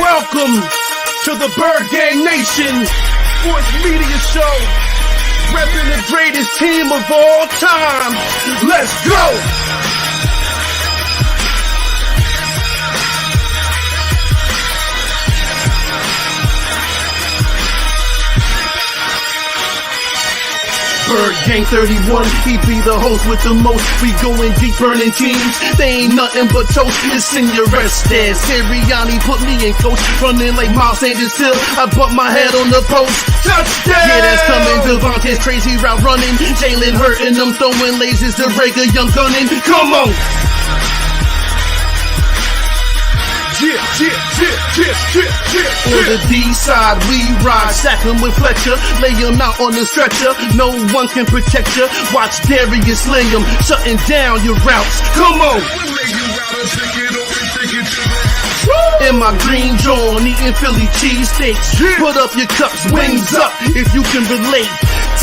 Welcome to the Bird Gang Nation Sports Media Show, repping the greatest team of all time. Let's go! Bird Gang 31, he be the host with the most. We going deep, burning teams. They ain't nothing but toast. It's in your rest there. Sirianni put me in coach, running like Miles Sanders Hill. I bumped my head on the post. Touchdown! Yeah, that's coming. Devontae's crazy route running. Jalen hurting them, throwing lasers. The Rager Young gunning. Come on! On the D side, we ride, sack him with Fletcher, lay him out on the stretcher. No one can protect you. Watch Darius lay him, shutting down your routes. Come on! In my green John, eating Philly cheesesteaks. Put up your cups, wings up, if you can relate.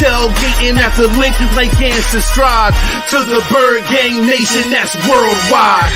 Tailgating at the link like Gangsta Stride. To the Bird Gang Nation, that's worldwide.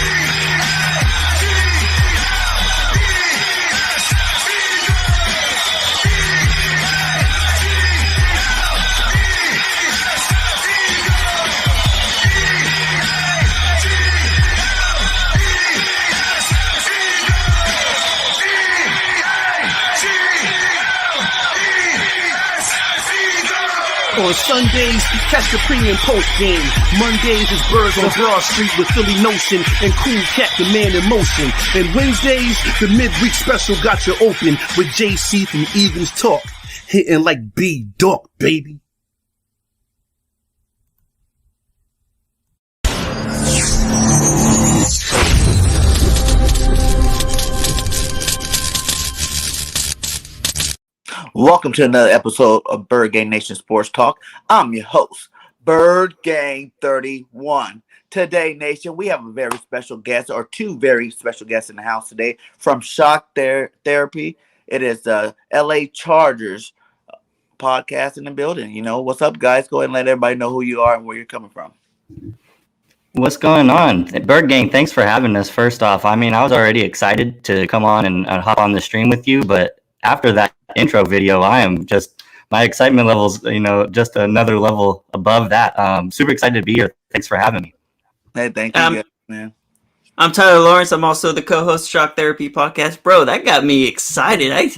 On Sundays, catch the pre and post game. Mondays is Birds on Broad Street with Philly Notion and Cool Cat, the man in motion. And Wednesdays, the midweek special got you open with JC from Eagles Talk. Hitting like B-Dog, baby. Welcome to another episode of Bird Gang Nation Sports Talk. I'm your host, Bird Gang 31. Today, Nation, we have a very special guest, or two very special guests in the house today from Shock Therapy. It is the LA Chargers podcast in the building. You know, what's up, guys? Go ahead and let everybody know who you are and where you're coming from. What's going on? Bird Gang, thanks for having us. First off, I mean, I was already excited to come on and hop on the stream with you, but after that intro video, I am just, my excitement levels, just another level above that. Super excited to be here. Thanks for having me. Hey, thank you, man. I'm Tyler Lawrence. I'm also the co-host of Shock Therapy Podcast. Bro, that got me excited.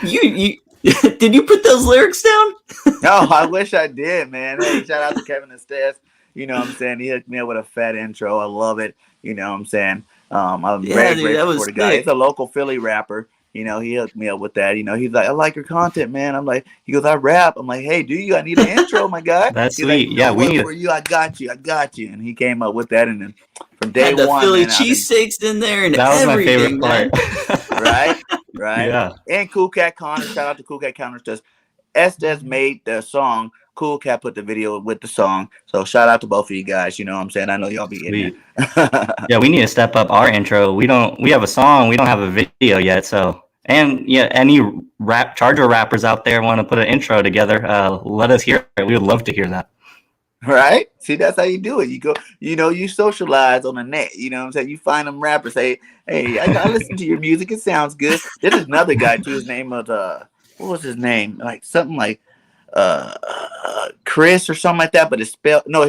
You did you put those lyrics down? No, I wish I did, man. Hey, shout out to Kevin Estes. You know what I'm saying? He hooked me up with a fat intro. I love it. You know what I'm saying? I'm very grateful for the guy. He's a local Philly rapper. You know, he hooked me up with that. You know, he's like, I like your content, man. I'm like, he goes, I rap. I'm like, hey, I need an intro, my guy. That's he's sweet. Like, yeah, we need for you. I got you. And he came up with that. And then from day the one, Philly cheesesteaks in there and that was everything, my favorite part. right. Yeah. And Cool Cat Connors. Shout out to Cool Cat Connors. Just Estes made the song. Cool Cat put the video with the song. So shout out to both of you guys. You know what I'm saying? I know y'all be in it. Yeah, we need to step up our intro. We have a song. We don't have a video yet. So, and yeah, any Charger rappers out there want to put an intro together, let us hear it. We would love to hear that. Right? See, that's how you do it. You go, you socialize on the net. You know what I'm saying? You find them rappers, say, hey, I listen to your music. It sounds good. There's another guy too. His name was, what was his name? Like something like Chris or something like that, but his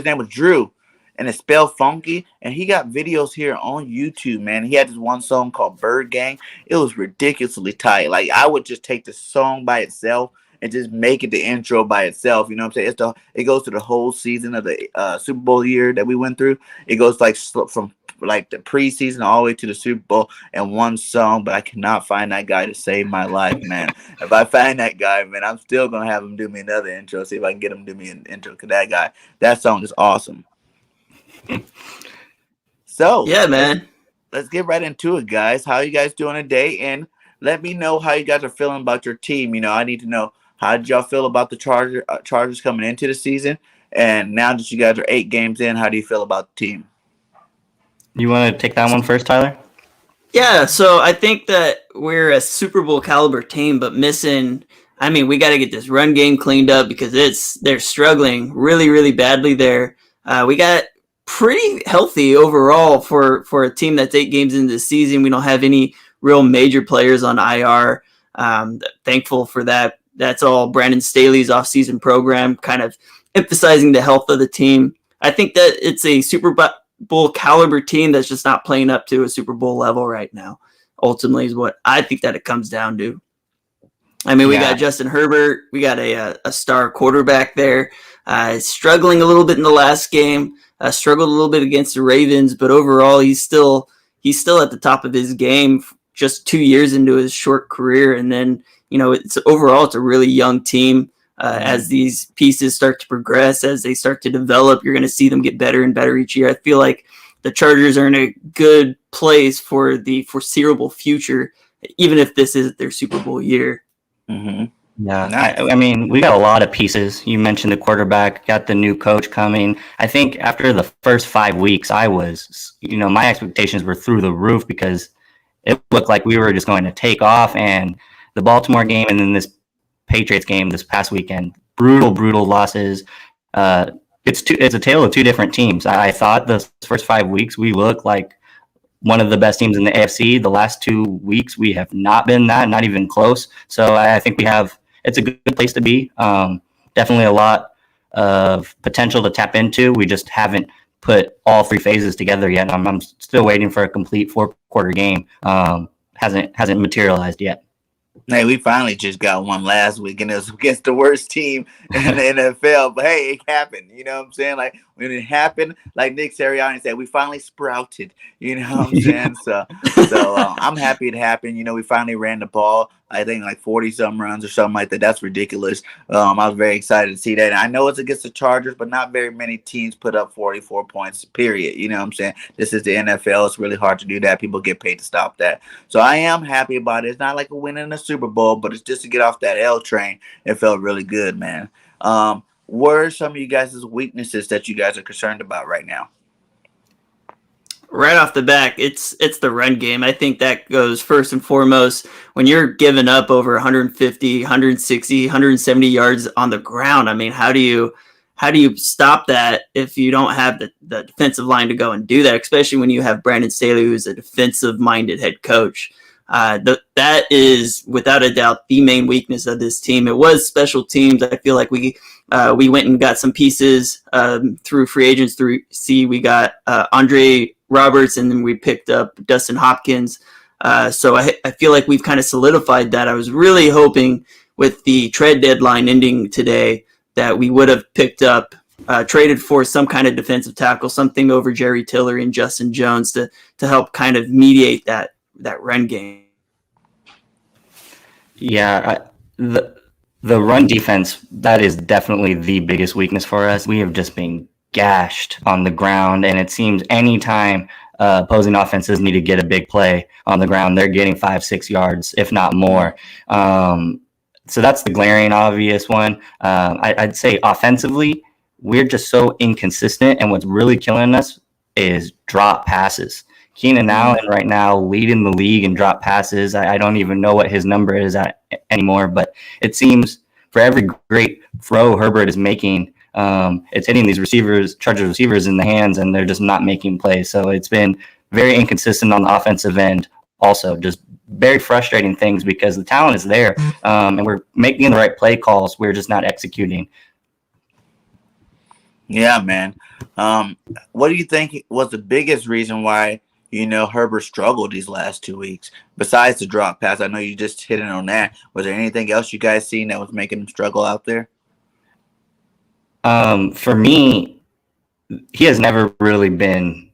name was Drew, and it's spelled funky, and he got videos here on YouTube, man. He had this one song called Bird Gang. It was ridiculously tight. Like, I would just take the song by itself and just make it the intro by itself. You know what I'm saying? It goes to the whole season of the Super Bowl year that we went through. It goes like from like the preseason all the way to the Super Bowl in one song, but I cannot find that guy to save my life, man. If I find that guy, man, I'm still going to have him do me another intro, see if I can get him to do me an intro, because that song is awesome. So, yeah, man. Let's get right into it, guys. How you guys doing today? And let me know how you guys are feeling about your team. You know, I need to know, how did y'all feel about the Chargers coming into the season? And now that you guys are 8 games in, how do you feel about the team? You want to take that one first, Tyler? Yeah, so I think that we're a Super Bowl caliber team, but missing. I mean, we got to get this run game cleaned up because they're struggling really, really badly there. We got pretty healthy overall for a team that's 8 games into the season. We don't have any real major players on IR. Thankful for that. That's all Brandon Staley's offseason program, kind of emphasizing the health of the team. I think that it's a Super Bowl caliber team that's just not playing up to a Super Bowl level right now. Ultimately is what I think that it comes down to. I mean, we got Justin Herbert. We got a star quarterback there. Struggling a little bit in the last game. Struggled a little bit against the Ravens, but overall, he's still at the top of his game just 2 years into his short career. And then, it's a really young team. As these pieces start to progress, as they start to develop, you're going to see them get better and better each year. I feel like the Chargers are in a good place for the foreseeable future, even if this isn't their Super Bowl year. Mm-hmm. Yeah, Nice. I mean, we got a lot of pieces. You mentioned the quarterback, got the new coach coming. I think after the first 5 weeks, I was, my expectations were through the roof because it looked like we were just going to take off. And the Baltimore game and then this Patriots game this past weekend, brutal losses. It's a tale of two different teams. I thought the first 5 weeks we looked like one of the best teams in the AFC. The last 2 weeks we have not been that, not even close. So I think it's a good place to be. Definitely a lot of potential to tap into. We just haven't put all 3 phases together yet. I'm still waiting for a complete 4-quarter game. Hasn't materialized yet. Hey, we finally just got one last week, and it was against the worst team in the NFL. But hey, it happened. You know what I'm saying? Like when it happened, like Nick Sirianni said, we finally sprouted. You know what I'm saying? So I'm happy it happened. We finally ran the ball. I think like 40-some runs or something like that. That's ridiculous. I was very excited to see that. And I know it's against the Chargers, but not very many teams put up 44 points, period. You know what I'm saying? This is the NFL. It's really hard to do that. People get paid to stop that. So I am happy about it. It's not like a win in the Super Bowl, but it's just to get off that L train. It felt really good, man. What are some of you guys' weaknesses that you guys are concerned about right now? Right off the back, it's the run game. I think that goes first and foremost. When you're giving up over 150, 160, 170 yards on the ground, I mean, how do you stop that if you don't have the defensive line to go and do that, especially when you have Brandon Staley, who's a defensive-minded head coach? That is, without a doubt, the main weakness of this team. It was special teams. I feel like we went and got some pieces through free agents. We got Andre Roberts, and then we picked up Dustin Hopkins. So I feel like we've kind of solidified that. I was really hoping with the trade deadline ending today that we would have picked up, traded for some kind of defensive tackle, something over Jerry Tillery and Justin Jones to help kind of mediate that run game. Yeah, the run defense, that is definitely the biggest weakness for us. We have just been gashed on the ground, and it seems anytime opposing offenses need to get a big play on the ground, they're getting 5-6 yards, if not more. So that's the glaring obvious one. I'd say offensively, we're just so inconsistent, and what's really killing us is drop passes. Keenan Allen right now leading the league in drop passes. I don't even know what his number is at anymore, but it seems for every great throw Herbert is making, it's hitting these Chargers receivers in the hands, and they're just not making plays. So it's been very inconsistent on the offensive end. Also, just very frustrating things because the talent is there, and we're making the right play calls. We're just not executing. Yeah, man. What do you think was the biggest reason why Herbert struggled these last 2 weeks? Besides the drop pass, I know you just hit it on that. Was there anything else you guys seen that was making him struggle out there? For me, he has never really been.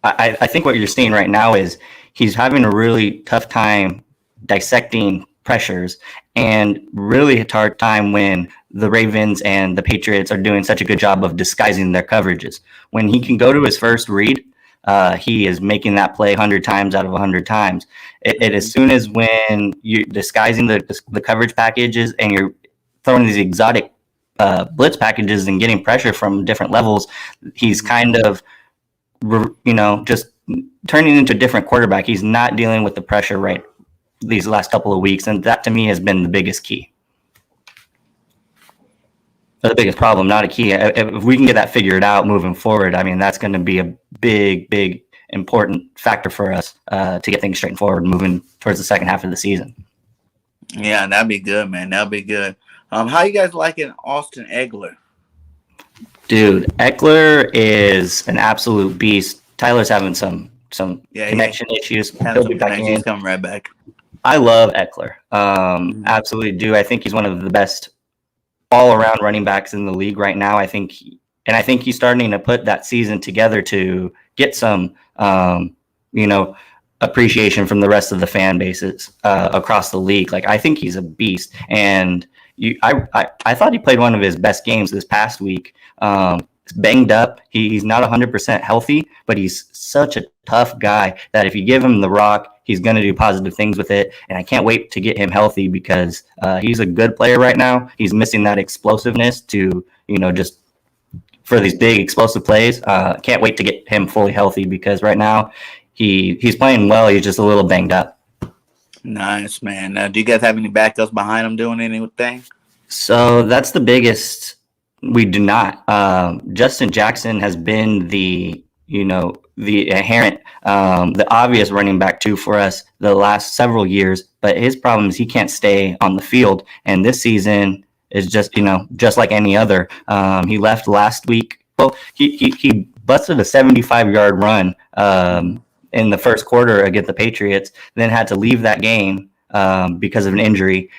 I think what you're seeing right now is he's having a really tough time dissecting pressures, and really a hard time when the Ravens and the Patriots are doing such a good job of disguising their coverages. When he can go to his first read, he is making that play 100 times out of 100 times. As soon as when you're disguising the coverage packages and you're throwing these exotic blitz packages and getting pressure from different levels, he's kind of, just turning into a different quarterback. He's not dealing with the pressure right these last couple of weeks, and that to me has been the biggest key. The biggest problem, not a key. If we can get that figured out moving forward, I mean, that's going to be a big important factor for us to get things straight forward moving towards the second half of the season. Yeah, that'd be good, man. That'd be good. How you guys liking Austin Eckler? Dude, Eckler is an absolute beast. Tyler's having some connection issues. He'll be back in. He's coming right back. I love Eckler. Absolutely do. I think he's one of the best all-around running backs in the league right now. I think he's starting to put that season together to get some, appreciation from the rest of the fan bases across the league. Like, I think he's a beast. And I thought he played one of his best games this past week. Banged up. He's not 100% healthy, but he's such a tough guy that if you give him the rock, he's going to do positive things with it. And I can't wait to get him healthy because he's a good player right now. He's missing that explosiveness to, just for these big explosive plays. Can't wait to get him fully healthy because right now he's playing well. He's just a little banged up. Nice, man. Do you guys have any backups behind him doing anything? So that's the biggest. We do not. Desean Jackson has been the inherent, the obvious running back too for us the last several years. But his problem is he can't stay on the field. And this season is just like any other. He left last week. Well, he busted a 75-yard run in the first quarter against the Patriots, then had to leave that game because of an injury.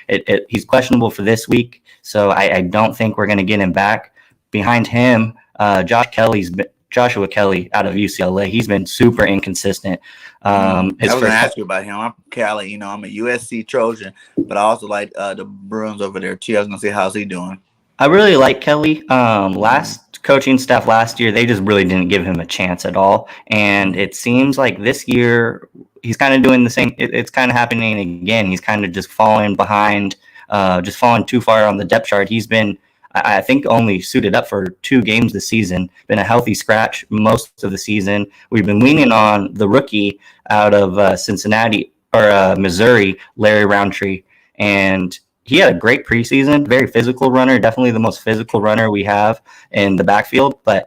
He's questionable for this week, so I don't think we're going to get him back. Behind him, Joshua Kelly out of UCLA. He's been super inconsistent. I was going to ask you about him. I'm Kelly. I'm a USC Trojan, but I also like the Bruins over there too. I was going to say, how's he doing? I really like Kelly. Last coaching staff last year, they just really didn't give him a chance at all. And it seems like this year he's kind of doing the same. It's kind of happening again. He's kind of just falling behind, just falling too far on the depth chart. He's been, I think, only suited up for 2 games this season, been a healthy scratch most of the season. We've been leaning on the rookie out of Cincinnati or Missouri, Larry Roundtree. And he had a great preseason, very physical runner, definitely the most physical runner we have in the backfield. But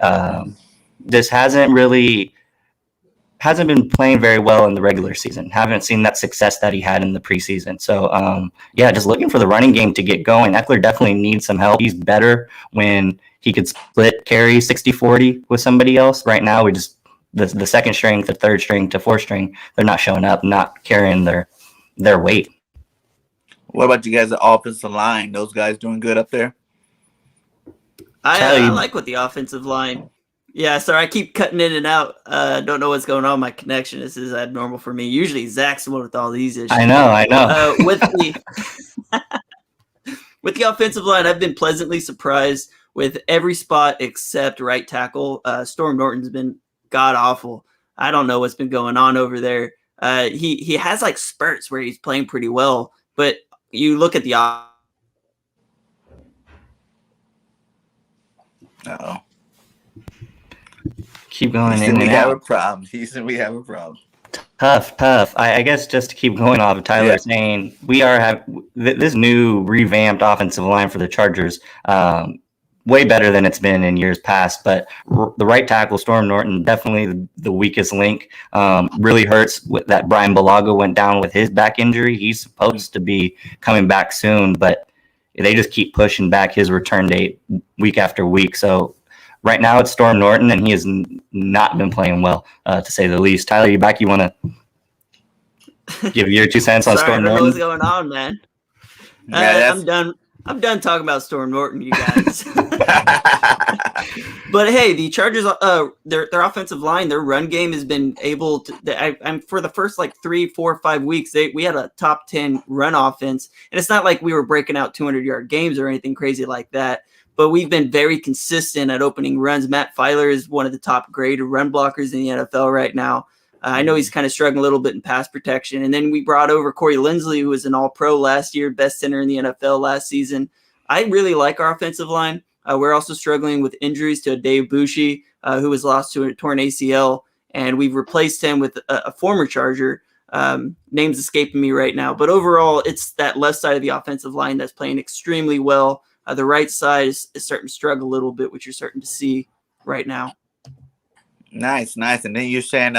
this hasn't been playing very well in the regular season. Haven't seen that success that he had in the preseason. So, just looking for the running game to get going. Eckler definitely needs some help. He's better when he could split carry 60-40 with somebody else. Right now, we just the second string, the third string to fourth string, they're not showing up, not carrying their weight. What about you guys at offensive line? Those guys doing good up there? I like with the offensive line. Yeah, sorry, I keep cutting in and out. Don't know what's going on. My connection is abnormal for me. Usually Zach's the one with all these issues. I know. With the offensive line, I've been pleasantly surprised with every spot except right tackle. Storm Norton's been god awful. I don't know what's been going on over there. He has like spurts where he's playing pretty well, but you look at the keep going in we and have out. a problem. He said we have a problem. Tough. I guess just to keep going off of Tyler saying, we are this new revamped offensive line for the Chargers, way better than it's been in years past. But the right tackle, Storm Norton, definitely the weakest link. Really hurts with that Brian Balaga went down with his back injury. He's supposed to be coming back soon, but they just keep pushing back his return date week after week. So right now it's Storm Norton, and he has not been playing well, to say the least. Tyler, you back? You want to give your 2 cents on Storm Norton? I don't know what's going on, man. I'm done. I'm done talking about Storm Norton, you guys. But hey, the Chargers, their offensive line, their run game has been able to. I'm for the first like 3, 4, 5 weeks, we had a top 10 run offense, and it's not like we were breaking out 200-yard games or anything crazy like that. But we've been very consistent at opening runs. Matt Filer is one of the top graded run blockers in the NFL right now. I know he's kind of struggling a little bit in pass protection. And then we brought over Corey Linsley, who was an all-pro last year, best center in the NFL last season. I really like our offensive line. We're also struggling with injuries to Dave Bushey, who was lost to a torn ACL. And we've replaced him with a former Charger. Name's escaping me right now. But overall, it's that left side of the offensive line that's playing extremely well. The right side is starting to struggle a little bit, which you're starting to see right now. Nice. And then you're saying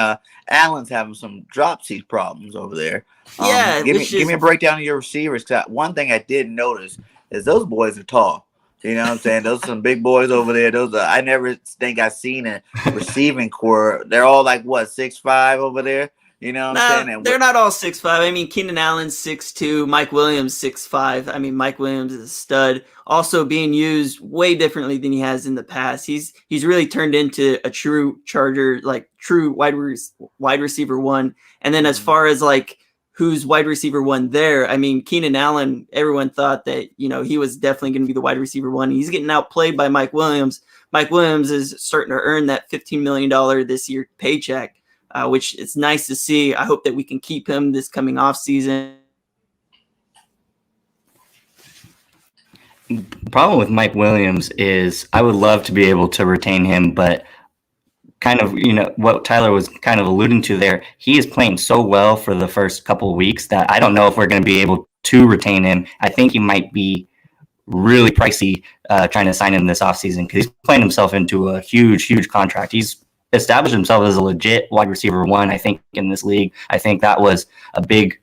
Allen's having some drop seat problems over there. Yeah, Give me a breakdown of your receivers. 'Cause one thing I did notice is those boys are tall. You know what I'm saying? Those are some big boys over there. I never think I've seen a receiving core. They're all like what 6'5" over there. You know what I'm saying? And they're not all 6'5". I mean, Keenan Allen's 6'2", Mike Williams 6'5". I mean, Mike Williams is a stud. Also being used way differently than he has in the past. He's really turned into a true Charger, like true wide receiver one. And then as far as like who's wide receiver one there, I mean, Keenan Allen, everyone thought that, he was definitely going to be the wide receiver one. He's getting outplayed by Mike Williams. Mike Williams is starting to earn that $15 million this year paycheck. Which it's nice to see. I hope that we can keep him this coming off season. The problem with Mike Williams is I would love to be able to retain him, but kind of, what Tyler was kind of alluding to there, he is playing so well for the first couple of weeks that I don't know if we're going to be able to retain him. I think he might be really pricey trying to sign him this offseason because he's playing himself into a huge contract. He's established himself as a legit wide receiver one, I think, in this league. I think that was a big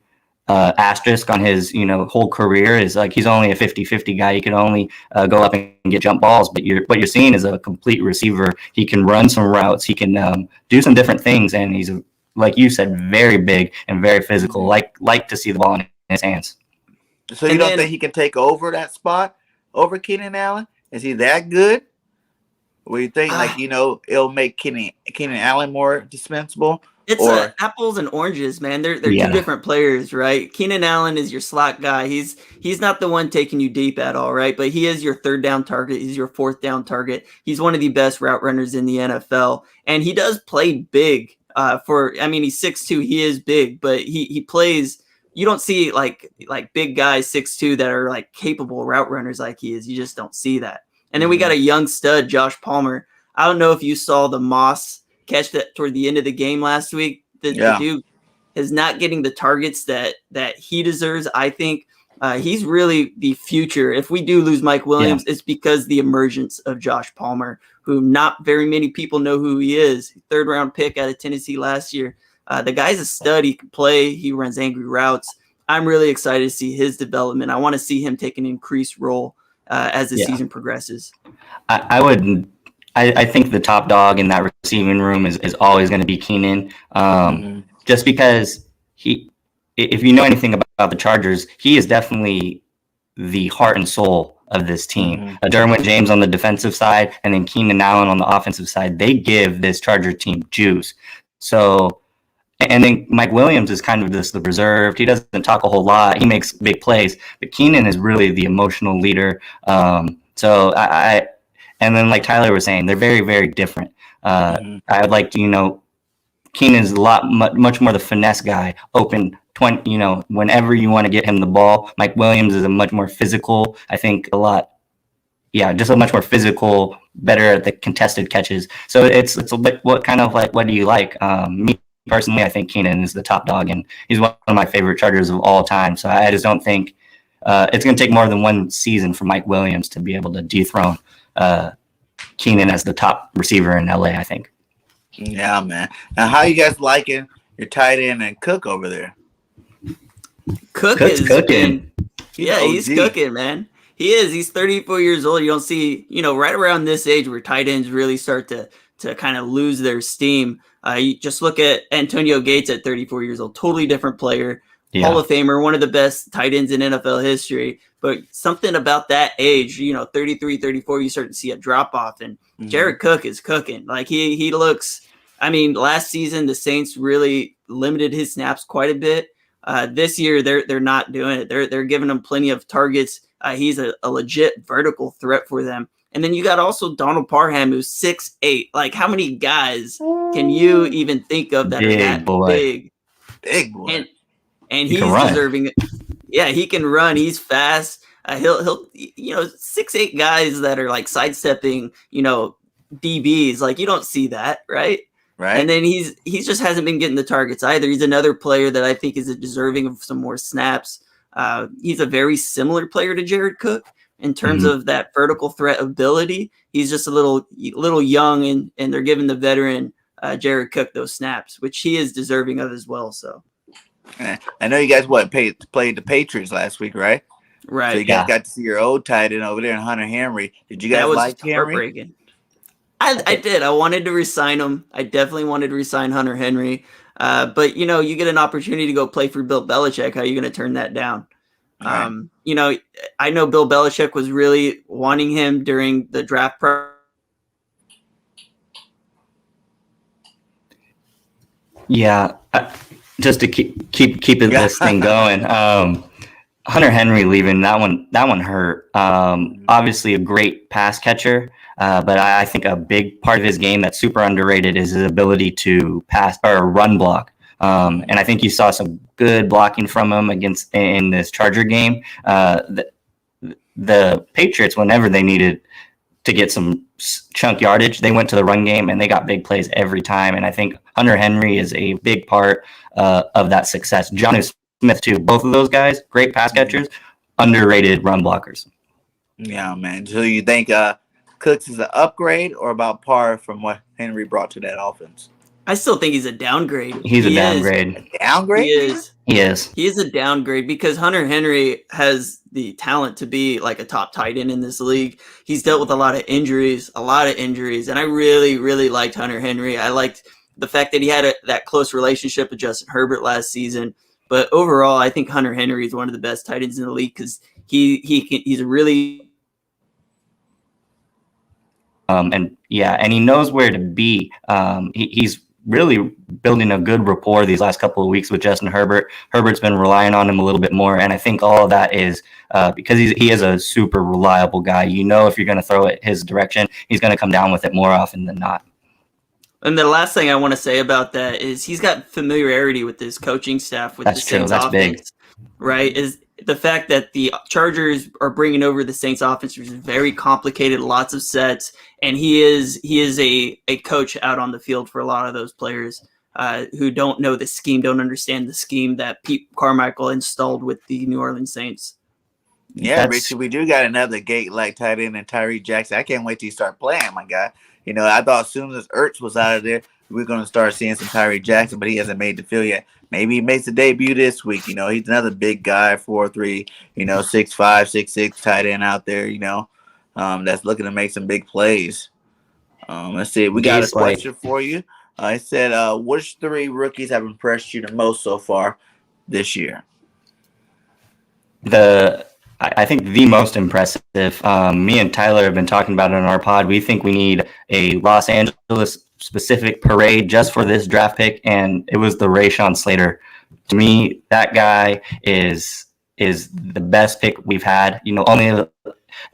asterisk on his, whole career is like he's only a 50-50 guy. He can only go up and get jump balls, but what you're seeing is a complete receiver. He can run some routes. He can do some different things, and he's, like you said, very big and very physical. Like to see the ball in his hands. So you don't think he can take over that spot over Keenan Allen? Is he that good? What do you think? It'll make Keenan Allen more dispensable? It's apples and oranges, man. They're two different players, right? Keenan Allen is your slot guy. He's not the one taking you deep at all, right? But he is your third down target. He's your fourth down target. He's one of the best route runners in the NFL, and he does play big. He's 6'2". He is big, but he plays. You don't see like big guys 6'2" that are like capable route runners like he is. You just don't see that. And then we got a young stud, Josh Palmer. I don't know if you saw the Moss catch that toward the end of the game last week. The dude is not getting the targets that he deserves. I think he's really the future. If we do lose Mike Williams, it's because the emergence of Josh Palmer, who not very many people know who he is. 3rd round pick out of Tennessee last year. The guy's a stud. He can play. He runs angry routes. I'm really excited to see his development. I want to see him take an increased role as the season progresses. I think the top dog in that receiving room is always going to be Keenan, just because if you know anything about the Chargers, he is definitely the heart and soul of this team. Derwin James on the defensive side and then Keenan Allen on the offensive side, they give this Charger team juice. So, and then Mike Williams is kind of just the reserved. He doesn't talk a whole lot. He makes big plays, but Keenan is really the emotional leader. So and then like Tyler was saying, they're very, very different. I would like to, Keenan is much more the finesse guy, open 20, whenever you want to get him the ball. Mike Williams is a much more physical, I think just a much more physical, better at the contested catches. So it's a bit, what do you like? Me personally, I think Keenan is the top dog, and he's one of my favorite Chargers of all time. So I just don't think it's going to take more than one season for Mike Williams to be able to dethrone Keenan as the top receiver in LA, I think. Yeah, man. Now, how you guys liking your tight end and Cook over there? Cook's cooking. He's cooking, man. He is. He's 34 years old. You don't see, right around this age where tight ends really start to kind of lose their steam. You just look at Antonio Gates at 34 years old, totally different player. Hall of Famer, one of the best tight ends in NFL history. But something about that age, 33, 34, you start to see a drop off. And Jared Cook is cooking. Like he looks, last season, the Saints really limited his snaps quite a bit. This year, they're not doing it. They're giving him plenty of targets. He's a legit vertical threat for them. And then you got also Donald Parham, who's 6'8". Like, how many guys can you even think of that are that big? Big boy. And he's deserving it. Yeah, he can run. He's fast. He'll 6'8" guys that are like sidestepping, DBs. Like, you don't see that, right? Right. And then he just hasn't been getting the targets either. He's another player that I think is deserving of some more snaps. He's a very similar player to Jared Cook in terms of that vertical threat ability. He's just a little young, and they're giving the veteran Jared Cook those snaps, which he is deserving of as well. So I know you guys played the Patriots last week, right? right, So you guys got to see your old tight end over there, and Hunter Henry. Did you guys that was like Henry? heartbreaking. I did. I wanted to resign him. I definitely wanted to resign Hunter Henry. But you get an opportunity to go play for Bill Belichick. How are you going to turn that down? Right. I know Bill Belichick was really wanting him during the draft process. Yeah, just to keep this thing going. Hunter Henry leaving, that one hurt. Obviously a great pass catcher, but I think a big part of his game that's super underrated is his ability to pass or run block. And I think you saw some good blocking from him in this Charger game. The Patriots, whenever they needed to get some chunk yardage, they went to the run game and they got big plays every time. And I think Hunter Henry is a big part of that success. Jonnu Smith too. Both of those guys, great pass catchers, underrated run blockers. Yeah, man. So you think Cooks is an upgrade or about par from what Henry brought to that offense? I still think he's a downgrade. He's a downgrade. A downgrade? He is. He is. He is a downgrade because Hunter Henry has the talent to be like a top tight end in this league. He's dealt with a lot of injuries, and I really, really liked Hunter Henry. I liked the fact that he had that close relationship with Justin Herbert last season. But overall, I think Hunter Henry is one of the best tight ends in the league because he's a really and he knows where to be. He's really building a good rapport these last couple of weeks with Justin Herbert. Herbert's been relying on him a little bit more, and I think all of that is because he is a super reliable guy. If you're going to throw it his direction, he's going to come down with it more often than not. And the last thing I want to say about that is he's got familiarity with this coaching staff, with the Saints offense, big. Right? Is the fact that the Chargers are bringing over the Saints offense, which is very complicated, lots of sets, and he is a coach out on the field for a lot of those players who don't know the scheme, don't understand the scheme that Pete Carmichael installed with the New Orleans Saints. Yeah, Richie, we do got another gate-like tight end in Tyree Jackson. I can't wait till you start playing, my guy. I thought as soon as Ertz was out of there, we were going to start seeing some Tyree Jackson, but he hasn't made the field yet. Maybe he makes a debut this week. He's another big guy, 4'3", 6'5", 6'6", tight end out there, that's looking to make some big plays. Let's see. We got a question for you. I said, which 3 rookies have impressed you the most so far this year? I think the most impressive, me and Tyler have been talking about it on our pod. We think we need a Los Angeles specific parade just for this draft pick, and it was the Rashawn Slater. To me, that guy is the best pick we've had.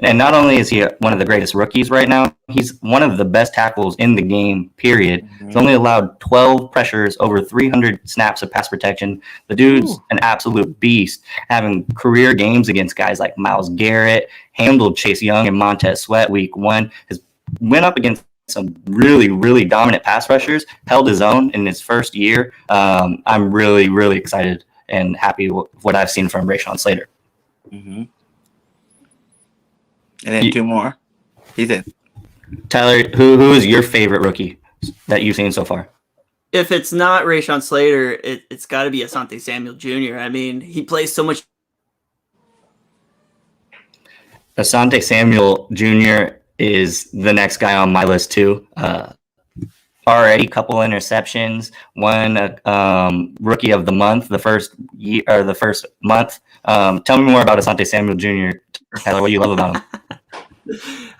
And not only is he one of the greatest rookies right now, he's one of the best tackles in the game, period. Mm-hmm. He's only allowed 12 pressures, over 300 snaps of pass protection. The dude's an absolute beast, having career games against guys like Myles Garrett, handled Chase Young and Montez Sweat week 1, went up against some really, really dominant pass rushers, held his own in his first year. I'm really, really excited and happy with what I've seen from Rashawn Slater. Mm-hmm. And then 2 more. He's in. Tyler, who is your favorite rookie that you've seen so far? If it's not Rashawn Slater, it's got to be Asante Samuel Jr. I mean, he plays so much. Asante Samuel Jr. is the next guy on my list too. Already a couple interceptions, one rookie of the month, the first year or the first month. Tell me more about Asante Samuel Jr. Tyler, what do you love about him?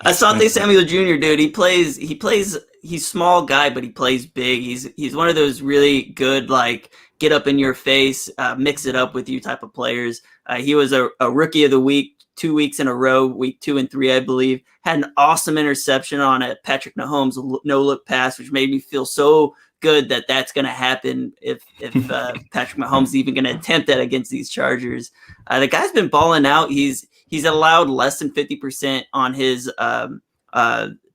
Asante Samuel Jr., dude, he plays, he's small guy, but he plays big. He's one of those really good, like, get up in your face, mix it up with you type of players. He was a rookie of the week 2 weeks in a row, week 2 and 3, I believe. Had an awesome interception on a Patrick Mahomes no-look pass, which made me feel so good that that's going to happen if Patrick Mahomes is even going to attempt that against these Chargers. The guy's been balling out. He's allowed less than 50% on his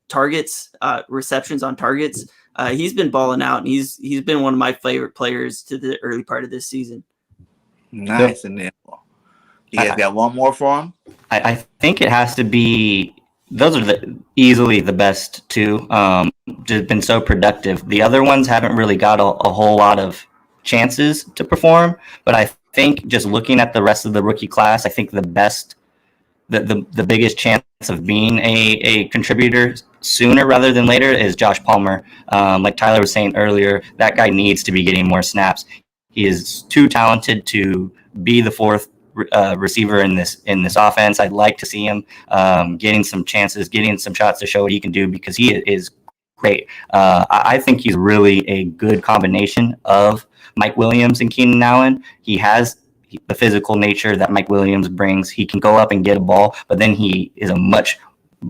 targets, receptions on targets. He's been balling out, and he's been one of my favorite players to the early part of this season. Nice. And then you guys got one more for him? I think it has to be those are easily the best two. Just been so productive. The other ones haven't really got a whole lot of chances to perform, but I think just looking at the rest of the rookie class, I think the best, the biggest chance of being a contributor sooner rather than later is Josh Palmer. Like Tyler was saying earlier, that guy needs to be getting more snaps. He is too talented to be the fourth receiver in this offense. I'd like to see him getting some chances, getting some shots to show what he can do, because he is great. I think he's really a good combination of Mike Williams and Keenan Allen. He has the physical nature that Mike Williams brings. He can go up and get a ball, but then he is a much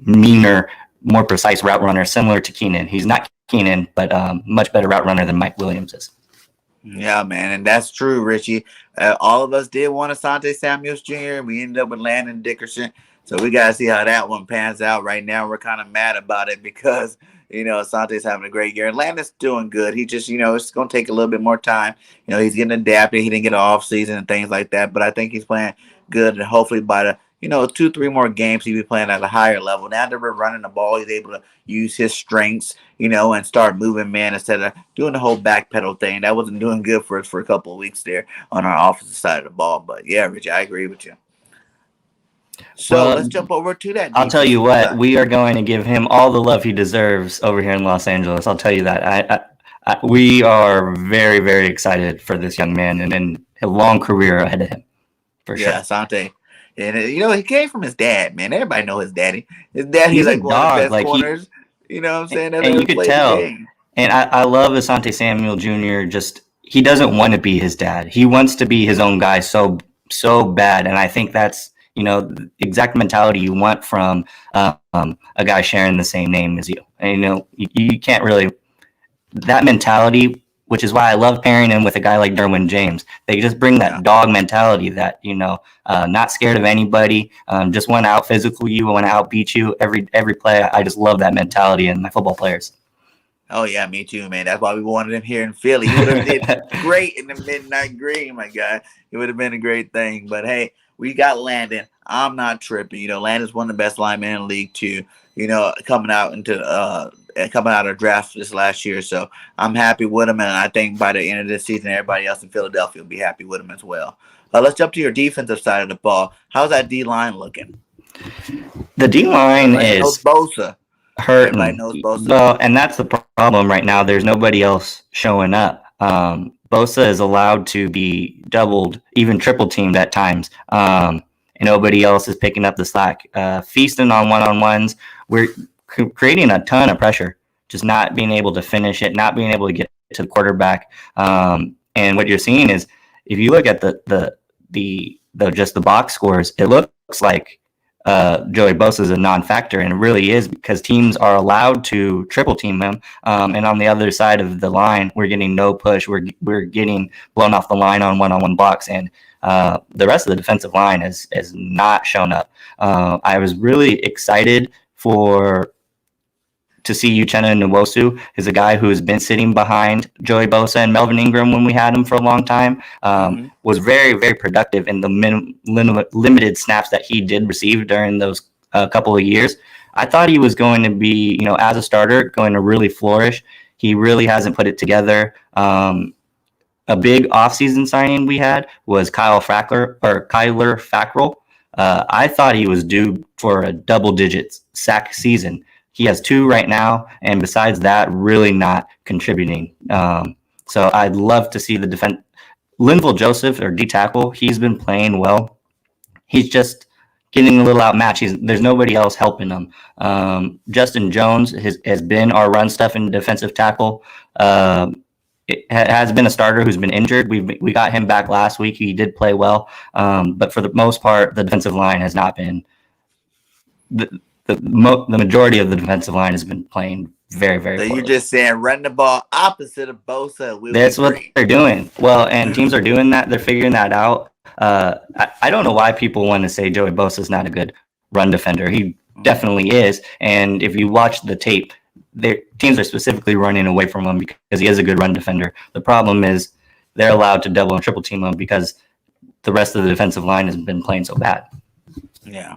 meaner, more precise route runner, similar to Keenan. He's not Keenan, but much better route runner than Mike Williams is. Yeah, man, and that's true, Richie. All of us did want Asante Samuels Jr. We ended up with Landon Dickerson, so we got to see how that one pans out. Right now, we're kind of mad about it because, Asante's having a great year, and Landon's doing good. He just, it's going to take a little bit more time. He's getting adapted. He didn't get an off season and things like that, but I think he's playing good, and hopefully by the 2-3 more games, he'll be playing at a higher level. Now that we're running the ball, he's able to use his strengths, and start moving man instead of doing the whole backpedal thing. That wasn't doing good for us for a couple of weeks there on our offensive side of the ball. But yeah, Rich, I agree with you. So let's jump over to that. I'll tell you what, we are going to give him all the love he deserves over here in Los Angeles. I'll tell you that. We are very, very excited for this young man and a long career ahead of him, for sure. Yeah, Asante. And, he came from his dad, man. Everybody know his daddy. His daddy's like one of the best corners. You know what I'm saying? And you could tell. And I love Asante Samuel Jr. He doesn't want to be his dad. He wants to be his own guy so bad. And I think that's, the exact mentality you want from a guy sharing the same name as you. And, you can't really, that mentality, which is why I love pairing him with a guy like Derwin James. They just bring that dog mentality that, not scared of anybody, just want to out physical you, want to outbeat you every play. I just love that mentality in my football players. Oh, yeah, me too, man. That's why we wanted him here in Philly. He would have did great in the midnight green, my guy. It would have been a great thing. But, hey, we got Landon. I'm not tripping. Landon's one of the best linemen in the league, too, coming out of draft this last year. So I'm happy with him, and I think by the end of this season, everybody else in Philadelphia will be happy with him as well. Let's jump to your defensive side of the ball. How's that D-line looking? The D-line is Bosa. Hurting. Everybody knows Bosa. Well, and that's the problem right now. There's nobody else showing up. Bosa is allowed to be doubled, even triple teamed at times. And nobody else is picking up the slack. Feasting on one-on-ones. We're creating a ton of pressure, just not being able to finish it, not being able to get to the quarterback. And what you're seeing is, if you look at the box scores, it looks like Joey Bosa is a non-factor, and it really is, because teams are allowed to triple team him. And on the other side of the line, we're getting no push. We're getting blown off the line on one-on-one blocks, and the rest of the defensive line has not shown up. I was really excited to see Uchenna Nwosu is a guy who's been sitting behind Joey Bosa and Melvin Ingram when we had him for a long time. Was very, very productive in the limited snaps that he did receive during those couple of years. I thought he was going to be, as a starter, going to really flourish. He really hasn't put it together. A big offseason signing we had was Kyler Fackrell. I thought he was due for a double-digit sack season. He has 2 right now, and besides that, really not contributing. So I'd love to see the defense. Linval Joseph, or D-tackle, he's been playing well. He's just getting a little outmatched. There's nobody else helping him. Justin Jones has been our run stuff in defensive tackle. It has been a starter who's been injured. We got him back last week. He did play well, but for the most part, the defensive line has not been. The majority of the defensive line has been playing very, very poorly. You're just saying run the ball opposite of Bosa. That's what they're doing. Well, and teams are doing that. They're figuring that out. I don't know why people want to say Joey Bosa is not a good run defender. He definitely is. And if you watch the tape, teams are specifically running away from him because he is a good run defender. The problem is they're allowed to double and triple team him because the rest of the defensive line has been playing so bad. Yeah.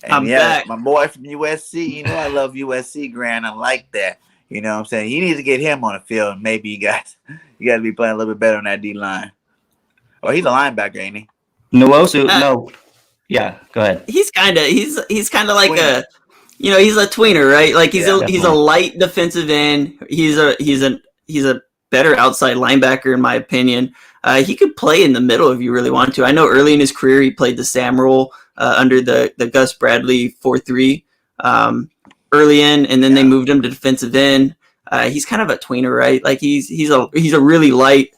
And I'm back. my boy from USC, you know I love USC, Grant. I like that. You know what I'm saying? You need to get him on the field. Maybe you got to be playing a little bit better on that D line. Oh, he's a linebacker, ain't he? Nwosu, no. Yeah, go ahead. He's kind of like Tweener. he's a tweener, right? Like he's a definitely. light defensive end. He's a better outside linebacker in my opinion. He could play in the middle if you really want to. I know early in his career he played the Sam role under the Gus Bradley 4-3 early in, and then they moved him to defensive end. He's kind of a tweener, right? Like he's a really light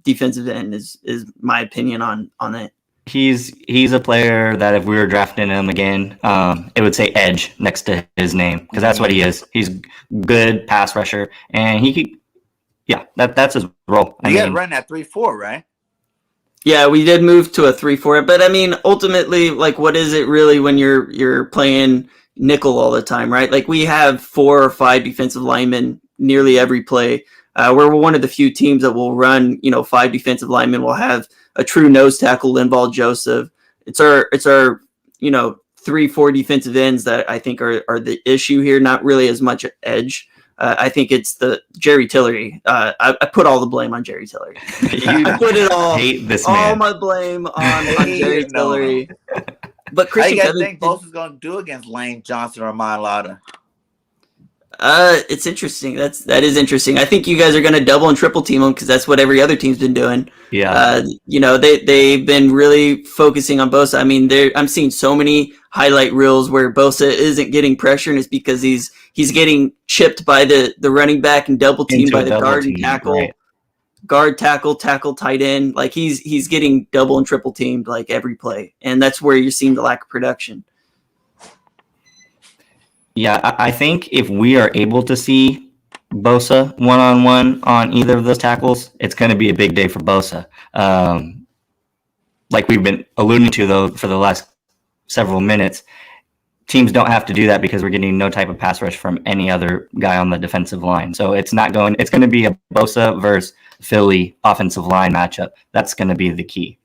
defensive end is my opinion on it. He's a player that if we were drafting him again, it would say edge next to his name because that's what he is. He's good pass rusher, and that's his role. You got to run that 3-4, right? Yeah, we did move to a 3-4, but I mean, ultimately, like, what is it really when you're playing nickel all the time, right? Like, we have 4 or 5 defensive linemen nearly every play. We're one of the few teams that will run, 5 defensive linemen. We'll have a true nose tackle, Linval Joseph. It's our 3-4 defensive ends that I think are the issue here, not really as much edge. I think it's the Jerry Tillery. I put all the blame on Jerry Tillery. I put it all, hate this all man. my blame on Jerry Tillery. But How you Christian guys think Bosa's going to do against Lane Johnson or Mailata? It's interesting. That is interesting. I think you guys are going to double and triple team him because that's what every other team's been doing. Yeah. They've been really focusing on Bosa. I mean, I'm seeing so many highlight reels where Bosa isn't getting pressure, and it's because he's getting chipped by the running back and double teamed by the guard and tackle. Right. Guard, tackle, tight end. Like he's getting double and triple teamed like every play, and that's where you're seeing the lack of production. Yeah, I think if we are able to see Bosa one-on-one on either of those tackles, it's going to be a big day for Bosa. Like we've been alluding to, though, for the last several minutes, teams don't have to do that because we're getting no type of pass rush from any other guy on the defensive line. So it's going to be a Bosa versus Philly offensive line matchup. That's going to be the key.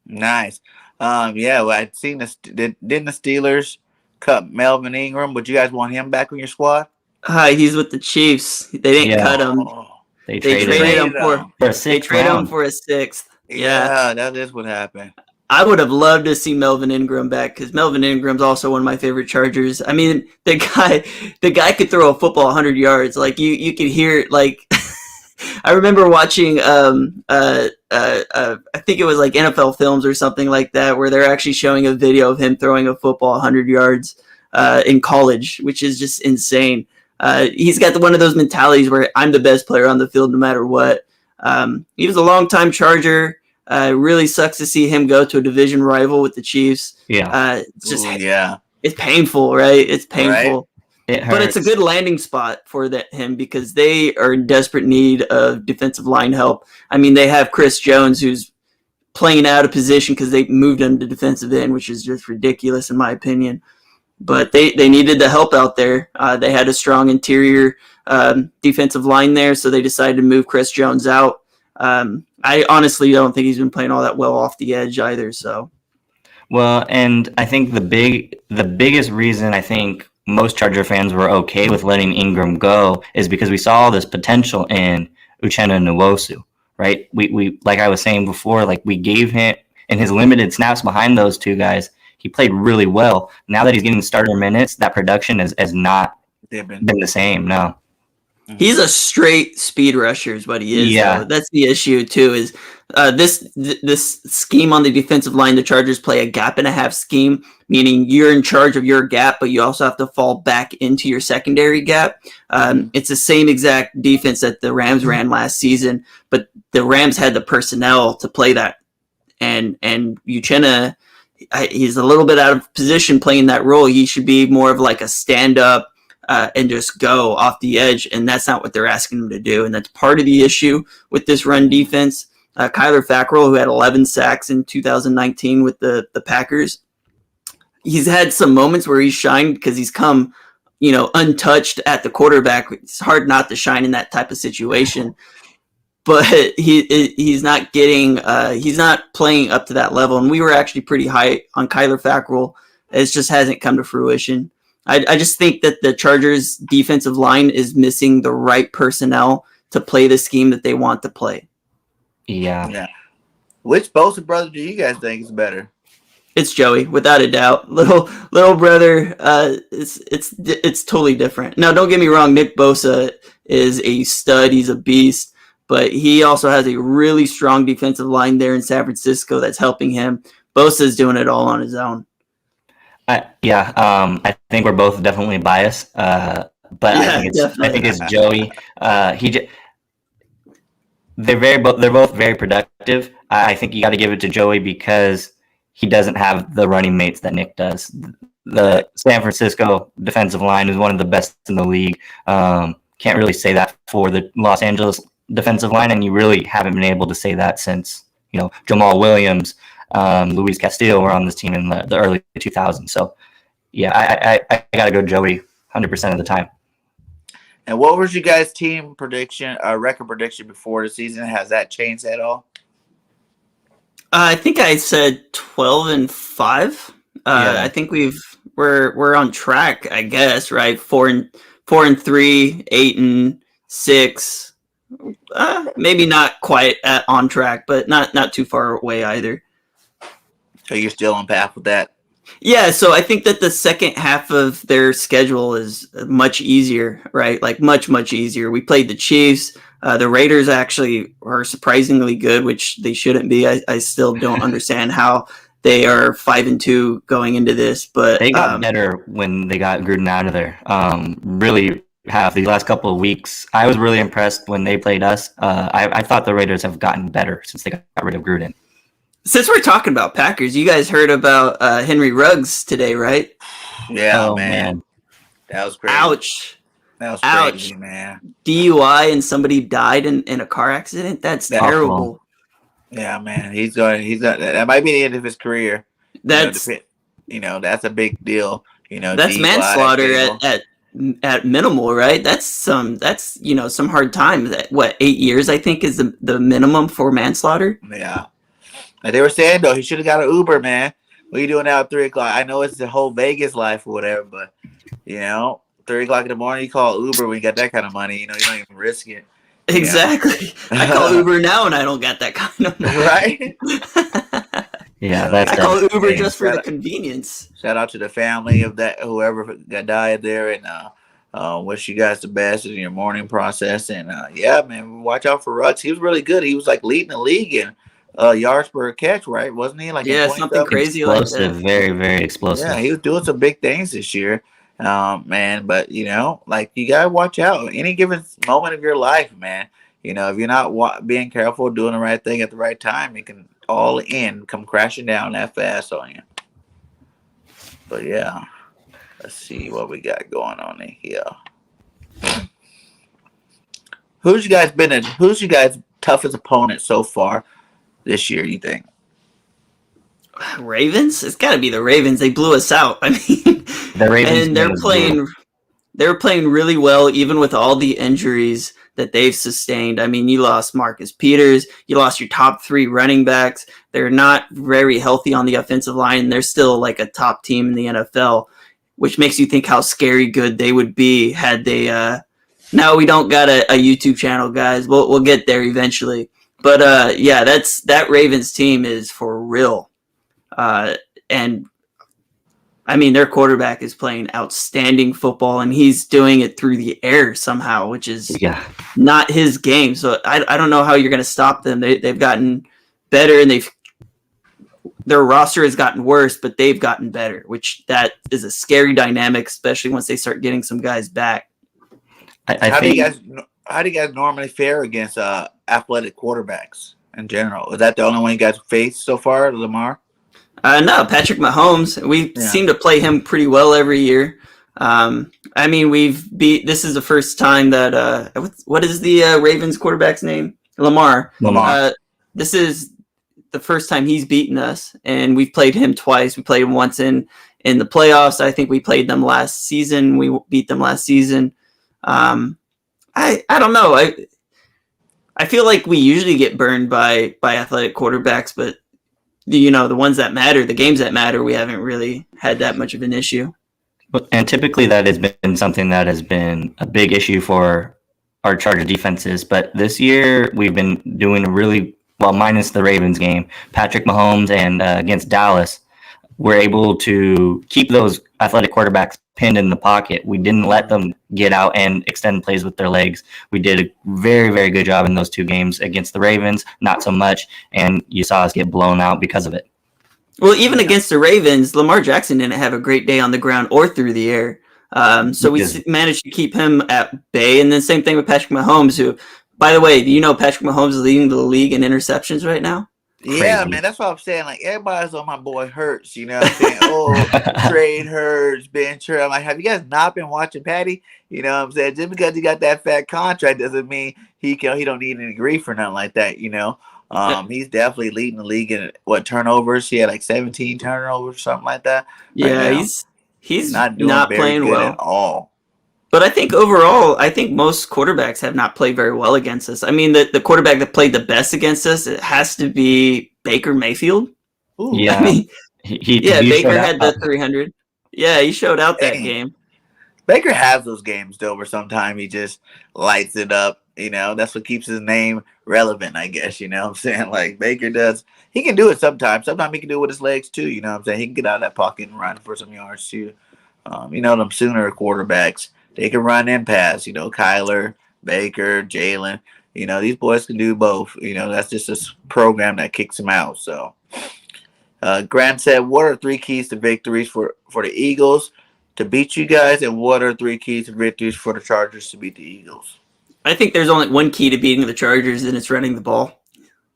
Nice. I'd seen didn't the Steelers cut Melvin Ingram? Would you guys want him back on your squad? He's with the Chiefs. They didn't cut him. They traded him for a sixth. They traded him for a sixth. Yeah, that is what happened. I would have loved to see Melvin Ingram back because Melvin Ingram's also one of my favorite Chargers. I mean, the guy could throw a football 100 yards. Like you could hear it. Like I remember watching I think it was like NFL Films or something like that, where they're actually showing a video of him throwing a football 100 yards in college, which is just insane. He's got one of those mentalities where I'm the best player on the field no matter what. He was a longtime Charger. Really sucks to see him go to a division rival with the Chiefs. Yeah. It's painful, right? It's painful. Right? It hurts. But it's a good landing spot for him because they are in desperate need of defensive line help. I mean, they have Chris Jones, who's playing out of position because they moved him to defensive end, which is just ridiculous in my opinion. But they needed the help out there. They had a strong interior defensive line there, so they decided to move Chris Jones out. I honestly don't think he's been playing all that well off the edge either. So, well, and I think the biggest reason I think most Charger fans were okay with letting Ingram go is because we saw all this potential in Uchenna Nwosu, right? We like I was saying before, like we gave him in his limited snaps behind those two guys, he played really well. Now that he's getting starter minutes, that production has not been the same. No. He's a straight speed rusher is what he is. Yeah. Though. That's the issue too is this scheme on the defensive line, the Chargers play a gap and a half scheme, meaning you're in charge of your gap, but you also have to fall back into your secondary gap. It's the same exact defense that the Rams ran last season, but the Rams had the personnel to play that. And Uchenna, he's a little bit out of position playing that role. He should be more of like a stand-up, and just go off the edge, and that's not what they're asking him to do, and that's part of the issue with this run defense. Kyler Fackrell, who had 11 sacks in 2019 with the Packers, he's had some moments where he's shined because he's come, untouched at the quarterback. It's hard not to shine in that type of situation, but he's not getting he's not playing up to that level, and we were actually pretty high on Kyler Fackrell It just hasn't come to fruition. I just think that the Chargers defensive line is missing the right personnel to play the scheme that they want to play. Yeah. Which Bosa brother do you guys think is better? It's Joey, without a doubt. Little brother, it's totally different. Now, don't get me wrong. Nick Bosa is a stud. He's a beast, but he also has a really strong defensive line there in San Francisco that's helping him. Bosa's doing it all on his own. I think we're both definitely biased, but I think it's Joey. They're both very productive. I think you got to give it to Joey because he doesn't have the running mates that Nick does. The San Francisco defensive line is one of the best in the league. Can't really say that for the Los Angeles defensive line, and you really haven't been able to say that since Jamal Williams, Luis Castillo were on this team in the early 2000s. So, yeah, I got to go Joey 100% of the time. And what was your guys' team prediction, record prediction before the season? Has that changed at all? I think I said 12-5. I think we're on track, I guess, right? 4-3, 8-6. Maybe not quite on track, but not too far away either. So you're still on path with that? Yeah, so I think that the second half of their schedule is much easier, right? Like much easier. We played the Chiefs. The Raiders actually are surprisingly good, which they shouldn't be. I still don't understand how they are 5-2 going into this, but they got better when they got Gruden out of there. Really have the last couple of weeks. I was really impressed when they played us. I thought the Raiders have gotten better since they got rid of Gruden. Since we're talking about Packers, you guys heard about Henry Ruggs today, right? Yeah, man. That was crazy. Ouch. That was crazy, man. DUI and somebody died in a car accident? That's terrible. Awful. Yeah, man. That might be the end of his career. That's that's a big deal. That's DUI, manslaughter at minimal, right? That's some hard time. What, 8 years I think is the minimum for manslaughter? Yeah. Like they were saying though, he should have got an Uber, man. What are you doing now at 3 o'clock? I know it's the whole Vegas life or whatever, but 3 o'clock in the morning, you call Uber when you got that kind of money. You don't even risk it. Exactly. I call Uber now and I don't got that kind of money. Right? Yeah, I call Uber just for the convenience. Shout out to the family of that whoever got died there, and wish you guys the best in your mourning process. And yeah, man, watch out for Ruggs. He was really good. He was like leading the league in yards per catch, right? Wasn't he? Like something crazy explosive, like that. very, very explosive. Yeah, he was doing some big things this year, man. But you gotta watch out. Any given moment of your life, man. If you're not being careful, doing the right thing at the right time, it can all come crashing down that fast on you. But yeah, let's see what we got going on in here. Who's you guys' toughest opponent so far this year, you think? Ravens? It's got to be the Ravens. They blew us out. I mean, the Ravens, and they're playing really well, even with all the injuries that they've sustained. I mean, you lost Marcus Peters, you lost your top 3 running backs. They're not very healthy on the offensive line, and they're still like a top team in the NFL, which makes you think how scary good they would be had they. Now we don't got a YouTube channel, guys. We'll get there eventually. But that Ravens team is for real. And I mean, their quarterback is playing outstanding football, and he's doing it through the air somehow, which is not his game. So I don't know how you're going to stop them. They've gotten better, and their roster has gotten worse, but they've gotten better, which that is a scary dynamic, especially once they start getting some guys back. How do you guys normally fare against athletic quarterbacks in general? Is that the only one you guys faced so far, Lamar? No, Patrick Mahomes. We seem to play him pretty well every year. I mean, this is the first time that what is the Ravens quarterback's name? Lamar. This is the first time he's beaten us, and we've played him twice. We played him once in the playoffs. I think we played them last season. We beat them last season. I don't know. I feel like we usually get burned by athletic quarterbacks, but the ones that matter, the games that matter, we haven't really had that much of an issue. And typically that has been something that has been a big issue for our Charger defenses. But this year we've been doing really well, minus the Ravens game. Patrick Mahomes and against Dallas, we're able to keep those athletic quarterbacks pinned in the pocket. We didn't let them get out and extend plays with their legs. We did a very, very good job in those two games. Against the Ravens, not so much. And you saw us get blown out because of it. Well, even against the Ravens, Lamar Jackson didn't have a great day on the ground or through the air. So we managed to keep him at bay. And then same thing with Patrick Mahomes, who, by the way, do you know Patrick Mahomes is leading the league in interceptions right now? Yeah, Crazy. man, that's what I'm saying. Like, everybody's on my boy Hurts, you know what I'm saying? Oh, trade Hurts, bench Hurts. I'm like, have you guys not been watching Patty? You know what I'm saying? Just because he got that fat contract doesn't mean he don't need any grief or nothing like that, you know? He's definitely leading the league in turnovers. He had like 17 turnovers, something like that. Yeah, right he's not doing not very playing good well at all. But I think overall, most quarterbacks have not played very well against us. I mean, the quarterback that played the best against us, it has to be Baker Mayfield. Ooh, Yeah, I mean, Baker had the out. 300. Yeah, he showed out that Dang. game. Baker has those games though, where sometimes he just lights it up. You know, that's what keeps his name relevant, I guess. You know what I'm saying? Like, Baker does. He can do it sometimes. Sometimes he can do it with his legs too. You know what I'm saying? He can get out of that pocket and run for some yards too. You know, them sooner quarterbacks, they can run and pass. You know, Kyler, Baker, Jalen. You know, these boys can do both. You know, that's just this program that kicks them out. So, Grant said, what are 3 keys to victories for the Eagles to beat you guys? And what are 3 keys to victories for the Chargers to beat the Eagles? I think there's only one key to beating the Chargers, and it's running the ball.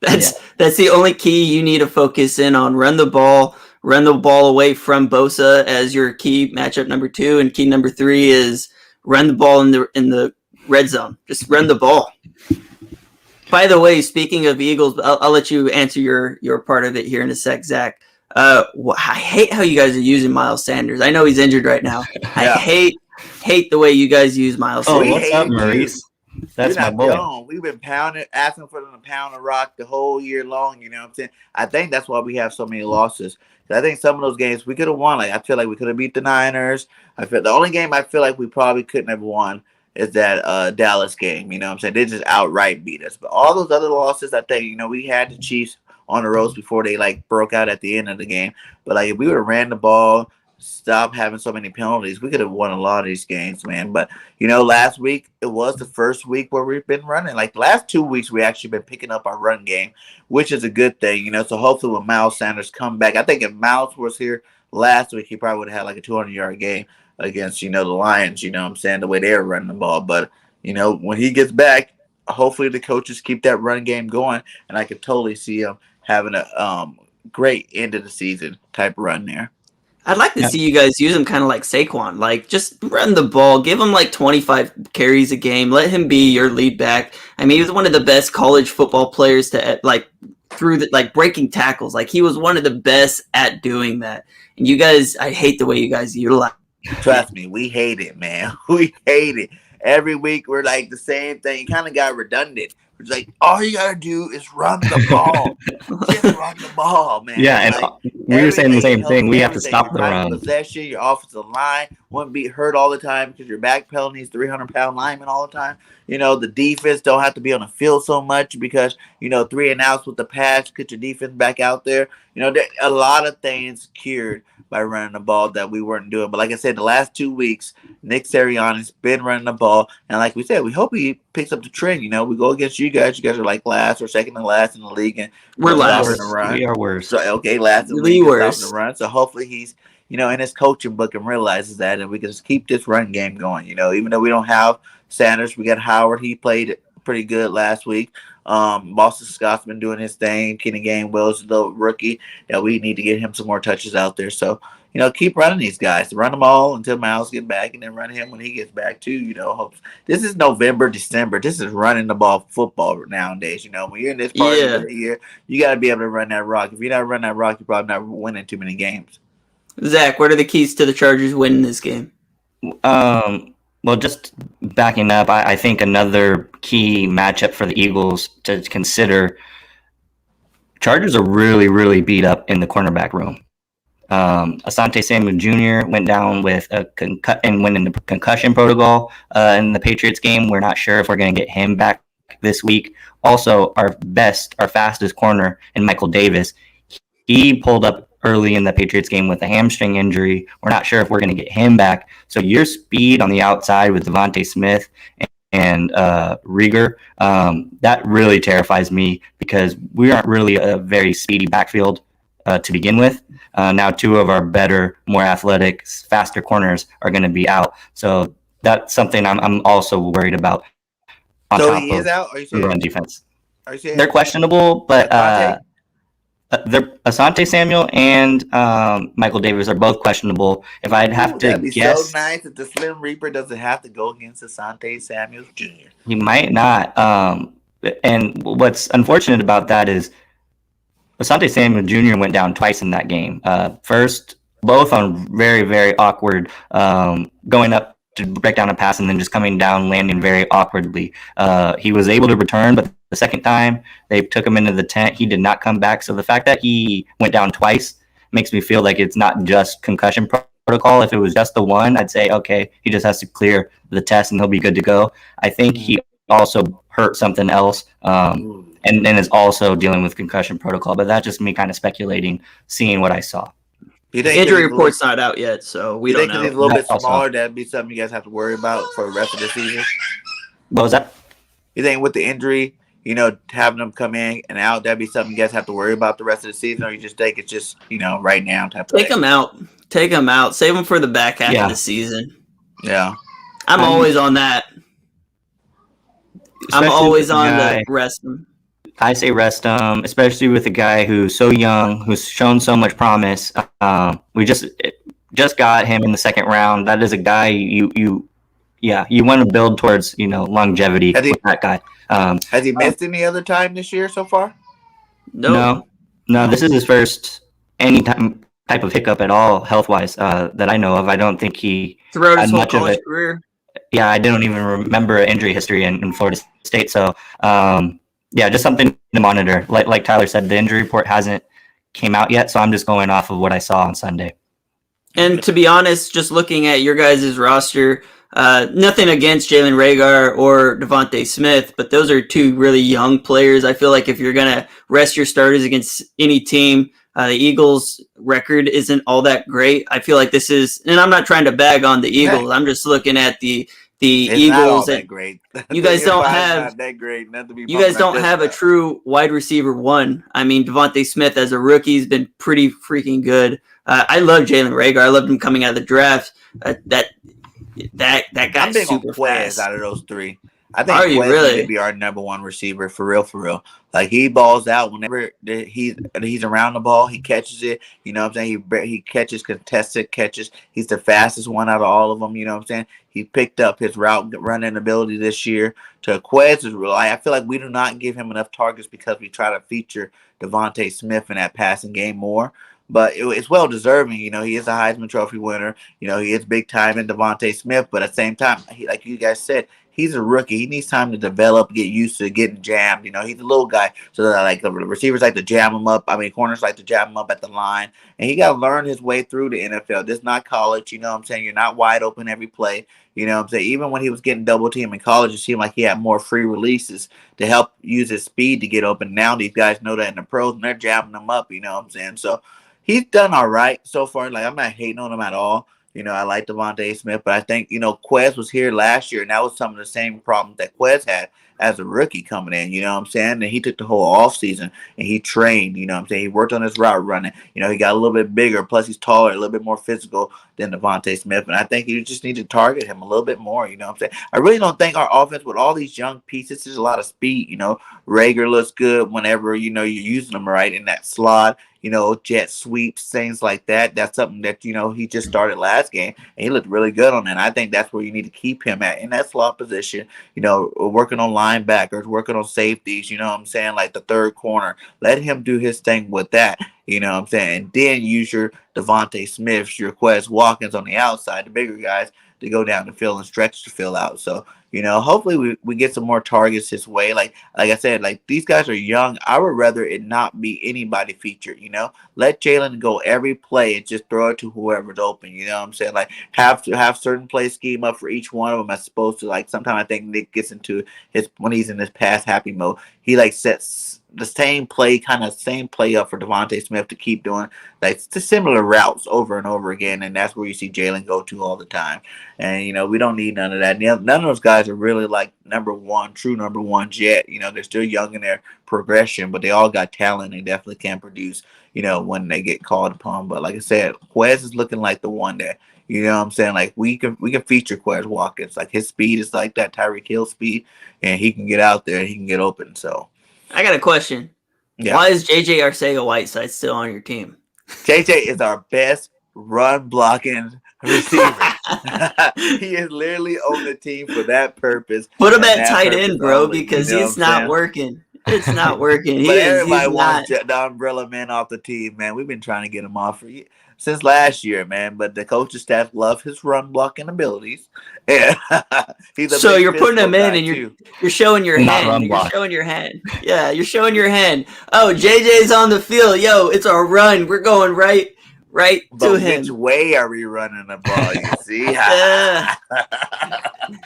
That's the only key you need to focus in on. Run the ball away from Bosa as your key matchup number 2, and key number 3 is run the ball in the red zone. Just run the ball. By the way, speaking of Eagles, I'll let you answer your part of it here in a sec, Zach. I hate how you guys are using Miles Sanders. I know he's injured right now. I hate the way you guys use Miles Sanders. What's up, Maurice? That's my boy. Young. We've been asking for them to pound the rock the whole year long. You know what I'm saying? I think that's why we have so many losses. I think some of those games we could have won. Like, I feel like we could have beat the Niners. I feel the only game I feel like we probably couldn't have won is that Dallas game. You know what I'm saying? They just outright beat us. But all those other losses, I think, you know, we had the Chiefs on the ropes before they broke out at the end of the game. But like, if we would have ran the ball, stop having so many penalties, we could have won a lot of these games, man. But you know, last week it was the first week where we've been running. Like, the last 2 weeks we actually been picking up our run game, which is a good thing, you know. So hopefully when Miles Sanders come back, I think if Miles was here last week, he probably would have had like a 200-yard game against, you know, the Lions, you know what I'm saying, the way they're running the ball. But you know, when he gets back, hopefully the coaches keep that run game going, and I could totally see him having a great end of the season type run there. I'd like to see you guys use him kind of like Saquon. Like, just run the ball. Give him like 25 carries a game. Let him be your lead back. I mean, he was one of the best college football players to, through breaking tackles. Like, he was one of the best at doing that. And you guys, I hate the way you guys utilize. Trust me, we hate it, man. We hate it. Every week we're like the same thing. It kind of got redundant. It's like, all you gotta do is run the ball. Just run the ball, man. Yeah, and we were saying the same thing. We have to stop the run. Possession, your offensive line won't be hurt all the time because your backpedal needs 300-pound linemen all the time. You know, the defense don't have to be on the field so much because, you know, 3 and outs with the pass, get your defense back out there. You know, a lot of things cured by running the ball that we weren't doing. But like I said, the last 2 weeks, Nick Sirianni's been running the ball. And like we said, we hope he picks up the trend. You know, we go against you guys. You guys are like last or second to last in the league. And we're last. We are worse. So, okay, last in the league worse. The run. So hopefully he's, you know, in his coaching book and realizes that, and we can just keep this run game going. You know, even though we don't have Sanders, we got Howard. He played pretty good last week. Boston Scott's been doing his thing. Kenny Gainwell's a little rookie that we need to get him some more touches out there. So, you know, keep running these guys. Run them all until Miles gets back, and then run him when he gets back too. You know, this is November, December. This is running the ball football nowadays. You know, when you're in this part of the year, you got to be able to run that rock. If you're not running that rock, you're probably not winning too many games. Zach, what are the keys to the Chargers winning this game? Well, just backing up, I think another key matchup for the Eagles to consider, Chargers are really, really beat up in the cornerback room. Asante Samuel Jr. went down with a and went into concussion protocol in the Patriots game. We're not sure if we're going to get him back this week. Also, our fastest corner in Michael Davis, he pulled up early in the Patriots game with a hamstring injury. We're not sure if we're going to get him back. So your speed on the outside with Devontae Smith and Rieger, that really terrifies me because we aren't really a very speedy backfield to begin with. Now 2 of our better, more athletic, faster corners are going to be out. So that's something I'm also worried about. So he is out? Are you saying run defense? Are you saying they're questionable, but they're Asante Samuel and Michael Davis are both questionable. If I'd have to that'd be guess, so nice if the Slim Reaper doesn't have to go against Asante Samuel Jr. He might not. And what's unfortunate about that is Asante Samuel Jr. went down twice in that game. First, both on very, very awkward, going up to break down a pass and then just coming down, landing very awkwardly. He was able to return, but the second time they took him into the tent, he did not come back. So the fact that he went down twice makes me feel like it's not just concussion protocol. If it was just the one, I'd say, okay, he just has to clear the test and he'll be good to go. I think he also hurt something else and is also dealing with concussion protocol. But that's just me kind of speculating, seeing what I saw. Injury report's not out yet, so we don't know. He's a little bit smaller, that'd be something you guys have to worry about for the rest of the season? What was that? You think with the injury, having him come in and out, that'd be something you guys have to worry about the rest of the season, or you just think it's just, right now type of Take him out. Take him out. Save him for the back half of the season. Yeah. I'm always on that. I'm always on the rest him. I say rest him, especially with a guy who's so young, who's shown so much promise. We just got him in the second round. That is a guy you want to build towards, longevity with that guy. Has he missed any other time this year so far? No. This is his first any type of hiccup at all, health wise, that I know of. I don't think he throughout his whole much of college it. career. Yeah, I don't even remember an injury history in Florida State. So, just something to monitor. Like Tyler said, the injury report hasn't came out yet, so I'm just going off of what I saw on Sunday. And to be honest, just looking at your guys' roster, nothing against Jalen Reagor or Devontae Smith, but those are 2 really young players. I feel like if you're going to rest your starters against any team, the Eagles' record isn't all that great. I feel like this is, and I'm not trying to bag on the Eagles. I'm just looking at the Eagles. Not all that great. You guys don't have not that great. Not to be you guys don't have a true wide receiver 1. I mean, Devontae Smith as a rookie has been pretty freaking good. I love Jalen Reagor. I loved him coming out of the draft. That guy's super fast. Out of those 3. I think Are you Quez really? Could be our number 1 receiver for real. Like he balls out whenever he's around the ball. He catches it. You know what I'm saying? He catches contested catches. He's the fastest one out of all of them. You know what I'm saying? He picked up his route running ability this year. To Quez is real. I feel like we do not give him enough targets because we try to feature Devontae Smith in that passing game more. But it's well deserving. He is a Heisman Trophy winner. He is big time in Devontae Smith. But at the same time, like you guys said, he's a rookie. He needs time to develop, get used to getting jammed. He's a little guy. So that the receivers like to jam him up. Corners like to jam him up at the line. And he got to learn his way through the NFL. This is not college. You know what I'm saying? You're not wide open every play. You know what I'm saying? Even when he was getting double team in college, it seemed like he had more free releases to help use his speed to get open. Now these guys know that in the pros, and they're jamming him up. You know what I'm saying? So he's done all right so far. Like, I'm not hating on him at all. I like Devontae Smith, but I think, Quez was here last year, and that was some of the same problems that Quez had as a rookie coming in, you know what I'm saying? And he took the whole offseason, and he trained, you know what I'm saying? He worked on his route running. He got a little bit bigger, plus he's taller, a little bit more physical than Devontae Smith, and I think you just need to target him a little bit more, you know what I'm saying? I really don't think our offense, with all these young pieces, there's a lot of speed, Reagor looks good whenever, you're using him right in that slot. Jet sweeps, things like that. That's something that, he just started last game, and he looked really good on that. I think that's where you need to keep him at, in that slot position, working on linebackers, working on safeties, you know what I'm saying, like the third corner. Let him do his thing with that, you know what I'm saying, and then use your Devontae Smiths, your Quez Watkins on the outside, the bigger guys, to go down the field and stretch the field out. So, hopefully we get some more targets his way. Like I said, like these guys are young. I would rather it not be anybody featured. Let Jalen go every play and just throw it to whoever's open. You know what I'm saying? Like have to have certain play scheme up for each one of them as opposed to like sometimes I think Nick gets into when he's in his pass happy mode. He like sets the same play up for Devontae Smith to keep doing like the similar routes over and over again, and that's where you see Jalen go to all the time. And we don't need none of that. None of those guys are really like true number one yet. They're still young in their progression, but they all got talent. They definitely can produce. When they get called upon. But like I said, Quez is looking like the one that you know what I'm saying. Like we can feature Quez Watkins. Like his speed is like that Tyreek Hill speed, and he can get out there. He can get open. So. I got a question. Yeah. Why is JJ Arcega-Whiteside still on your team? JJ is our best run blocking receiver. He is literally on the team for that purpose. Put him at tight end, bro, because it's not working. It's not working. Everybody wants the umbrella man off the team, man. We've been trying to get him off since last year, man. But the coaching staff love his run blocking abilities. Yeah. So you're putting him in, and you're showing your hand. You're showing your hand. Yeah, you're showing your hand. Oh, JJ's on the field. Yo, it's our run. We're going right to him. Which way are we running the ball? You see? Yeah.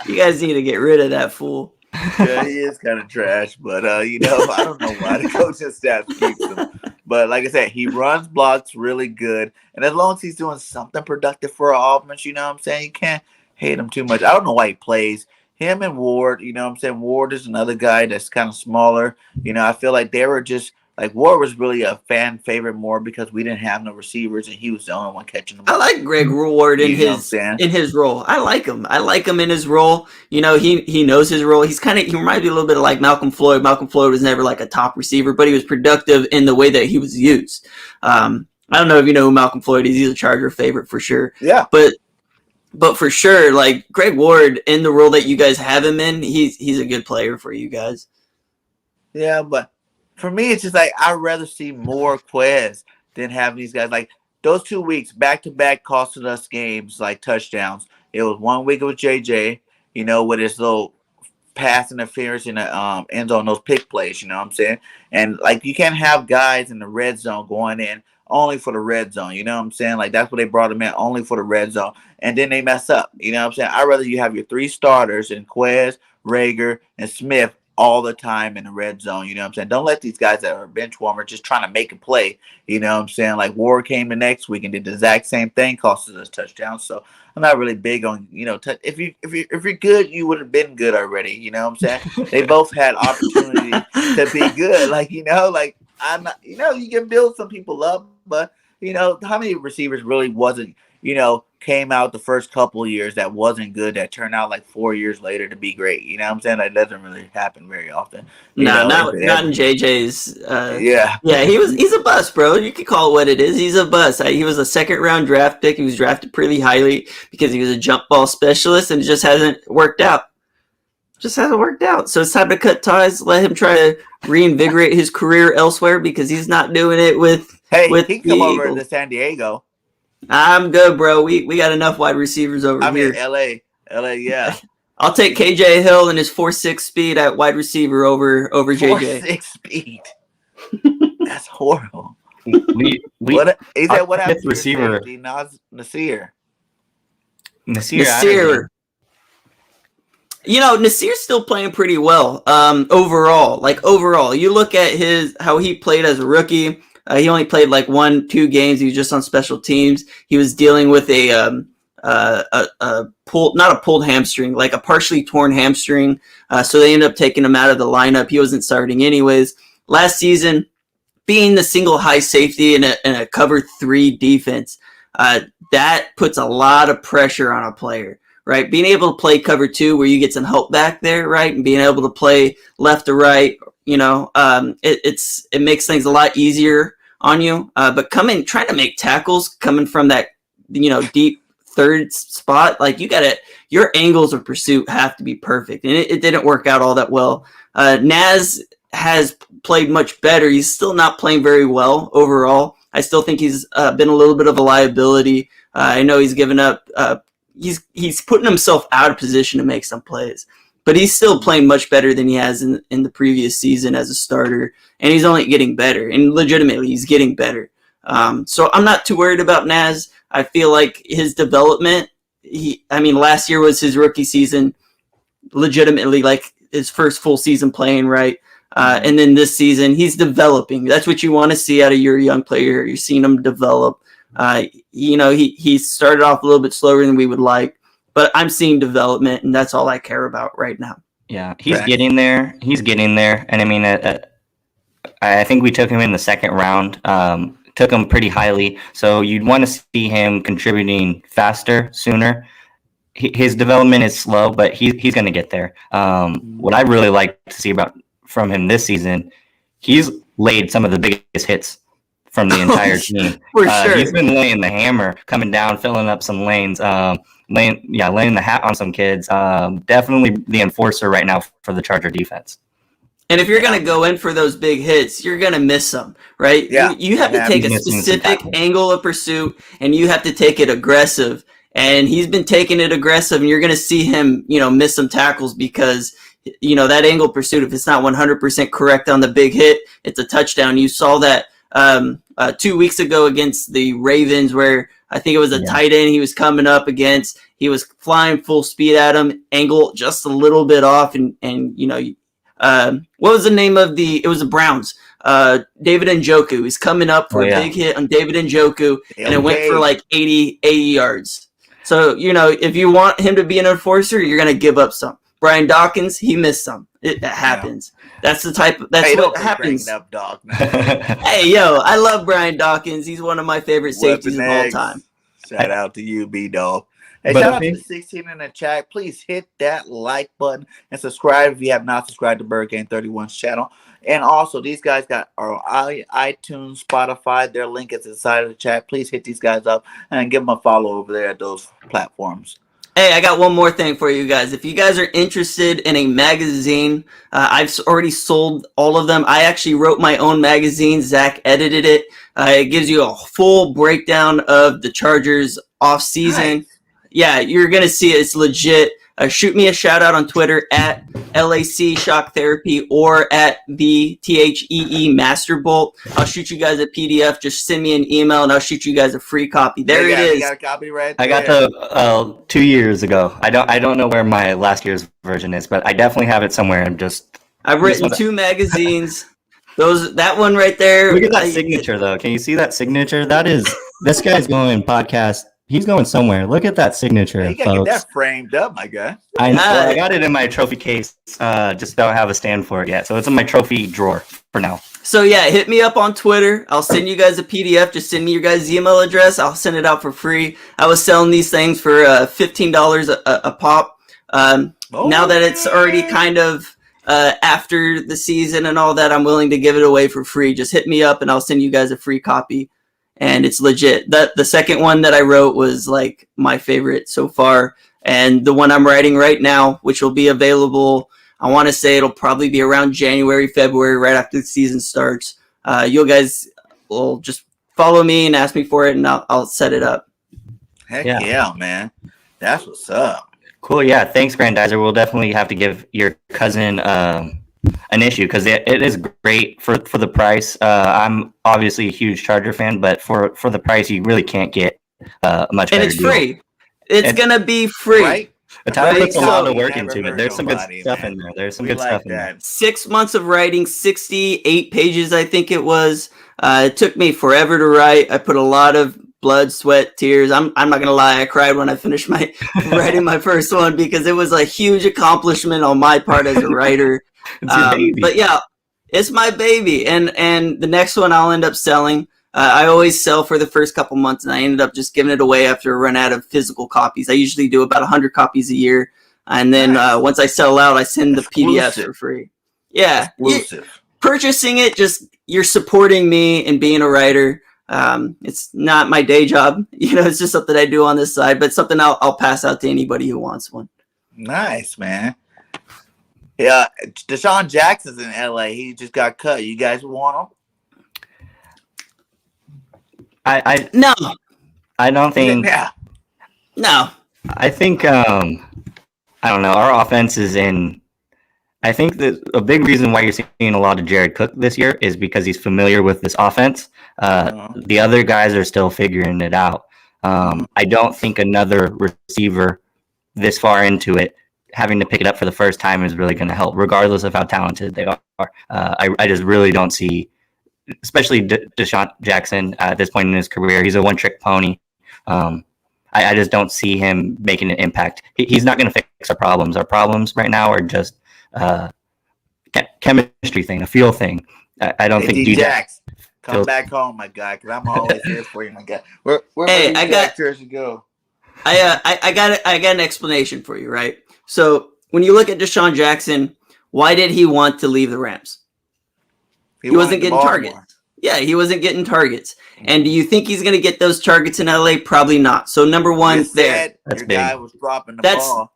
You guys need to get rid of that fool. Yeah, he is kind of trash, but I don't know why the coaching staff keeps him. But like I said, he runs blocks really good, and as long as he's doing something productive for our offense, you know what I'm saying, you can't hate him too much. I don't know why he plays. Him and Ward, you know what I'm saying. Ward is another guy that's kind of smaller. I feel like they were just. Like Ward was really a fan favorite more because we didn't have no receivers and he was the only one catching the ball. I like Greg Ward in his role. I like him. I like him in his role. He knows his role. He reminds me a little bit of like Malcolm Floyd. Malcolm Floyd was never like a top receiver, but he was productive in the way that he was used. I don't know if you know who Malcolm Floyd is. He's a Charger favorite for sure. Yeah. But for sure, like Greg Ward in the role that you guys have him in, he's a good player for you guys. Yeah, but for me, it's just like I'd rather see more Quez than have these guys. Like those 2 weeks back to back costed us games like touchdowns. It was 1 week with JJ, with his little pass interference in the end zone, those pick plays. You know what I'm saying? And like you can't have guys in the red zone going in only for the red zone. You know what I'm saying? Like that's what they brought him in only for the red zone, and then they mess up. You know what I'm saying? I'd rather you have your 3 starters in Quez, Rager, and Smith all the time in the red zone. You know what I'm saying? Don't let these guys that are bench warmers just trying to make a play. You know what I'm saying? Like Ward came the next week and did the exact same thing, costed us touchdowns. So I'm not really big on, if you're good, you would have been good already. You know what I'm saying? They both had opportunity to be good. Like, I'm not, you can build some people up, but how many receivers really wasn't, came out the first couple of years that wasn't good, that turned out like 4 years later to be great. You know what I'm saying? That doesn't really happen very often. Not in JJ's. Yeah, he's a bust, bro. You could call it what it is. He's a bust. He was a second-round draft pick. He was drafted pretty highly because he was a jump ball specialist, and it just hasn't worked out. So it's time to cut ties. Let him try to reinvigorate his career elsewhere because he's not doing it with. Hey, he can come over to San Diego. I'm good, bro. We got enough wide receivers over here. LA, yeah. I'll take KJ Hill and his 4.6 speed at wide receiver over JJ. 4.6 speed. That's horrible. What happened to receiver? Nasir. Nasir's still playing pretty well. Overall, you look at how he played as a rookie. He only played like 1-2 games. He was just on special teams. He was dealing with not a pulled hamstring, like a partially torn hamstring. So they ended up taking him out of the lineup. He wasn't starting anyways. Last season, being the single high safety in a cover 3 defense, that puts a lot of pressure on a player, right? Being able to play cover 2 where you get some help back there, right? And being able to play left to right, it makes things a lot easier on you. But trying to make tackles coming from that, deep third spot, like your angles of pursuit have to be perfect. And it didn't work out all that well. Naz has played much better. He's still not playing very well overall. I still think he's been a little bit of a liability. I know he's given up. He's putting himself out of position to make some plays. but he's still playing much better than he has in the previous season as a starter, and he's only getting better, and legitimately he's getting better. So I'm not too worried about Naz. I feel like his development, last year was his rookie season, legitimately like his first full season playing, right? And then this season, he's developing. That's what you want to see out of your young player. You're seeing him develop. He started off a little bit slower than we would like, but I'm seeing development, and that's all I care about right now. Yeah, he's getting there. And I mean, I think we took him in the second round. Took him pretty highly, so you'd want to see him contributing faster, sooner. His development is slow, but he's going to get there. What I really like to see from him this season, he's laid some of the biggest hits from the entire team. For sure. He's been laying the hammer, coming down, filling up some lanes, laying the hat on some kids. Definitely the enforcer right now for the Charger defense. And if you're going to go in for those big hits, you're going to miss them, right? Yeah. You have to take a specific angle of pursuit, and you have to take it aggressive. And he's been taking it aggressive, and you're going to see him, miss some tackles because, that angle pursuit, if it's not 100% correct on the big hit, it's a touchdown. You saw that 2 weeks ago against the Ravens where I think it was a tight end he was coming up against. He was flying full speed at him, angle just a little bit off, and what was the name of it was the Browns. David Njoku. He's coming up for a big hit on David Njoku, and it went for like 80 yards. So, if you want him to be an enforcer, you're going to give up some. Brian Dawkins, he missed some. That happens. That's what happens. Up, dog, Hey, yo, I love Brian Dawkins. He's one of my favorite safeties of all time. Shout out to you, B-Dog. Hey, shout out to 16 in the chat. Please hit that like button and subscribe if you have not subscribed to BIRDGANG 31's channel. And also, these guys are iTunes, Spotify. Their link is inside of the chat. Please hit these guys up and give them a follow over there at those platforms. Hey, I got one more thing for you guys. If you guys are interested in a magazine, I've already sold all of them. I actually wrote my own magazine. Zach edited it. It gives you a full breakdown of the Chargers off season. Nice. Yeah, you're going to see it. It's legit. Shoot me a shout out on Twitter at LAC Shock Therapy or at the THEE Masterbolt. I'll shoot you guys a PDF. Just send me an email and I'll shoot you guys a free copy. There it is. You got a copy right there. I got the 2 years ago. I don't know where my last year's version is, but I definitely have it somewhere. I've written 2 magazines. That one right there. Look at that signature though. Can you see that signature? This guy's going podcast. He's going somewhere. Look at that signature. You gotta get that framed up, my guy. I got it in my trophy case. Just don't have a stand for it yet. So it's in my trophy drawer for now. So yeah, hit me up on Twitter. I'll send you guys a PDF. Just send me your guys' email address. I'll send it out for free. I was selling these things for $15 a pop. Now that it's already kind of after the season and all that, I'm willing to give it away for free. Just hit me up and I'll send you guys a free copy. And it's legit. The second one that I wrote was like my favorite so far. And the one I'm writing right now, which will be available, I want to say it'll probably be around January, February, right after the season starts. You guys will just follow me and ask me for it, and I'll set it up. Heck yeah, man. That's what's up. Cool. Yeah. Thanks, Grandizer. We'll definitely have to give your cousin an issue because it is great for the price. I'm obviously a huge Charger fan, but for the price, you really can't get much better. And it's free. It's gonna be free. Right? Tyler puts a lot of work into it. There's some good stuff in there. There's some good stuff in there. 6 months of writing, 68 pages, I think it was. It took me forever to write. I put a lot of blood, sweat, tears. I'm not gonna lie, I cried when I finished my writing my first one because it was a huge accomplishment on my part as a writer. But yeah, it's my baby, and the next one I'll end up selling. I always sell for the first couple months, and I ended up just giving it away after I run out of physical copies. I usually do about 100 copies a year, and then once I sell out, I send the PDFs for free. Yeah, purchasing it, just you're supporting me and being a writer. It's not my day job, it's just something I do on this side, but something I'll pass out to anybody who wants one. Nice, man. Yeah, Desean Jackson's in LA. He just got cut. You guys want him? No. I don't think. Yeah. No. I think I don't know. Our offense is in. I think that a big reason why you're seeing a lot of Jared Cook this year is because he's familiar with this offense. The other guys are still figuring it out. I don't think another receiver this far into it, having to pick it up for the first time, is really going to help, regardless of how talented they are. I just really don't see, especially Desean Jackson at this point in his career. He's a one-trick pony. I just don't see him making an impact. He's not going to fix our problems. Our problems right now are just chemistry thing, a feel thing. I don't think Jackson, come back home, my guy, because I'm always here for you, my guy. Where I got to go? I got an explanation for you, right? So when you look at Desean Jackson, why did he want to leave the Rams? He wasn't getting targets. Yeah, he wasn't getting targets. And do you think he's going to get those targets in LA? Probably not. So number one, there. Your guy was dropping the ball.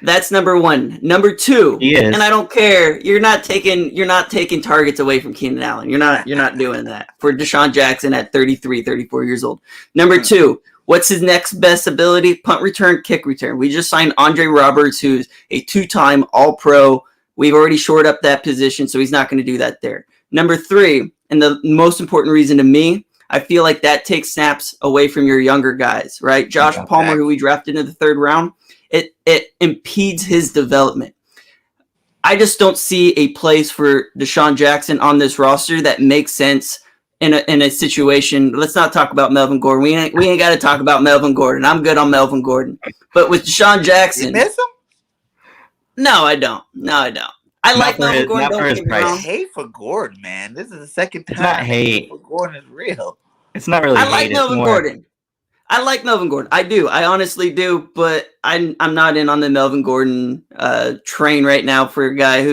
That's number one. Number two, and I don't care. You're not taking targets away from Keenan Allen. You're not doing that for Desean Jackson at 33, 34 years old. Number two, what's his next best ability? Punt return, kick return. We just signed Andre Roberts, who's a 2-time All-Pro. We've already shored up that position, so he's not going to do that there. Number three, and the most important reason to me, I feel like that takes snaps away from your younger guys, right? Josh Palmer, who we drafted in the 3rd round, it impedes his development. I just don't see a place for Desean Jackson on this roster that makes sense in a situation. Let's not talk about Melvin Gordon. We ain't got to talk about Melvin Gordon. I'm good on Melvin Gordon. But with Desean Jackson, you miss him? No, I don't. I like Melvin Gordon. Not for his price. I hate for Gordon, man. This is the second time. It's not hate. For Gordon is real. It's not really. I like Melvin Gordon. I like Melvin Gordon. I do. I honestly do. But I'm not in on the Melvin Gordon train right now for a guy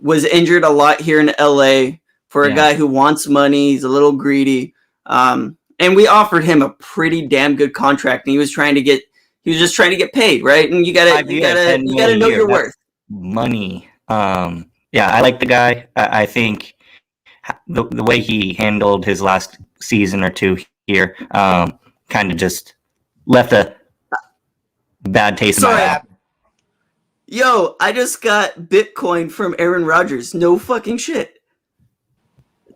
was injured a lot here in LA. For a guy who wants money, he's a little greedy. And we offered him a pretty damn good contract, and he was just trying to get paid, right? And you gotta know your worth. Money. I like the guy. I think the way he handled his last season or two here, kind of just left a bad taste in my mouth. Yo, I just got Bitcoin from Aaron Rodgers. No fucking shit.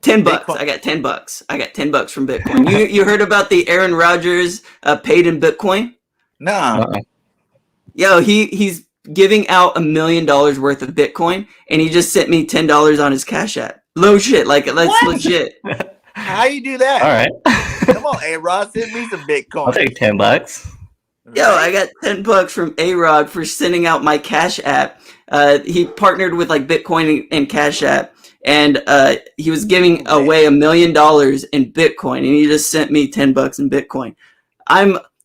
$10. Bitcoin. I got $10. I got $10 from Bitcoin. You heard about the Aaron Rodgers paid in Bitcoin? No. Yo, he's giving out $1 million worth of Bitcoin, and he just sent me $10 on his Cash App. Low shit, like that's legit. How you do that? All right. Come on, A-Rod, send me some Bitcoin. I'll take $10. Yo, I got $10 from A-Rod for sending out my Cash App. He partnered with like Bitcoin and Cash App, and he was giving away $1 million in Bitcoin, and he just sent me $10 in Bitcoin.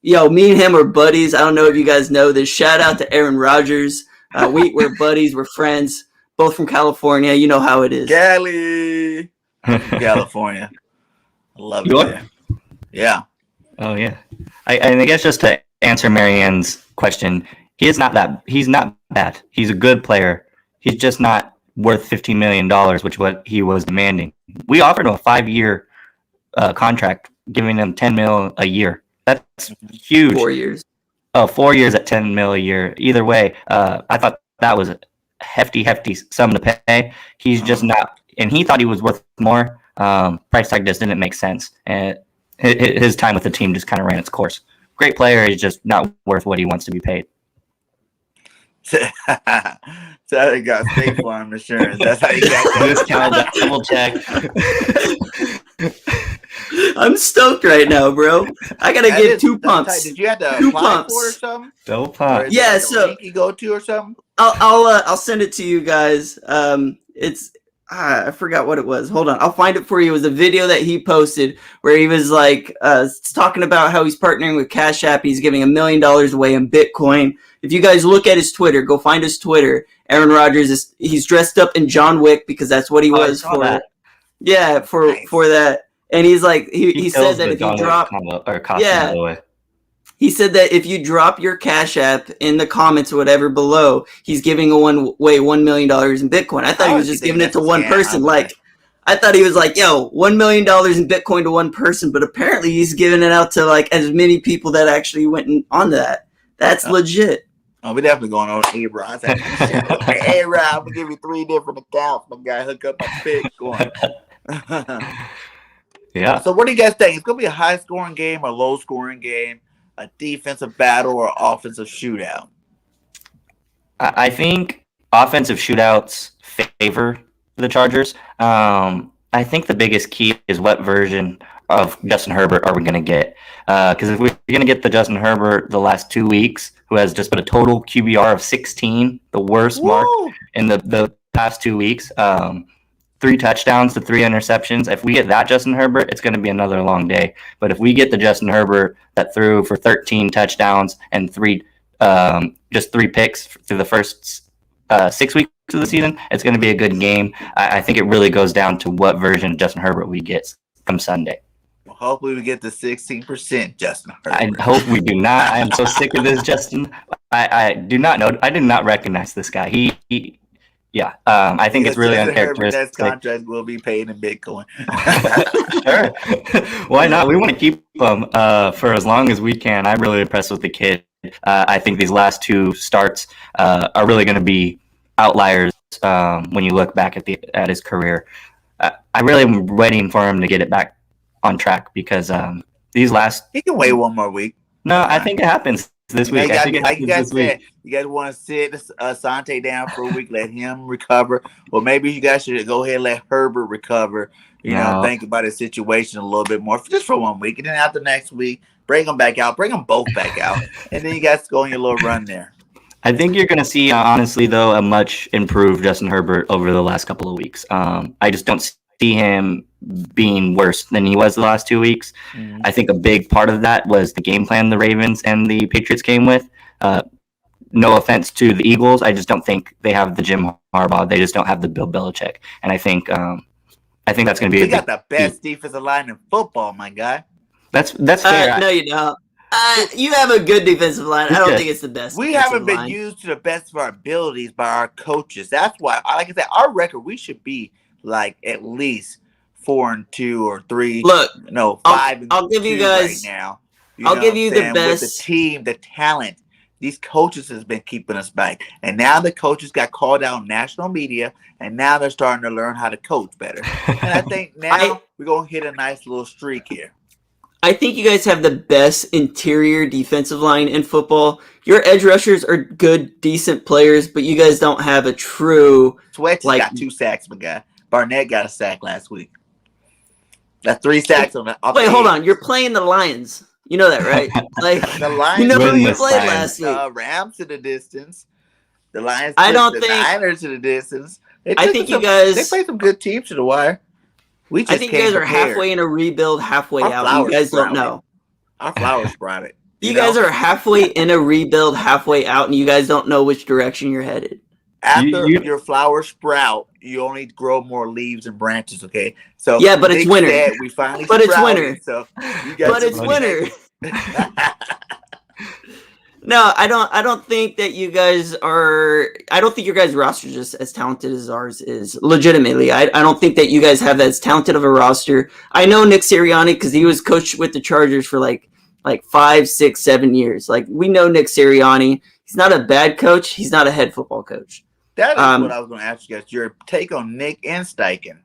Me and him are buddies. I don't know if you guys know this. Shout out to Aaron Rodgers. We're buddies. We're friends. Both from California. You know how it is. Cali. California. I love it there. Yeah. Oh, yeah. I guess just to answer Marianne's question, he's not bad. He's a good player. He's just not worth $15 million, which is what he was demanding. We offered him a 5-year contract, giving him $10 million a year. That's huge. 4 years. Oh, 4 years at $10 million a year. Either way, I thought that was a hefty sum to pay. He's just not, and he thought he was worth more. Price tag just didn't make sense, and his time with the team just kind of ran its course. Great player, he's just not worth what he wants to be paid. So he got State Farm insurance. That's how you got discount. Double check. I'm stoked right now, bro. I gotta give 2 pumps. Did you have to two apply pumps. for it or something? Double pump. Yeah, like so link you go to or something. I'll send it to you guys. It's I forgot what it was. Hold on, I'll find it for you. It was a video that he posted where he was like talking about how he's partnering with Cash App. He's giving $1 million away in Bitcoin. If you guys look at his Twitter, go find his Twitter. Aaron Rodgers he's dressed up in John Wick because that's what he was for. That. Yeah, for that. And he's like he said that if you drop he said that if you drop your Cash App in the comments or whatever below, he's giving away $1 million in Bitcoin. I thought he was just giving it to one person. Like, I thought he was like, yo, $1 million in Bitcoin to one person, but apparently he's giving it out to like as many people that actually went on that. That's legit. Oh, we definitely going on A-Rod. Hey, Rob, I'm gonna give you 3 different accounts. My guy, hook up my Bitcoin. Yeah. So, what do you guys think? It's gonna be a high-scoring game, or low-scoring game, a defensive battle, or offensive shootout? I think offensive shootouts favor the Chargers. I think the biggest key is what version of Justin Herbert are we going to get? Because if we're going to get the Justin Herbert the last 2 weeks, who has just put a total QBR of 16, the worst mark in the past 2 weeks, 3 touchdowns to 3 interceptions. If we get that Justin Herbert, it's going to be another long day. But if we get the Justin Herbert that threw for 13 touchdowns and 3 picks through the first 6 weeks of the season, it's going to be a good game. I think it really goes down to what version of Justin Herbert we get come Sunday. Well, hopefully we get the 16% Justin Herbert. I hope we do not. I am so sick of this Justin. I do not know. I did not recognize this guy. Yeah. I think it's really uncharacteristic. That contract will be paid in Bitcoin. Sure. Why not? We want to keep him for as long as we can. I'm really impressed with the kid. I think these last 2 starts are really going to be outliers when you look back at his career. I really am waiting for him to get it back on track because these last... He can wait 1 more week. No, I think it happens this week. Like you guys said, you guys want to sit Asante down for a week, let him recover. Well, maybe you guys should go ahead and let Herbert recover. You know, think about his situation a little bit more, just for 1 week. And then after next week, bring them back out. Bring them both back out. And then you guys go on your little run there. I think you're going to see, honestly, though, a much improved Justin Herbert over the last couple of weeks. I just don't see him being worse than he was the last 2 weeks. Mm-hmm. I think a big part of that was the game plan the Ravens and the Patriots came with. No offense to the Eagles. I just don't think they have the Jim Harbaugh. They just don't have the Bill Belichick. And I think that's going to be. We got the best defensive line in football, my guy. That's fair. No, you don't. You have a good defensive line. I don't think it's the best. We haven't been used to the best of our abilities by our coaches. That's why, like I said, our record, we should be like at least 4-2 or 3. Look, no, 5. I'll give you guys right now. I'll give you the best. With the team, the talent. These coaches has been keeping us back, and now the coaches got called out on national media, and now they're starting to learn how to coach better. And I think now we're gonna hit a nice little streak here. I think you guys have the best interior defensive line in football. Your edge rushers are good, decent players, but you guys don't have a true. Sweat got 2 sacks, my guy. Barnett got a sack last week. That's 3 sacks on that. Wait, hold on. You're playing the Lions. You know that, right? Like the Lions. You know who you played last week. Rams to the distance. The Lions. I don't the think Niners to the distance. I think you guys. They played some good teams to the wire. I think you guys are halfway in a rebuild, halfway out. You guys don't know. Our flowers sprouted. You guys are halfway in a rebuild, halfway out, and you guys don't know which direction you're headed. After your flowers sprout, you only grow more leaves and branches. Okay, so yeah, but it's winter. We finally, but it's winter. So you guys but it's winter. No, I don't think that you guys are. I don't think your guys' roster is just as talented as ours is. Legitimately, I don't think that you guys have as talented of a roster. I know Nick Sirianni because he was coached with the Chargers for like 5, 6, 7 years. Like we know Nick Sirianni. He's not a bad coach. He's not a head football coach. That is what I was going to ask you guys. Your take on Nick and Steichen.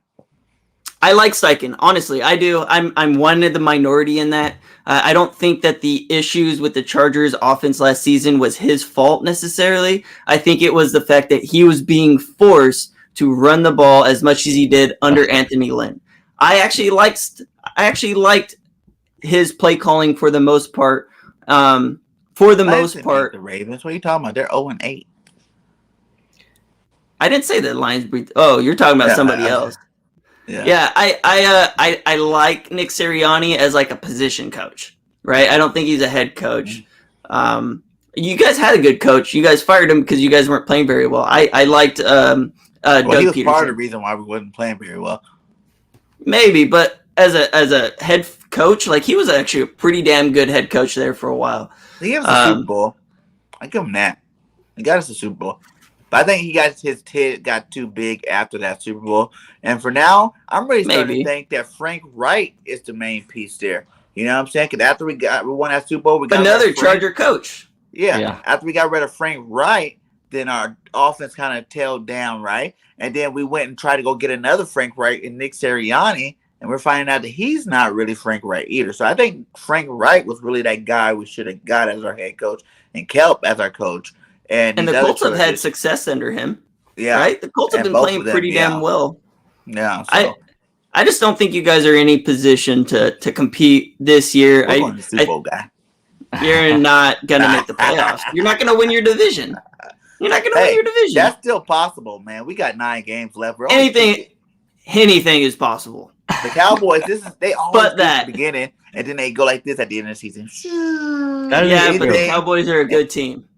I like Steichen. Honestly, I do. I'm one of the minority in that. I don't think that the issues with the Chargers offense last season was his fault necessarily. I think it was the fact that he was being forced to run the ball as much as he did under Anthony Lynn. I actually liked his play calling for the most part. The Ravens. What are you talking about? They're 0-8. I didn't say that Lions breed. Oh, you're talking about somebody else. Yeah. I like Nick Sirianni as like a position coach, right? I don't think he's a head coach. You guys had a good coach. You guys fired him because you guys weren't playing very well. I liked Doug he was Peterson. Part of the reason why we wasn't playing very well. Maybe, but as a head coach, like he was actually a pretty damn good head coach there for a while. He gave us a Super Bowl. I give him that. He got us a Super Bowl. But I think his head got too big after that Super Bowl. And for now, I'm really starting to think that Frank Wright is the main piece there. You know what I'm saying? Because after we won that Super Bowl, we got another Charger coach. Yeah. After we got rid of Frank Wright, then our offense kind of tailed down, right? And then we went and tried to go get another Frank Wright in Nick Sirianni, and we're finding out that he's not really Frank Wright either. So I think Frank Wright was really that guy we should have got as our head coach, and Kelp as our coach. And the Colts have had success under him. Yeah. Right? The Colts have been playing pretty damn well. Yeah. So. I just don't think you guys are in any position to compete this year. We're going to Super Bowl guy. You're not going to make the playoffs. You're not going to win your division. You're not going to win your division. That's still possible, man. We got 9 games left. Anything is possible. The Cowboys, they always do at the beginning, and then they go like this at the end of the season. But the Cowboys are a good team.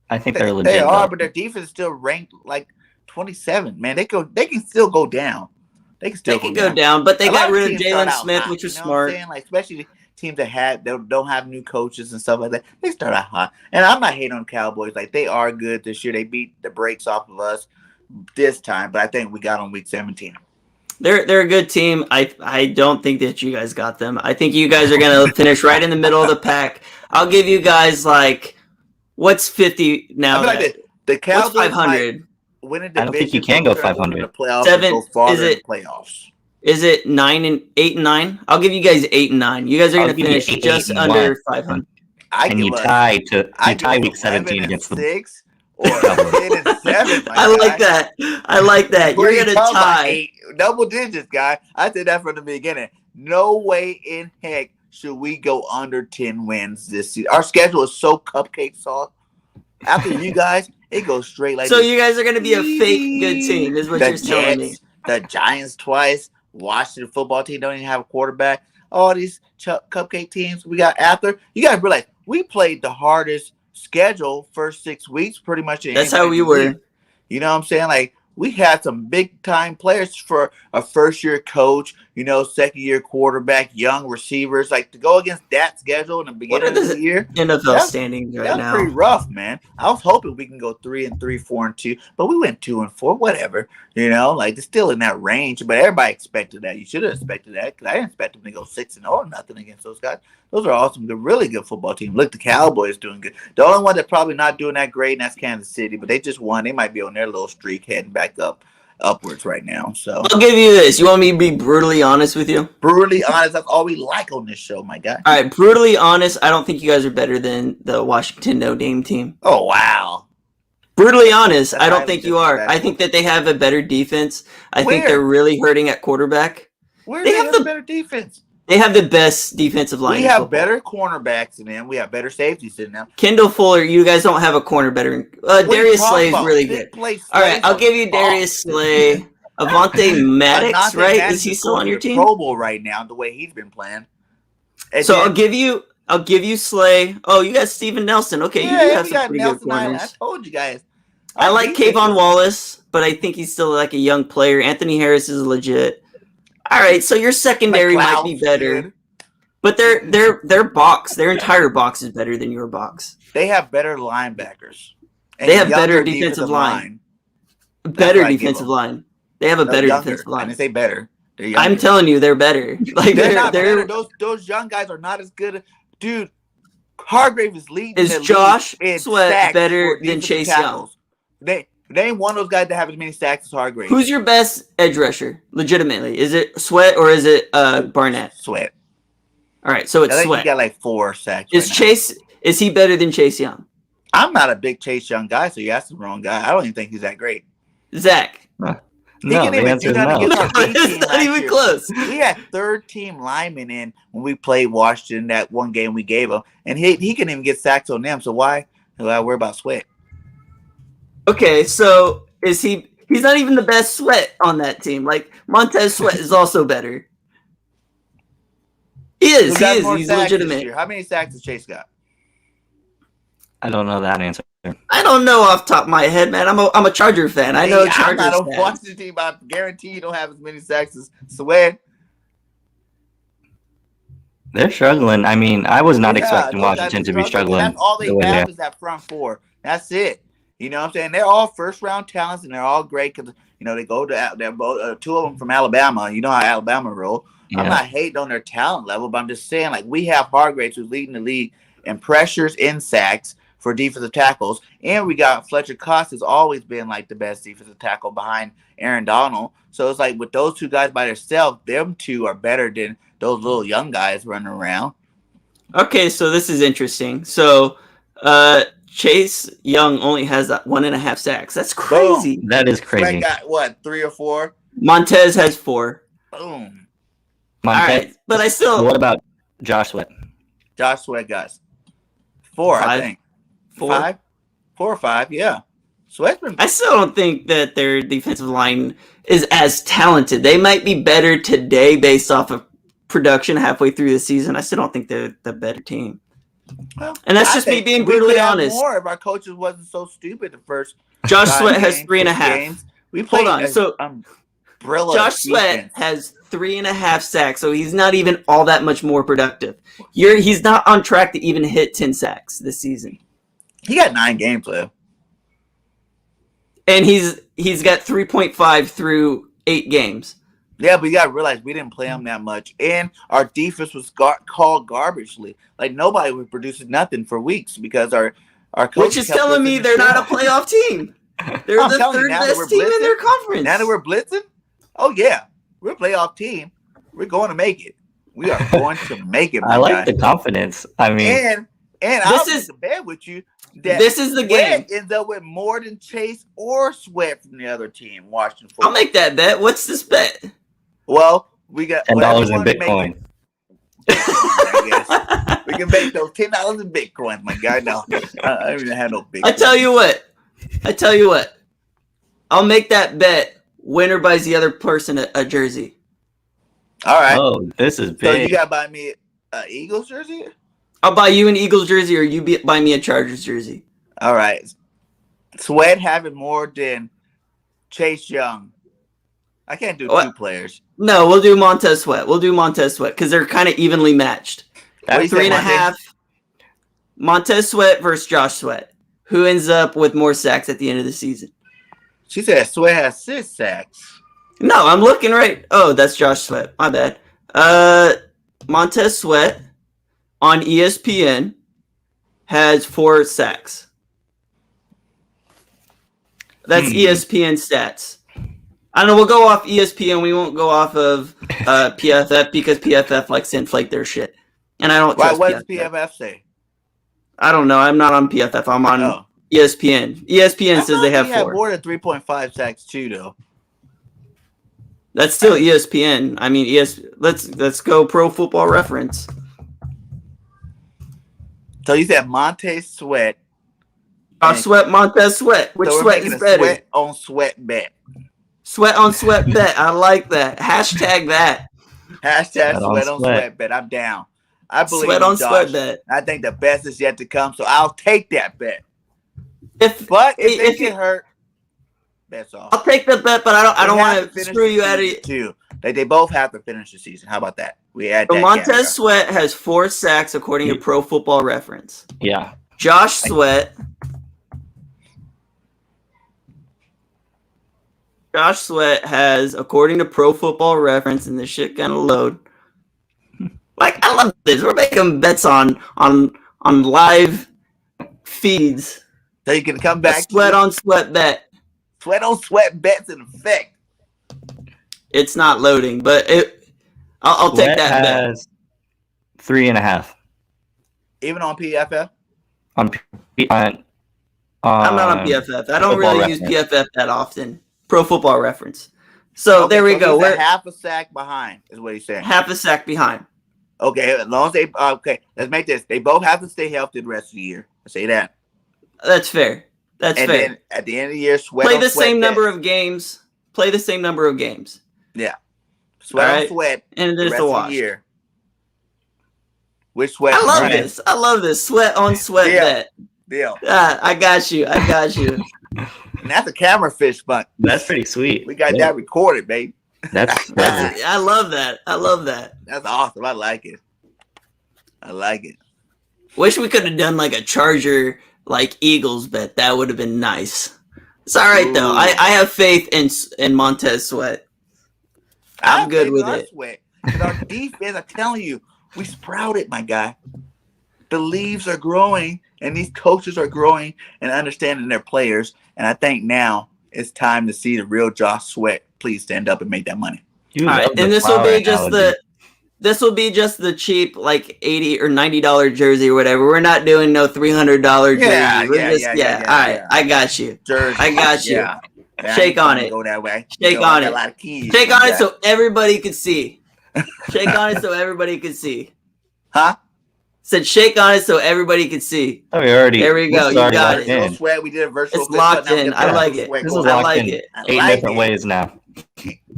I think they're legit. They are, but their defense is still ranked like 27. Man, they can still go down. They can go down, but they got rid of Jalen Smith, which was smart. Like, especially teams that don't have new coaches and stuff like that. They start out hot. And I'm not hating on Cowboys. Like, they are good this year. They beat the brakes off of us this time, but I think we got on week 17. They're a good team. I don't think that you guys got them. I think you guys are going to finish right in the middle of the pack. I'll give you guys what's 50 now? The Cowboys 500? Win a division. I don't think you can go 500. Playoffs. Is it 9 and 8 and 9? I'll give you guys 8 and 9. You guys are going to finish just under 500. And you tie week 17 against the 6 or 10 and 7. I like that. You're going to tie double digits, guy. I said that from the beginning. No way in heck should we go under 10 wins this season. Our schedule is so cupcake sauce. After you guys, it goes straight like so this. You guys are going to be a fake good team, is what you're telling me. The Giants twice. Washington football team don't even have a quarterback. All these cupcake teams we got after. You got to realize we played the hardest schedule first 6 weeks pretty much. That's how we were. You know what I'm saying? Like, we had some big time players for a first year coach, second year quarterback, young receivers. Like, to go against that schedule in the beginning of the year. NFL standings right now. That's pretty rough, man. I was hoping we can go 3-3, 4-2, but we went 2-4, whatever. It's still in that range. But everybody expected that. You should have expected that, because I didn't expect them to go 6-0 or nothing against those guys. Those are awesome. They're really good football team. Look, the Cowboys doing good. The only one that's probably not doing that great, and that's Kansas City. But they just won. They might be on their little streak heading back upwards right now. So I'll give you this. You want me to be brutally honest with you? Brutally honest. That's all we like on this show, my guy. All right, brutally honest. I don't think you guys are better than the Washington Notre Dame team. Oh, wow. Brutally honest, I don't think you are. I think that they have a better defense. I think they're really hurting at quarterback. Where do they have the better defense? They have the best defensive line. We have better cornerbacks than them. We have better safeties than them. Kendall Fuller, you guys don't have a corner better. Darius Slay is really good. All right, I'll give you Darius Slay. Avonte Maddox, right? Is he still on your team? Pro Bowl right now, the way he's been playing. So I'll give you Slay. Oh, you got Steven Nelson. Okay, you have some pretty good corners. I told you guys. I like Kayvon Wallace, but I think he's still like a young player. Anthony Harris is legit. All right, so your secondary might be better, but their entire box is better than your box. They have better linebackers. They have better defensive line. Better defensive line. They have a better defensive line. I didn't say better. I'm telling you, they're better. Like they're not better. Those young guys are not as good. Dude, Hargrave is leading. Is Josh Sweat better than Chase Young? They ain't one of those guys that have as many sacks as Hargrave. Who's your best edge rusher? Legitimately, is it Sweat or is it Barnett? Sweat. All right, so it's I think Sweat. He got like 4 sacks. Is he better than Chase Young? I'm not a big Chase Young guy, so you asked the wrong guy. I don't even think he's that great. Zach. No, the answer is no. It's not even close. We had third-team linemen in when we played Washington that one game we gave him, and he couldn't even get sacks on them. So why worry about Sweat? Okay, so is he's not even the best Sweat on that team. Like, Montez Sweat is also better. He is. He's legitimate. How many sacks has Chase got? I don't know that answer. I don't know off the top of my head, man. I'm a Charger fan. I know Chargers. I'm not on Washington team, but I guarantee you don't have as many sacks as Sweat. They're struggling. I mean, I was not expecting Washington to be struggling. That's all they have is that front four. That's it. You know what I'm saying? They're all first-round talents, and they're all great because, they go to – they're both 2 of them from Alabama. You know how Alabama roll. Yeah. I'm not hating on their talent level, but I'm just saying, like, we have Hargrave who's leading the league in pressures, in sacks, for defensive tackles. And we got Fletcher Cox has always been like the best defensive tackle behind Aaron Donald. So it's like with those two guys by themselves, them two are better than those little young guys running around. Okay, so this is interesting. So Chase Young only has 1.5 sacks. That's crazy. Boom. That is crazy. Sweat got what, 3 or 4? Montez has 4. Boom. Montez, all right, but I still. What about Josh Sweat? Josh Sweat got 4, 5? I think. 4? 5? 4 or 5, yeah. Sweat's been. I still don't think that their defensive line is as talented. They might be better today based off of production halfway through the season. I still don't think they're the better team. Well, and that's just me being brutally honest. More if our coaches wasn't so stupid the first. Josh Sweat has 3.5. We played Hold on, so Josh Sweat has 3.5 sacks, so he's not even all that much more productive. He's not on track to even hit 10 sacks this season. He got 9 games left. And he's got 3.5 through 8 games. Yeah, but you got to realize we didn't play him that much. And our defense was called garbagely. Like, nobody was producing nothing for weeks because our coach. Which is telling me they're not a playoff team. They're the third best team in their conference. Now that we're blitzing, oh, yeah. We're a playoff team. We're going to make it. We are going to make it, I like the confidence. I mean. And I'll be in bed with you. This is the game. Ends up with more than Chase or Sweat from the other team, Washington football. I'll make that bet. What's this bet? Well, we got $10 in Bitcoin. I guess. We can make those $10 in Bitcoin, my guy. No, I don't even have no Bitcoin. I tell you what. I'll make that bet. Winner buys the other person a jersey. All right. Oh, this is big. So you got to buy me an Eagles jersey? I'll buy you an Eagles jersey, or you buy me a Chargers jersey. All right. Sweat having more than Chase Young. I can't do 2 players. No, we'll do Montez Sweat. Because they're kind of evenly matched. 3.5. Montez Sweat versus Josh Sweat. Who ends up with more sacks at the end of the season? She said Sweat has 6 sacks. No, I'm looking right. Oh, that's Josh Sweat. My bad. Montez Sweat on ESPN has 4 sacks. That's ESPN stats. I don't know. We'll go off ESPN. We won't go off of PFF because PFF likes to inflate their shit. And I don't trust what does PFF say? I don't know. I'm not on PFF. I'm on ESPN. ESPN says they have 4. Have more than 3.5 sacks too, though. That's still ESPN. I mean, let's go Pro Football Reference. So you said Montez Sweat. Sweat, Montez Sweat. Which so Sweat is better? Sweat on Sweat bet. Sweat on Sweat bet. I like that. Hashtag that. Hashtag Sweat on Sweat bet. I'm down. I believe Sweat on Josh. Sweat bet. I think the best is yet to come, so I'll take that bet. If they get hurt, that's all. I'll take the bet, but I don't want to screw you out of it. Too. They both have to finish the season. How about that? We add so that. Montez Sweat has 4 sacks according to Pro Football Reference. Yeah. Josh Sweat. Josh Sweat has, according to Pro Football Reference, and this shit gonna load. Like, I love this. We're making bets on live feeds. So you can come back. Sweat on Sweat bet. Sweat on Sweat bets in effect. It's not loading, but I'll take that bet. 3.5. Even on PFF? I'm not on PFF. I don't really use PFF that often. Pro Football Reference. So there we go. We're half a sack behind, is what he's saying. Half a sack behind. Okay, as long as they let's make this. They both have to stay healthy the rest of the year. I say that. That's fair. That's fair. Then at the end of the year, play the same number of games. Play the same number of games. Yeah. Sweat on Sweat. And then it's a wash. Year. Which Sweat? I love this. I love this. Sweat on Sweat bet. Deal. I got you. And that's a camera fish fun. That's pretty sweet. We got that recorded, babe. That's I love that. That's awesome. I like it. Wish we could have done like a Charger like Eagles bet. That would have been nice. It's all right though. I have faith in Montez Sweat. I'm good with it. Sweat. Our defense, I'm telling you, we sprouted, my guy. The leaves are growing and these coaches are growing and understanding their players. And I think now it's time to see the real Josh Sweat. Please stand up and make that money. You All right, love the and this will flower be just analogy. the cheap like $80 or $90 jersey or whatever. We're not doing no $300 jersey. Yeah. All right, I got you. Jersey. I got you. Yeah. Shake on it. Go that way. Shake on I got it. A lot of keys. Shake on it so everybody could see. Shake on it so everybody could see. Huh? Said shake on it so everybody could see. Oh, we already. There we go. You already got locked it. in. Sweat. We did a virtual. It's locked in. I like it. This is I locked like in it. 8 different ways now.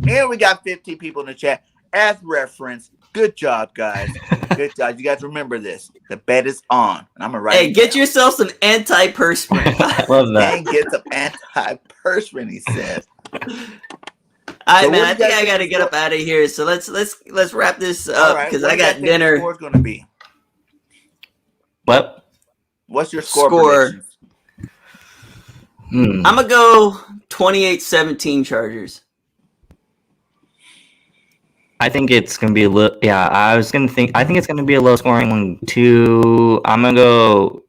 And we got 50 people in the chat. As reference, good job, guys. Good job. You guys remember this. The bet is on. And I'm gonna write. Hey, get yourself some antiperspirant. Love that. And get some antiperspirant. He says. All right, So man. what I do you think guys I think got to the get up out of here. So let's wrap this All up right, because what I do you guys got think the dinner. score's gonna be? What? What's your score? Score. predictions? I'm gonna go 28-17 Chargers. I think it's gonna be a little. Yeah, I think it's gonna be a low scoring one too. I'm gonna go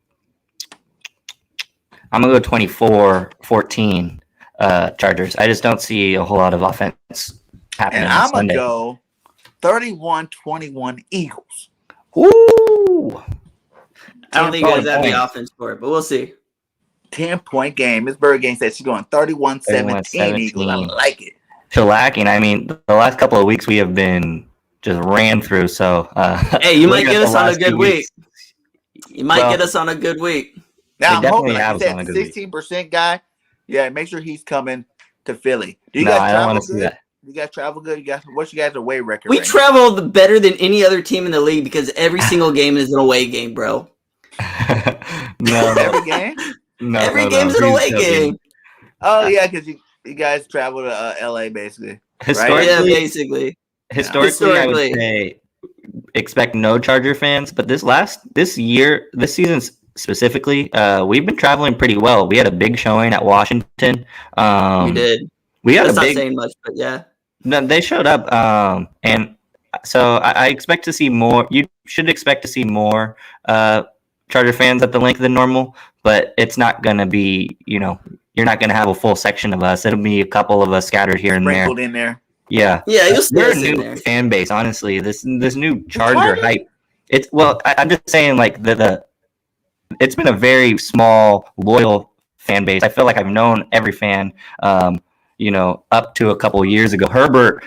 24-14 Chargers. I just don't see a whole lot of offense happening. And on I'm gonna Sunday. go 31-21 Eagles. Ooh. I don't think you guys have the points. offense for it, but we'll see. 10-point game. Miss BIRDGANG said she's going 31-17 Eagles. I like it. Shellacking. I mean, the last couple of weeks we have been just ran through. So Hey, you might look at get the us on a last good 2 week. weeks. You might Well, get us on a good week. Now I'm They hoping, definitely like have you us on a said, good week. 16% guy. Yeah, make sure he's coming to Philly. Do you No, guys I don't travel want to see good? that. You guys travel good? You guys, what's you guys' away record? We right now? traveled better than any other team in the league because every single game is an away game, bro. No, Every game? no, Every no, game's no. an away Please don't game. Oh yeah, because you guys travel to LA basically. Historically, Yeah, basically. historically, I would Historically. say expect no Charger fans. But this season specifically, we've been traveling pretty well. We had a big showing at Washington. We did. We had That's a not big. saying much, but yeah. No, they showed up, and so I expect to see more. You should expect to see more Charger fans at the link than normal, but it's not going to be. You're not going to have a full section of us. It'll be a couple of us scattered here and there. Sprinkled in there. Yeah, Yeah, you'll see we're a us in new there. fan base. Honestly, this new Charger Chargers? hype. I'm just saying, like it's been a very small, loyal fan base. I feel like I've known every fan. Up to a couple of years ago, Herbert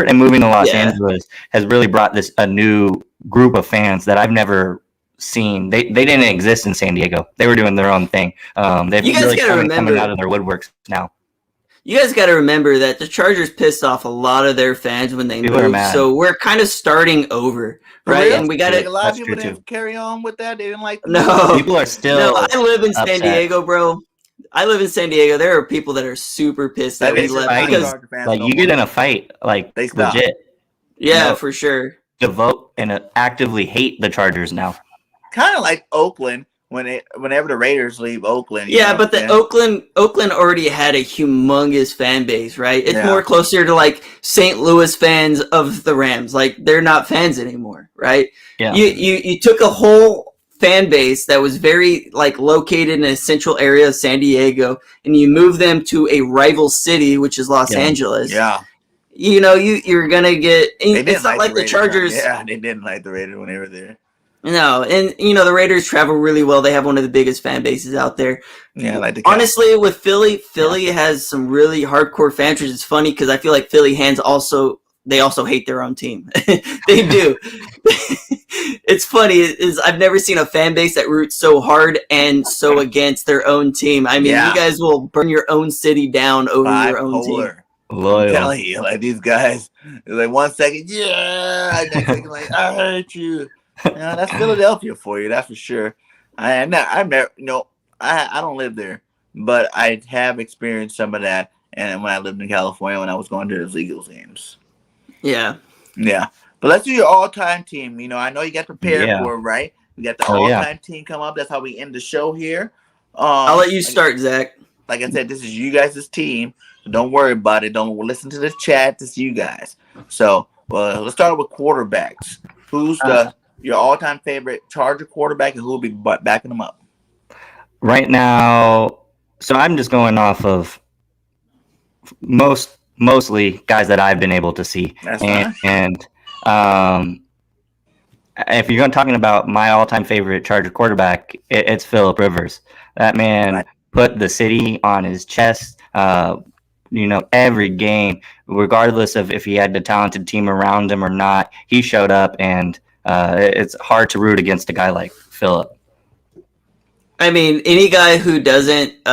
and moving to Los Angeles has really brought a new group of fans that I've never seen. They didn't exist in San Diego. They were doing their own thing. They've You guys really gotta remember- coming out of their woodworks now. You guys got to remember that the Chargers pissed off a lot of their fans when they People are moved, mad. so we're kind of starting over, For right? real? And we got Like, to a lot That's of people true, didn't carry on with that. They didn't like. no. People are still. No, I live in San upset. Diego, bro. I live in San Diego. There are people that are super pissed that we That is left fighting. because, Charger fans Like no you get more. in a fight, like They stop. legit, yeah, No. for sure. devote and actively hate the Chargers now. Kind of like Oakland whenever the Raiders leave Oakland. you Yeah, know but what I'm the saying? Oakland already had a humongous fan base, right? It's Yeah. more closer to like St. Louis fans of the Rams. Like they're not fans anymore, right? Yeah. You took a whole fan base that was very like located in a central area of San Diego and you move them to a rival city, which is Los Yeah. Angeles. Yeah, You're gonna get. they It's didn't not like the Raiders, Chargers. Yeah, they didn't like the Raiders when they were there. No, and the Raiders travel really well. They have one of the biggest fan bases out there. Yeah, like the Honestly, with Philly has some really hardcore fans. Which is funny because I feel like Philly fans also hate their own team. They do. It's funny is I've never seen a fan base that roots so hard and so against their own team. I mean, you guys will burn your own city down over your own team. bipolar. I'm Loyal. telling you, like these guys, it's like 1 second, yeah, and next second, like I hate you. That's Philadelphia for you, that's for sure. I don't live there, but I have experienced some of that. And when I lived in California, when I was going to those Eagles games, Yeah. yeah. But let's do your all-time team. I know you got prepared Yeah. for it, right? We got the Oh, yeah. all-time team come up. That's how we end the show here. I'll let you start, Zach. Like I said, this is you guys' team. So don't worry about it. Don't listen to the chat. This is you guys. So let's start with quarterbacks. Who's the Your all-time favorite Charger quarterback, and who will be backing them up? Right now, so I'm just going off of mostly guys that I've been able to see. That's fine. And if you're talking about my all-time favorite Charger quarterback, it's Philip Rivers. That man put the city on his chest. Every game, regardless of if he had the talented team around him or not, he showed up, and it's hard to root against a guy like Philip. I mean, any guy who doesn't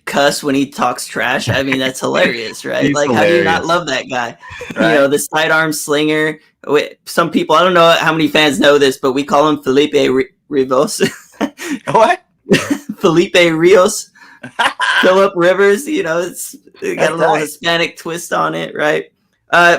cuss when he talks trash, I mean, that's hilarious, right? He's like, hilarious. How do you not love that guy? Right. The sidearm slinger. Some people, I don't know how many fans know this, but we call him Felipe Rivos. What? Felipe Rios. Philip Rivers, it's got a little Hispanic twist on it, right?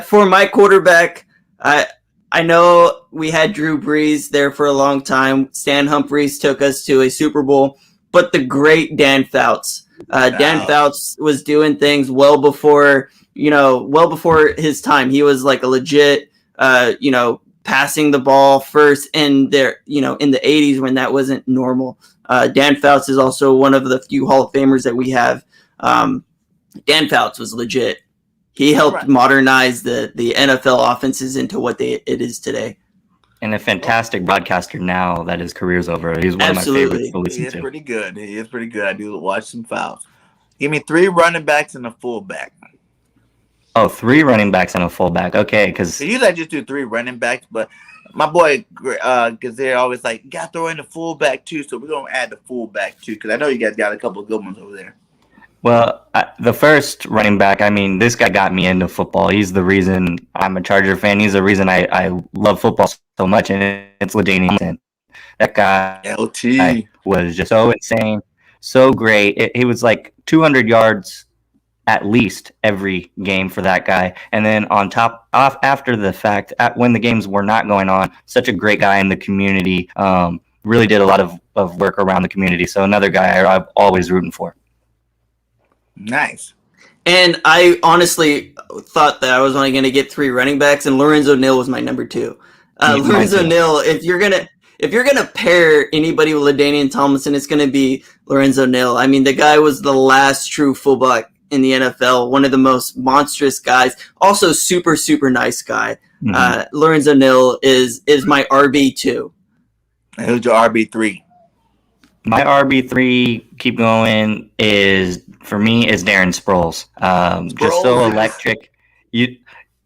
For my quarterback, I know we had Drew Brees there for a long time. Stan Humphries took us to a Super Bowl, but the great Dan Fouts. Dan Fouts was doing things well before his time. He was like a legit, passing the ball first in the 80s when that wasn't normal. Dan Fouts is also one of the few Hall of Famers that we have. Dan Fouts was legit. He helped modernize the NFL offenses into what it is today. And a fantastic broadcaster now that his career's over. He's one of my favorites to listen to. He is pretty good. He is pretty good. I do watch some Fouts. Give me 3 running backs and a fullback. Oh, 3 running backs and a fullback. Okay, because usually I just do 3 running backs, but my boy, because they're always like, you got to throw in the fullback too, so we're going to add the fullback too, because I know you guys got a couple of good ones over there. Well, the first running back, I mean, this guy got me into football. He's the reason I'm a Charger fan. He's the reason I love football so much, and it's LaDainian Tomlinson. That guy was just so insane, so great. He was like 200 yards at least every game for that guy. And then after the fact, when the games were not going on, such a great guy in the community, really did a lot of work around the community. So another guy I'm always rooting for. Nice. And I honestly thought that I was only going to get 3 running backs, and Lorenzo Neal was my number 2. Lorenzo Neal, if you're gonna pair anybody with LaDainian Tomlinson, it's gonna be Lorenzo Neal. I mean, the guy was the last true fullback in the NFL, one of the most monstrous guys. Also, super super nice guy. Mm-hmm. Lorenzo Neal is my RB2. And who's your RB3? My RB3, keep going, is Darren Sproles. Just so electric. You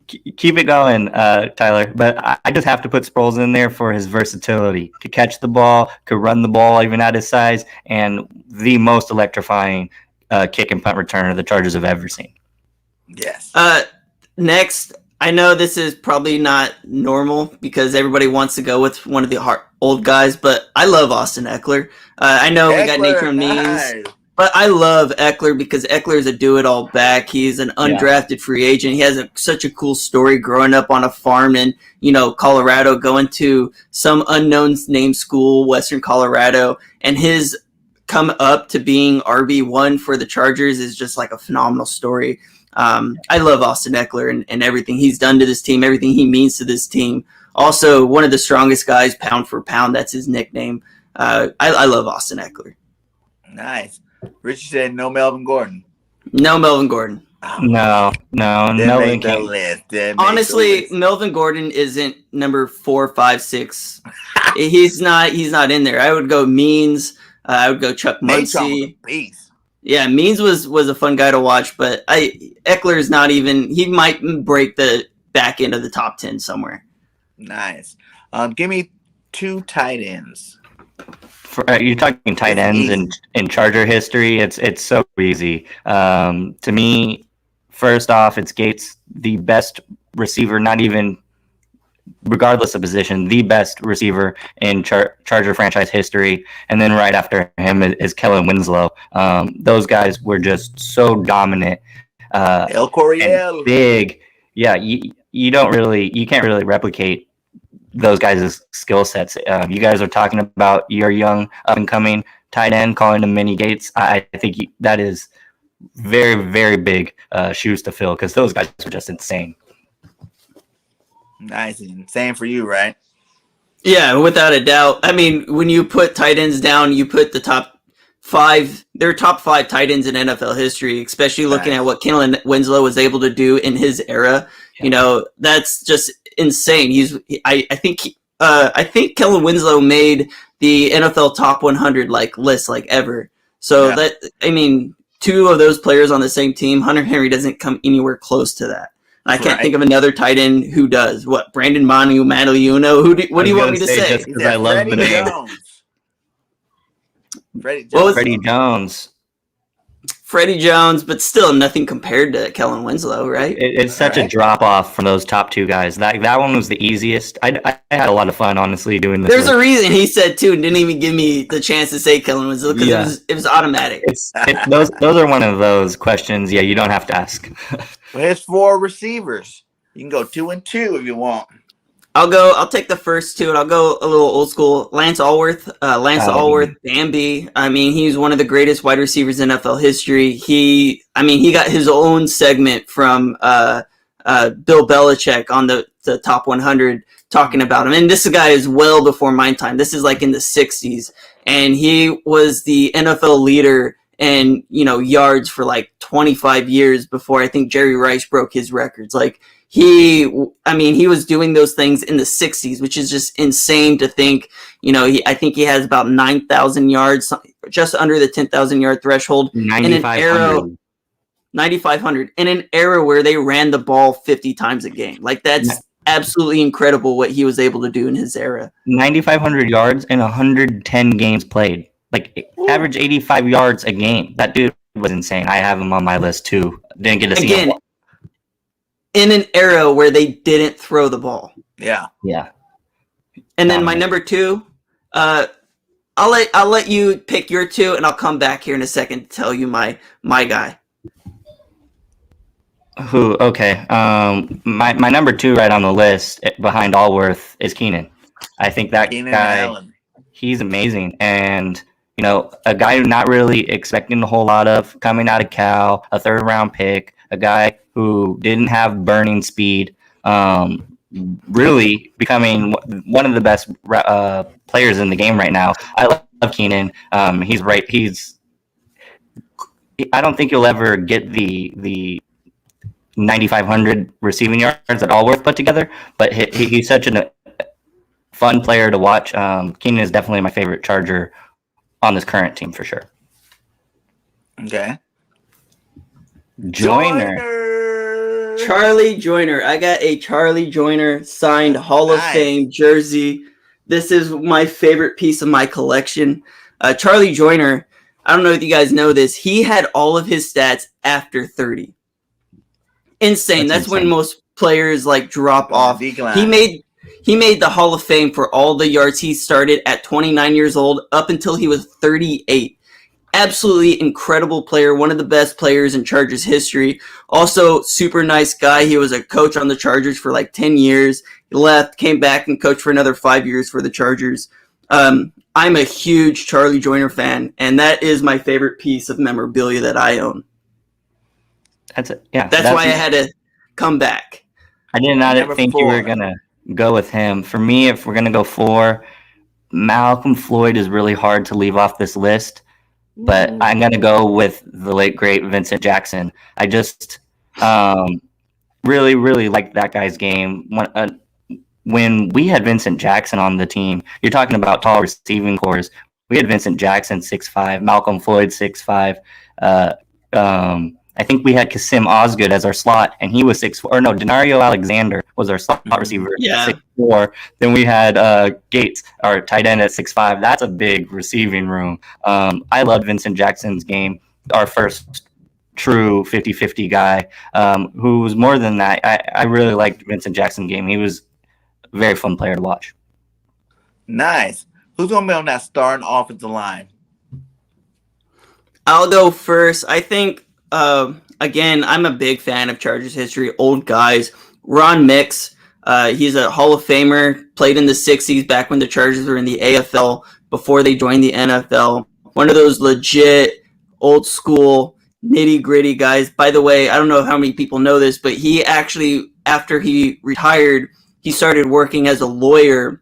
keep it going, Tyler. But I just have to put Sproles in there for his versatility. Could catch the ball, could run the ball even at his size, and the most electrifying kick and punt returner the Chargers have ever seen. Yes. Next, I know this is probably not normal because everybody wants to go with one of the old guys, but I love Austin Eckler. I know we got Nathan Means, but I love Eckler because Eckler is a do-it-all back. He's an undrafted free agent. He has such a cool story growing up on a farm in, Colorado, going to some unknown name school, Western Colorado, and his come up to being RB1 for the Chargers is just like a phenomenal story. I love Austin Eckler and everything he's done to this team, everything he means to this team. Also, one of the strongest guys, pound for pound. That's his nickname. I love Austin Eckler. Nice. Richie said no Melvin Gordon. No Melvin Gordon. Oh, no. Melvin can't. Honestly, Melvin Gordon isn't number 4, 5, 6. He's not in there. I would go Means. I would go Chuck Muncie. Yeah, Means was a fun guy to watch, but Eckler's not even. He might break the back end of the top 10 somewhere. Nice. Give me 2 tight ends. You're talking tight ends in Charger history. It's so easy. To me, first off, it's Gates, the best receiver, not even regardless of position, the best receiver in Charger franchise history. And then right after him is Kellen Winslow. Those guys were just so dominant. El Coryell. Big. Yeah, you can't really replicate those guys' skill sets. You guys are talking about your young up-and-coming tight end, calling him Mini Gates. I think that is very, very big shoes to fill because those guys are just insane. Nice. And same for you, right? Yeah, without a doubt. I mean, when you put tight ends down, you put the top 5. They're top 5 tight ends in NFL history, especially looking at what Kellen Winslow was able to do in his era. Yeah. You know, that's just insane. I think Kellen Winslow made the NFL top 100 list ever. So that, I mean, 2 of those players on the same team, Hunter Henry doesn't come anywhere close to that. I can't think of another tight end who does. What, Brandon Manuuno? What do you want me to say? Just because I love the name. Freddie Jones. Freddie Jones, but still nothing compared to Kellen Winslow, right? It's such a drop off from those top 2 guys. That one was the easiest. I had a lot of fun, honestly, doing this. There's a reason he said 2 and didn't even give me the chance to say Kellen Winslow because it was automatic. Those are one of those questions. Yeah, you don't have to ask. Well, here's 4 receivers. You can go 2 and 2 if you want. I'll take the first 2 and I'll go a little old school. Lance Allworth, Bambi. I mean, he's one of the greatest wide receivers in NFL history. He got his own segment from Bill Belichick on the top 100 talking about him. And this guy is well before my time. This is in the 60s. And he was the NFL leader in, yards for 25 years before I think Jerry Rice broke his records. He was doing those things in the 60s, which is just insane to think. I think he has about 9,000 yards, just under the 10,000 yard threshold. 9,500 in an era where they ran the ball 50 times a game. That's absolutely incredible what he was able to do in his era. 9,500 yards and 110 games played. Average 85 yards a game. That dude was insane. I have him on my list too. Didn't get to see him. In an era where they didn't throw the ball. Yeah. And then my number 2, I'll let you pick your 2, and I'll come back here in a second to tell you my guy. Who? Okay. My number 2 right on the list behind Allworth is Keenan. I think that guy, he's amazing, and a guy who's not really expecting a whole lot of, coming out of Cal, a 3rd round pick, a guy who didn't have burning speed, really becoming one of the best players in the game right now. I love Keenan. He's right. I don't think you'll ever get the 9,500 receiving yards that Allworth put together, but he's such a fun player to watch. Keenan is definitely my favorite Charger on this current team for sure. Okay. Joyner. Charlie Joyner. I got a Charlie Joyner signed Hall of Fame jersey. This is my favorite piece of my collection. Charlie Joyner, I don't know if you guys know this, he had all of his stats after 30. Insane. That's when most players drop off. He made the Hall of Fame for all the yards he started at 29 years old up until he was 38. Absolutely incredible player, one of the best players in Chargers history. Also, super nice guy. He was a coach on the Chargers for 10 years. He left, came back, and coached for another 5 years for the Chargers. I'm a huge Charlie Joyner fan, and that is my favorite piece of memorabilia that I own. That's it. Yeah, that's why I had to come back. I did not think you were gonna go with him. For me, if we're gonna go 4, Malcolm Floyd is really hard to leave off this list. But I'm going to go with the late, great Vincent Jackson. I just really, really liked that guy's game. When we had Vincent Jackson on the team, you're talking about tall receiving cores. We had Vincent Jackson, 6'5", Malcolm Floyd, 6'5". I think we had Kasim Osgood as our slot, and he was 6'4". Or no, Denario Alexander was our slot receiver, 6'4". Then we had Gates, our tight end, at 6'5". That's a big receiving room. I loved Vincent Jackson's game, our first true 50-50 guy, who was more than that. I really liked Vincent Jackson's game. He was a very fun player to watch. Nice. Who's going to be on that starting offensive line? I'll go first. I think, again, I'm a big fan of Chargers history, old guys. Ron Mix, he's a Hall of Famer, played in the 60s back when the Chargers were in the AFL before they joined the NFL. One of those legit, old school, nitty-gritty guys. By the way, I don't know how many people know this, but he actually, after he retired, he started working as a lawyer,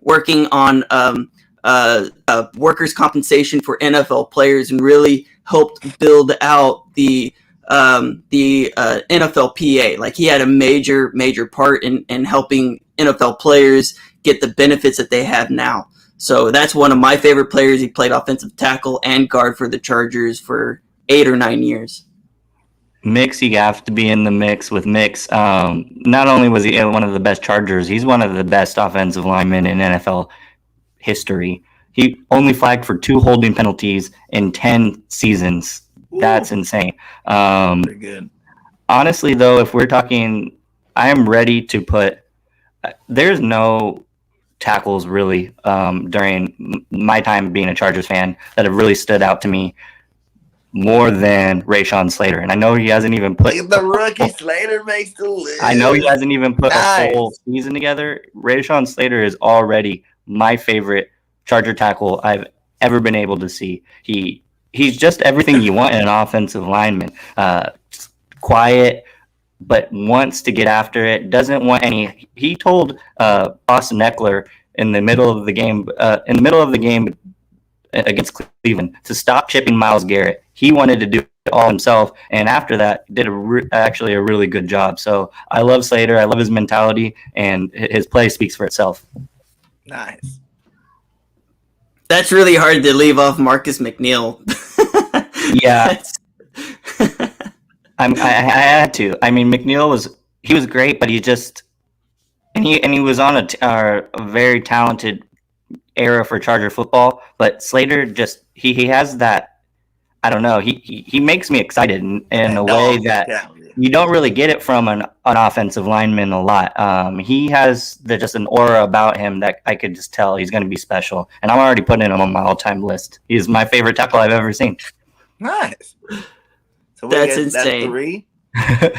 working on workers' compensation for NFL players, and really helped build out the NFLPA. Like, he had a major part in helping NFL players get the benefits that they have now. So that's one of my favorite players. He played offensive tackle and guard for the Chargers for 8 or 9 years. Mix, you have to be in the mix with Mix. Not only was he one of the best Chargers, he's one of the best offensive linemen in NFL history. He only flagged for 2 holding penalties in 10 seasons. Ooh. That's insane. Pretty good. Honestly, though, if we're talking, I am ready to put. There's no tackles really during my time being a Chargers fan that have really stood out to me more than Rashawn Slater. And I know he hasn't even put the rookie Slater makes the list. I know he hasn't even put a full season together. Rashawn Slater is already my favorite Charger tackle I've ever been able to see. He's just everything you want in an offensive lineman. Quiet, but wants to get after it. Doesn't want any. He told Austin Eckler in the middle of the game against Cleveland to stop chipping Myles Garrett. He wanted to do it all himself, and after that, did actually a really good job. So I love Slater. I love his mentality, and his play speaks for itself. Nice. That's really hard to leave off Marcus McNeil. Yeah. I had to. I mean, McNeil was great, but he was on a very talented era for Charger football. But Slater just he has that. I don't know. He makes me excited in a way that you don't really get it from an offensive lineman a lot. He has just an aura about him that I could just tell he's going to be special. And I'm already putting him on my all-time list. He's my favorite tackle I've ever seen. Nice. So that's insane. That's 3?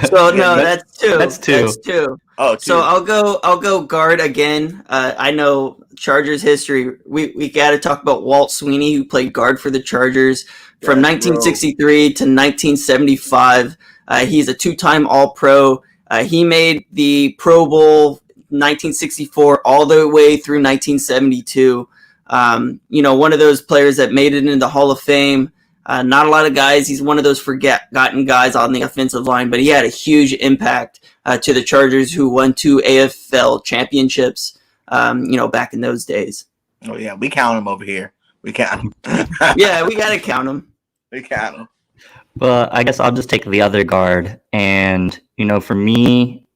So no, that's 2. That's 2. That's 2. Oh, 2. So I'll go guard again. I know Chargers history. We got to talk about Walt Sweeney, who played guard for the Chargers from 1963 to 1975. He's a 2-time All-Pro. He made the Pro Bowl 1964 all the way through 1972. One of those players that made it into the Hall of Fame. Not a lot of guys. He's one of those forgotten guys on the offensive line, but he had a huge impact to the Chargers, who won 2 AFL championships, back in those days. Oh, yeah. We count him over here. We count him. Yeah, we got to count him. We count him. Well, I guess I'll just take the other guard. And, for me,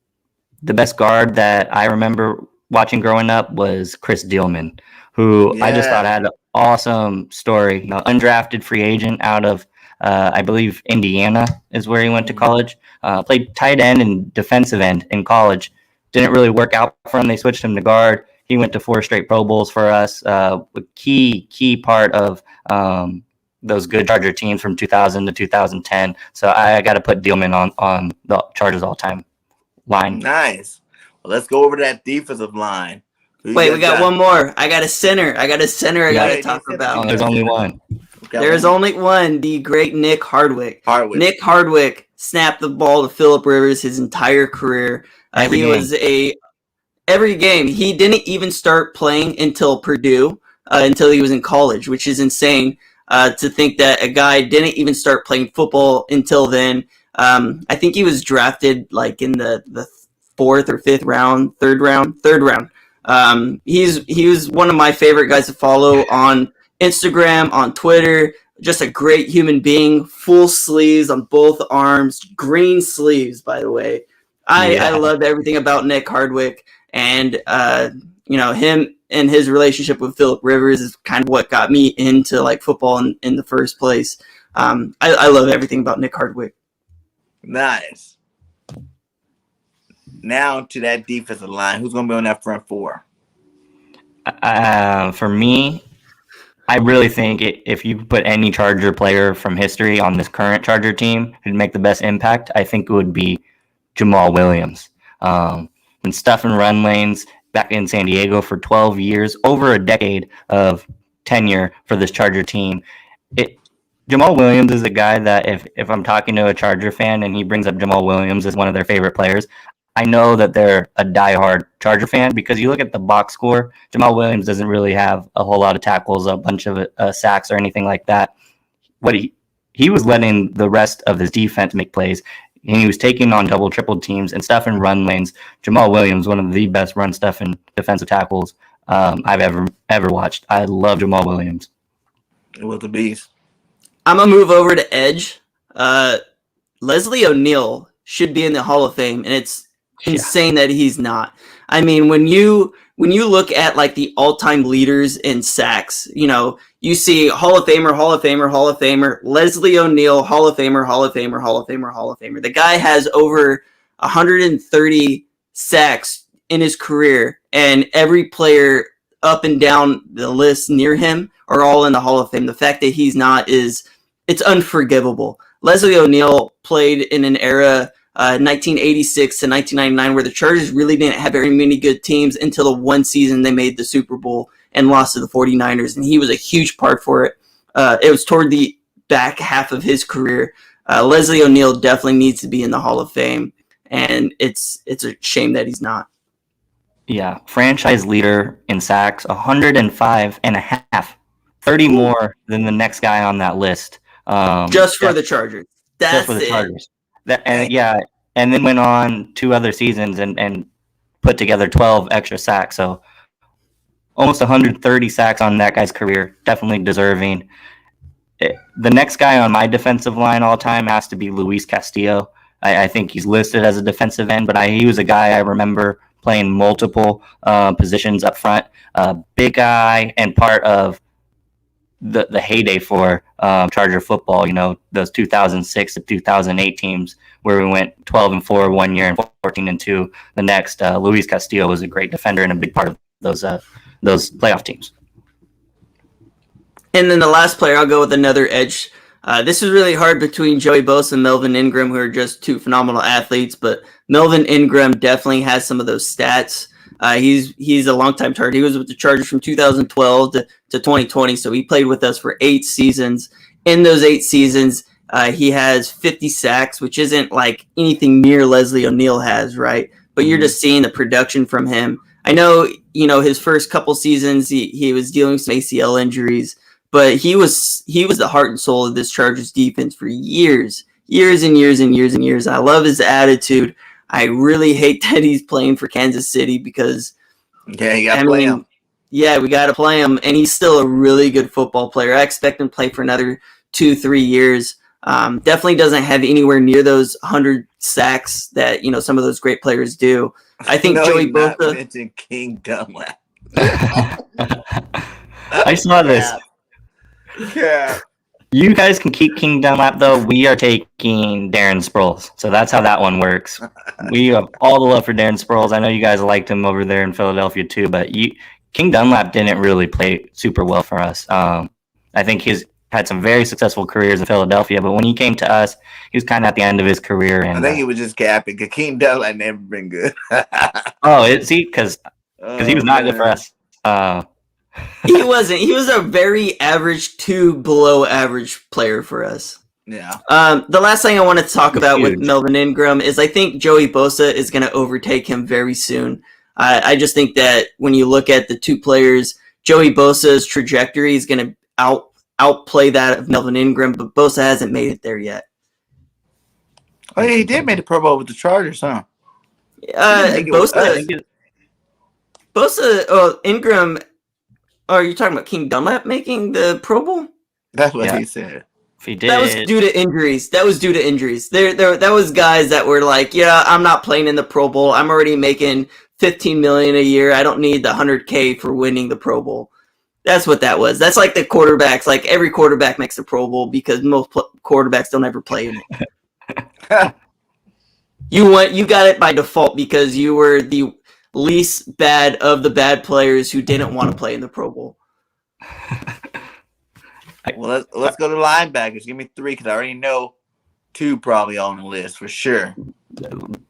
the best guard that I remember watching growing up was Chris Dielman, who I just thought had an awesome story. Undrafted free agent out of, I believe, Indiana is where he went to college. Played tight end and defensive end in college. Didn't really work out for him. They switched him to guard. He went to 4 straight Pro Bowls for us. A key part of those good Charger teams from 2000 to 2010. So I got to put Dielman on the Chargers all-time line. Nice. Well, let's go over to that defensive line. Wait, we got one more. I got a center. I got to talk about. Oh, there's only one. There's only one. The great Nick Hardwick. Nick Hardwick snapped the ball to Philip Rivers his entire career. Every game. He didn't even start playing until Purdue, until he was in college, which is insane to think that a guy didn't even start playing football until then. I think he was drafted like in the 4th or 5th round, third round. He was one of my favorite guys to follow on Instagram, on Twitter. Just a great human being. Full sleeves on both arms, green sleeves, by the way. I loved everything about Nick Hardwick, and him and his relationship with Philip Rivers is kind of what got me into like football in the first place. I love everything about Nick Hardwick. Nice. Now to that defensive line. Who's going to be on that front 4? For me, I really think if you put any Charger player from history on this current Charger team who'd make the best impact, I think it would be Jamal Williams. Been stuffing run lanes back in San Diego for 12 years, over a decade of tenure for this Charger team. Jamal Williams is a guy that if I'm talking to a Charger fan and he brings up Jamal Williams as one of their favorite players, I know that they're a diehard Charger fan because you look at the box score, Jamal Williams doesn't really have a whole lot of tackles, a bunch of sacks or anything like that. What he was letting the rest of his defense make plays, and he was taking on double, triple teams and stuff in run lanes. Jamal Williams, one of the best run stuff and defensive tackles I've ever watched. I love Jamal Williams. It was a beast. I'm gonna move over to edge. Leslie O'Neal should be in the Hall of Fame, and it's insane that he's not. I mean, when you look at like the all-time leaders in sacks, you see Hall of Famer, Hall of Famer, Hall of Famer, Leslie O'Neal, Hall of Famer, Hall of Famer, Hall of Famer, Hall of Famer. The guy has over 130 sacks in his career, and every player up and down the list near him are all in the Hall of Fame. The fact that he's not it's unforgivable. Leslie O'Neal played in an era, 1986 to 1999, where the Chargers really didn't have very many good teams until the one season they made the Super Bowl and lost to the 49ers, and he was a huge part for it. It was toward the back half of his career. Leslie O'Neal definitely needs to be in the Hall of Fame, and it's a shame that he's not. Yeah, franchise leader in sacks, 105 and a half, 30 more than the next guy on that list. Just for the Chargers. That's just for the it. Chargers. And then went on 2 other seasons and put together 12 extra sacks. So almost 130 sacks on that guy's career. Definitely deserving. The next guy on my defensive line all time has to be Luis Castillo. I think he's listed as a defensive end, but he was a guy I remember playing multiple positions up front. Big guy and part of the heyday for Charger football, those 2006 to 2008 teams where we went 12-4 one year and 14-2 the next. Luis Castillo was a great defender and a big part of those playoff teams. And then the last player, I'll go with another edge. This is really hard between Joey Bosa and Melvin Ingram, who are just 2 phenomenal athletes, but Melvin Ingram definitely has some of those stats. He's a longtime Charger. He was with the Chargers from 2012 to 2020, so he played with us for 8 seasons. In those 8 seasons, he has 50 sacks, which isn't like anything near Leslie O'Neal has, right? But you're just seeing the production from him. I know, his first couple seasons, he was dealing with some ACL injuries, but he was the heart and soul of this Chargers defense for years and years and years and years. I love his attitude. I really hate that he's playing for Kansas City because you gotta play him. Yeah, we got to play him, and he's still a really good football player. I expect him to play for another 2-3 years. Definitely doesn't have anywhere near those 100 sacks that some of those great players do. I think Joey Bosa. Mentioned King Dunlap. I saw this. Yeah. You guys can keep King Dunlap, though. We are taking Darren Sproles. So that's how that one works. We have all the love for Darren Sproles. I know you guys liked him over there in Philadelphia, too. But King Dunlap didn't really play super well for us. I think he's had some very successful careers in Philadelphia. But when he came to us, he was kind of at the end of his career. And I think he was just capping because King Dunlap never been good. Because he was not good for us. He wasn't. He was a very average to below average player for us. Yeah. The last thing I want to talk about with Melvin Ingram is I think Joey Bosa is going to overtake him very soon. I just think that when you look at the 2 players, Joey Bosa's trajectory is going to outplay that of Melvin Ingram, but Bosa hasn't made it there yet. Oh, yeah, he did make the Pro Bowl with the Chargers, huh? Ingram. Oh, are you talking about King Dunlap making the Pro Bowl? That's what he said. If he did. That was due to injuries. That was guys that were like, yeah, I'm not playing in the Pro Bowl. I'm already making $15 million a year. I don't need the $100K for winning the Pro Bowl. That's what that was. That's like the quarterbacks. Like every quarterback makes the Pro Bowl because most quarterbacks don't ever play in it. You got it by default because you were the least bad of the bad players who didn't want to play in the Pro Bowl. Well, let's go to linebackers. Give me 3 because I already know 2 probably on the list for sure.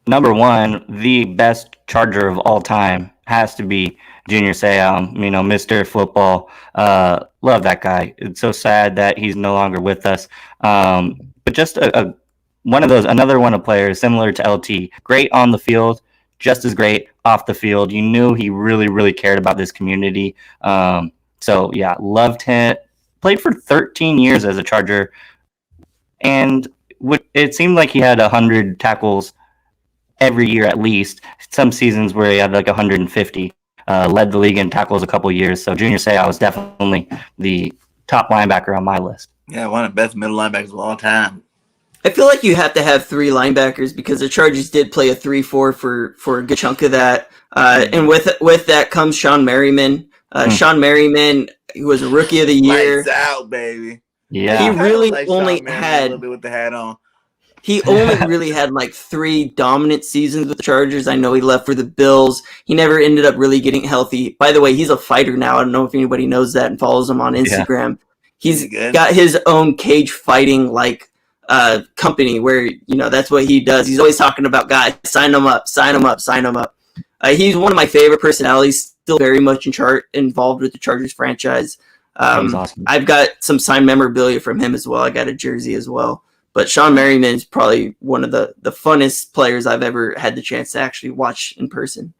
Number 1, the best Charger of all time has to be Junior Seau. Mr. Football. Love that guy. It's so sad that he's no longer with us. But just another one of players similar to LT. Great on the field. just as great off the field. You knew he really, really cared about this community. So yeah, loved him. Played for 13 years as a Charger, and it seemed like he had 100 tackles every year at least. Some seasons where he had like 150. Led the league in tackles a couple years. So Junior Seau was definitely the top linebacker on my list. Yeah, one of the best middle linebackers of all time. I feel like you have to have 3 linebackers because the Chargers did play a 3-4 for a good chunk of that. And with that comes Sean Merriman. Sean Merriman, who was a Rookie of the Year. Lights out, baby. Yeah, he really only had a little bit with the hat on. He only really had like 3 dominant seasons with the Chargers. I know he left for the Bills. He never ended up really getting healthy. By the way, he's a fighter now. I don't know if anybody knows that and follows him on Instagram. Yeah. He's got his own cage fighting company where, that's what he does. He's always talking about guys, sign him up, sign him up, sign him up. He's one of my favorite personalities, still very much involved with the Chargers franchise. Awesome. I've got some signed memorabilia from him as well. I got a jersey as well. But Sean Merriman is probably one of the funnest players I've ever had the chance to actually watch in person.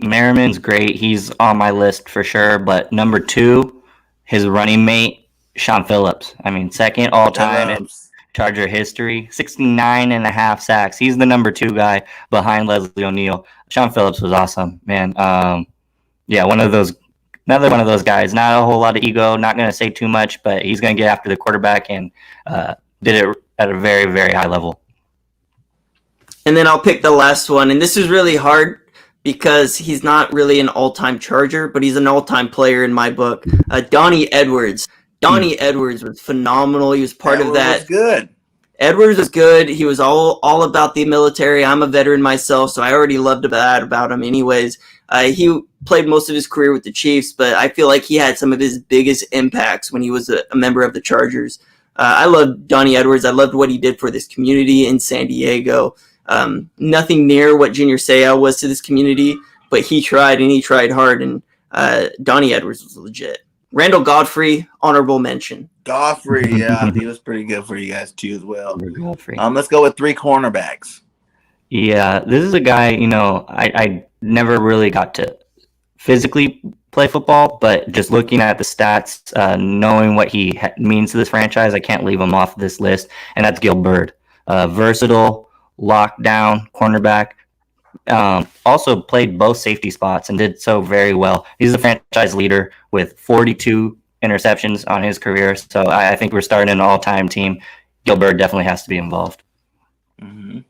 Merriman's great. He's on my list for sure. But number 2, his running mate, Sean Phillips. I mean, second all-time in Charger history, 69.5 sacks. He's the number 2 guy behind Leslie O'Neal. Sean Phillips was awesome, man. Another one of those guys. Not a whole lot of ego. Not going to say too much, but he's going to get after the quarterback and did it at a very, very high level. And then I'll pick the last one. And this is really hard because he's not really an all-time Charger, but he's an all-time player in my book. Donnie Edwards. Donnie Edwards was phenomenal. He was part of that. Was good. Edwards was good. He was all about the military. I'm a veteran myself, so I already loved about him anyways. He played most of his career with the Chiefs, but I feel like he had some of his biggest impacts when he was a member of the Chargers. I loved Donnie Edwards. I loved what he did for this community in San Diego. Nothing near what Junior Seau was to this community, but he tried, and he tried hard, and Donnie Edwards was legit. Randall Godfrey, honorable mention. Godfrey, yeah, he was pretty good for you guys too as well. Let's go with 3 cornerbacks. Yeah, this is a guy, I never really got to physically play football, but just looking at the stats, knowing what he means to this franchise, I can't leave him off this list, and that's Gil Byrd. Versatile, lockdown, cornerback. Also played both safety spots and did so very well. He's a franchise leader with 42 interceptions on his career, so I think we're starting an all-time team. Gil Byrd definitely has to be involved. Mm-hmm.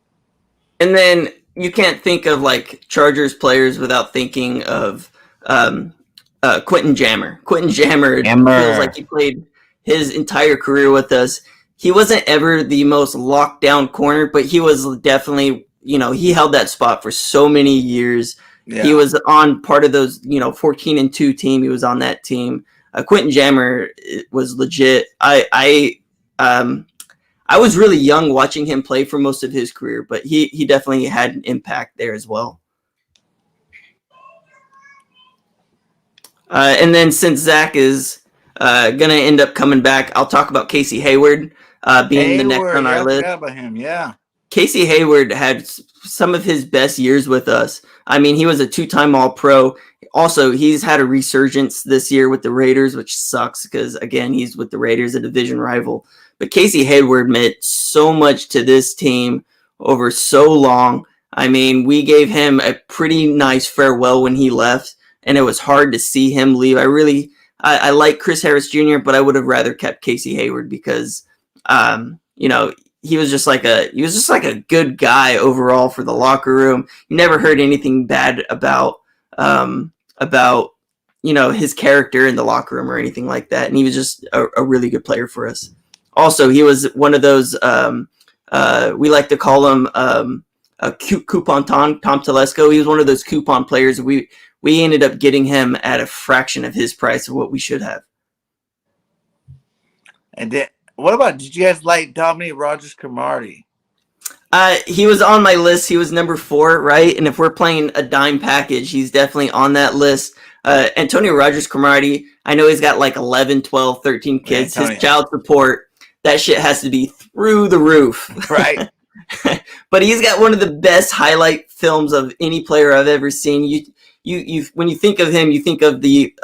And then you can't think of Chargers players without thinking of Quentin Jammer. Quentin Jammer feels like he played his entire career with us. He wasn't ever the most locked down corner, but he was definitely, he held that spot for so many years. Yeah. He was on part of those, 14-2 team. He was on that team. Quentin Jammer was legit. I was really young watching him play for most of his career, but he definitely had an impact there as well. And then since Zach is going to end up coming back, I'll talk about Casey Hayward being the next on our list. About him, yeah. Casey Hayward had some of his best years with us. I mean, he was a 2-time All-Pro. Also, he's had a resurgence this year with the Raiders, which sucks because, again, he's with the Raiders, a division rival. But Casey Hayward meant so much to this team over so long. I mean, we gave him a pretty nice farewell when he left, and it was hard to see him leave. I like Chris Harris Jr., but I would have rather kept Casey Hayward because, he was just like a good guy overall for the locker room. You never heard anything bad about his character in the locker room or anything like that. And he was just a really good player for us. Also, he was one of those, we like to call him a coupon Tom Telesco. He was one of those coupon players. We ended up getting him at a fraction of his price of what we should have. And then, did you guys like Dominique Rodgers-Cromartie? He was on my list. He was number 4, right? And if we're playing a dime package, he's definitely on that list. Antonio Rodgers-Cromartie, I know he's got 11, 12, 13 kids. His child support, that shit has to be through the roof. Right. But he's got one of the best highlight films of any player I've ever seen. You when you think of him, you think of the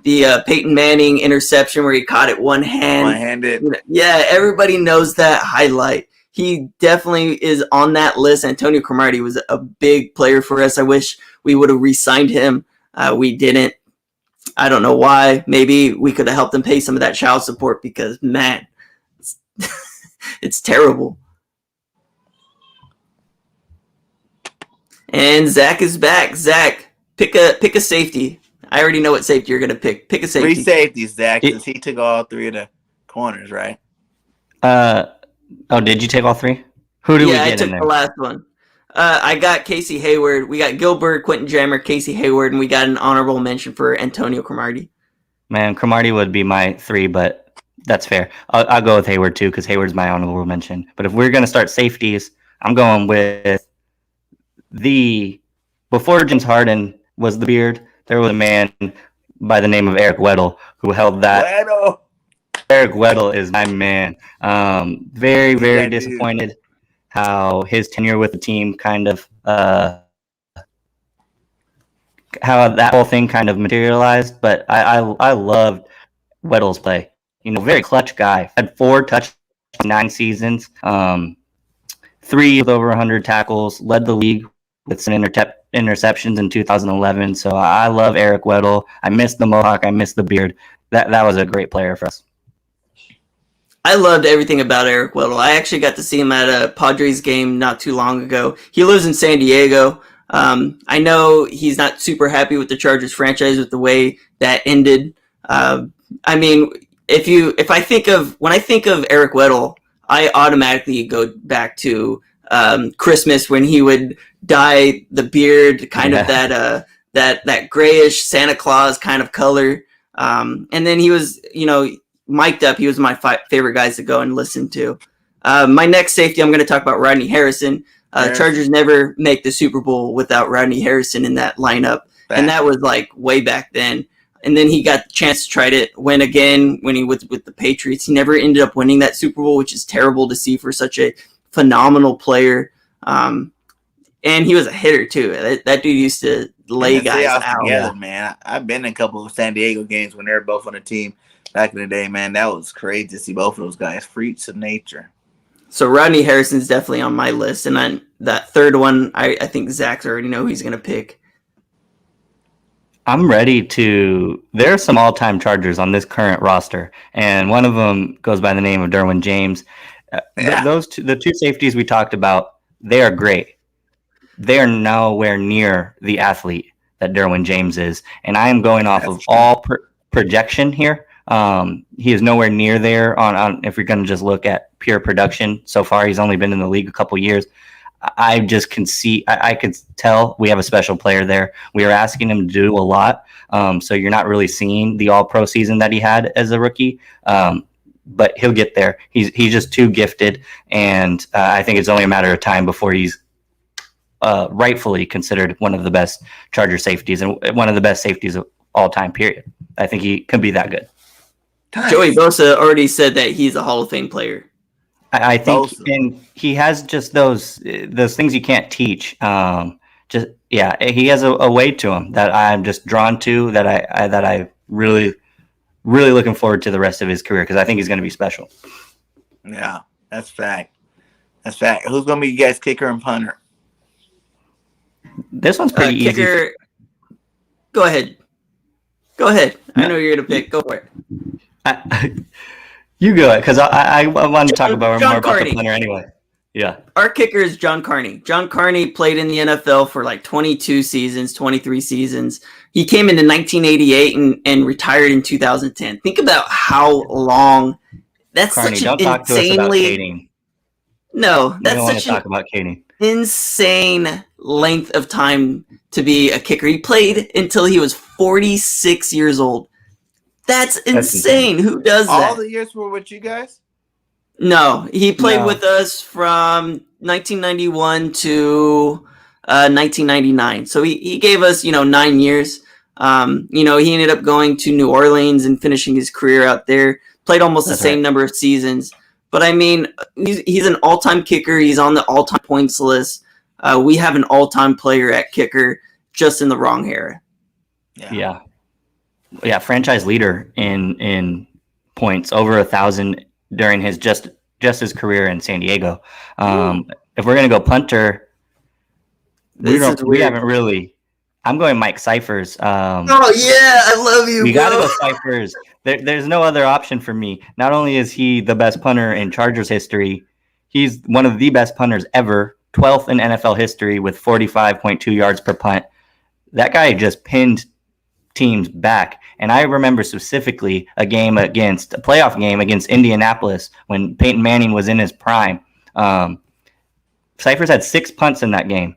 Peyton Manning interception where he caught it one-handed. Yeah, everybody knows that highlight. He definitely is on that list. Antonio Cromartie was a big player for us. I wish we would have re-signed him. We didn't. I don't know why. Maybe we could have helped him pay some of that child support because, man, it's terrible. And Zach is back. Zach, pick a safety. I already know what safety you're going to pick. Pick a safety. 3 safeties, Zach, since he took all 3 of the corners, right? Oh, did you take all 3? Who did we get in there? Yeah, I took the last one. I got Casey Hayward. We got Gilbert, Quentin Jammer, Casey Hayward, and we got an honorable mention for Antonio Cromartie. Man, Cromartie would be my 3, but that's fair. I'll go with Hayward too because Hayward's my honorable mention. But if we're going to start safeties, I'm going with before James Harden was the beard, there was a man by the name of Eric Weddle who held that. Weddle. Eric Weddle is my man. Very, very disappointed how his tenure with the team kind of how that whole thing kind of materialized. But I loved Weddle's play. Very clutch guy. Had 4 touchdowns in 9 seasons. 3 with over 100 tackles. Led the league with some interceptions in 2011. So I love Eric Weddle. I miss the mohawk. I miss the beard. That was a great player for us. I loved everything about Eric Weddle. I actually got to see him at a Padres game not too long ago. He lives in San Diego. I know he's not super happy with the Chargers franchise with the way that ended. I mean, when I think of Eric Weddle, I automatically go back to Christmas when he would dye the beard kind of that grayish Santa Claus kind of color. And then he was, mic'd up. He was my favorite guys to go and listen to. My next safety, I'm going to talk about Rodney Harrison. Chargers never make the Super Bowl without Rodney Harrison in that lineup. And that was like way back then. And then he got the chance to try to win again when he was with the Patriots. He never ended up winning that Super Bowl, which is terrible to see for such a phenomenal player. And he was a hitter too. That dude used to lay guys out. Together, man. I've been in a couple of San Diego games when they were both on the team back in the day, man. That was crazy to see both of those guys, freaks of nature. So Rodney Harrison's definitely on my list. And then that third one, I think Zach's already know who he's going to pick. I'm ready to. There are some all-time Chargers on this current roster, and one of them goes by the name of Derwin James. The 2 safeties we talked about, they are great. They are nowhere near the athlete that Derwin James is, and I am going off of all projection here. He is nowhere near there on if you're going to just look at pure production. So far, he's only been in the league a couple years. I just can see, I could tell we have a special player there. We are asking him to do a lot. So you're not really seeing the all-pro season that he had as a rookie. But he'll get there. He's just too gifted. And I think it's only a matter of time before he's rightfully considered one of the best Charger safeties and one of the best safeties of all time, period. I think he could be that good. Nice. Joey Bosa already said that he's a Hall of Fame player. I think, and he has just those things you can't teach. He has a way to him that I'm just drawn to. That I really, really looking forward to the rest of his career because I think he's going to be special. Yeah, that's fact. That's fact. Who's going to be you guys' kicker and punter? This one's pretty easy. Kicker. Go ahead. I know you're going to pick. Go for it. You go ahead, because I want to talk about more about the punter anyway. Yeah. Our kicker is John Carney. John Carney played in the NFL for like 22 seasons, 23 seasons. He came into 1988 and retired in 2010. Think about how long. That's Carney, such don't an talk to us about Kading. No, that's don't want such to talk about Kading. Insane length of time to be a kicker. He played until he was 46 years old. That's insane. Who does that? All the years were with you guys? No, he played with us from 1991 to 1999. So he gave us, 9 years. He ended up going to New Orleans and finishing his career out there. Played almost the same number of seasons. But I mean, he's an all-time kicker. He's on the all-time points list. We have an all-time player at kicker, just in the wrong era. Yeah. Franchise leader in points, over 1,000 during his just his career in San Diego. If we're gonna go punter, we haven't really. I'm going Mike Cyphers. Oh yeah, I love you. We gotta go Cyphers. There's no other option for me. Not only is he the best punter in Chargers history, he's one of the best punters ever. 12th in NFL history with 45.2 yards per punt. That guy just pinned teams back. And I remember specifically a playoff game against Indianapolis when Peyton Manning was in his prime. Cyphers had 6 punts in that game,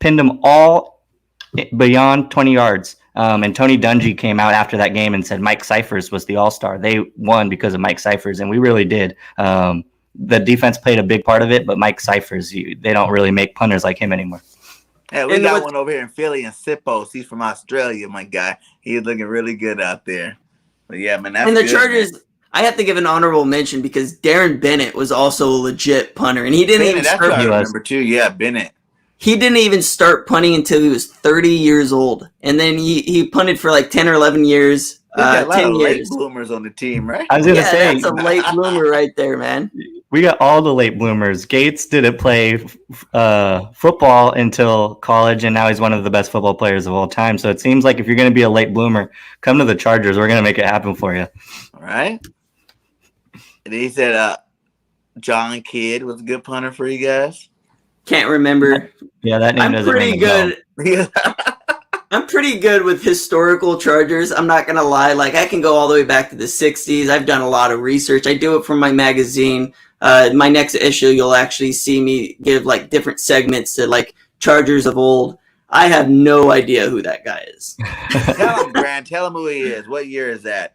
pinned them all beyond 20 yards. And Tony Dungy came out after that game and said Mike Cyphers was the all-star. They won because of Mike Cyphers, and we really did. The defense played a big part of it, but Mike Cyphers, they don't really make punters like him anymore. Yeah, we got one over here in Philly in Sippos. He's from Australia, my guy. He's looking really good out there. But yeah, man, that's and the good, Chargers, man. I have to give an honorable mention because Darren Bennett was also a legit punter, and he didn't even That's start. what I remember too. Yeah, Bennett. He didn't even start punting until he was 30 years old, and then he punted for like 10 or 11 years. We got a lot 10 of late years. bloomers on the team, right? I was gonna say that's a late bloomer right there, man. We got all the late bloomers. Gates didn't play football until college, and now he's one of the best football players of all time. So it seems like if you're going to be a late bloomer, come to the Chargers. We're going to make it happen for you. All right. And he said John Kidd was a good punter for you guys. Can't remember. Yeah, that name doesn't ring a bell. I'm pretty good with historical Chargers. I'm not going to lie. Like, I can go all the way back to the 60s. I've done a lot of research. I do it from my magazine. My next issue, you'll actually see me give, like, different segments to, like, Chargers of old. I have no idea who that guy is. Tell him, Grant. Tell him who he is. What year is that?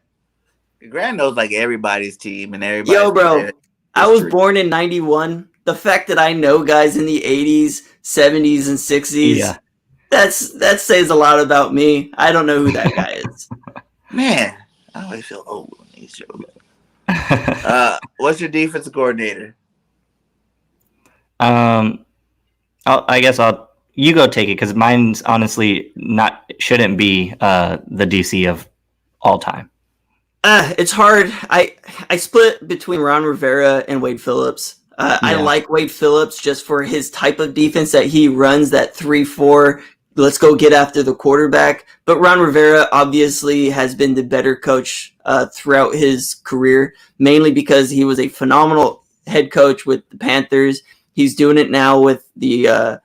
Grant knows, like, everybody's team and everybody. Yo, bro, I was born in 91. The fact that I know guys in the 80s, 70s, and 60s. Yeah. That says a lot about me. I don't know who that guy is. Man, I always feel old on these shows. What's your defensive coordinator? I guess you go take it because mine's honestly shouldn't be the DC of all time. It's hard. I split between Ron Rivera and Wade Phillips. I like Wade Phillips just for his type of defense that he runs, that 3-4. Let's go get after the quarterback. But Ron Rivera obviously has been the better coach throughout his career, mainly because he was a phenomenal head coach with the Panthers. He's doing it now with the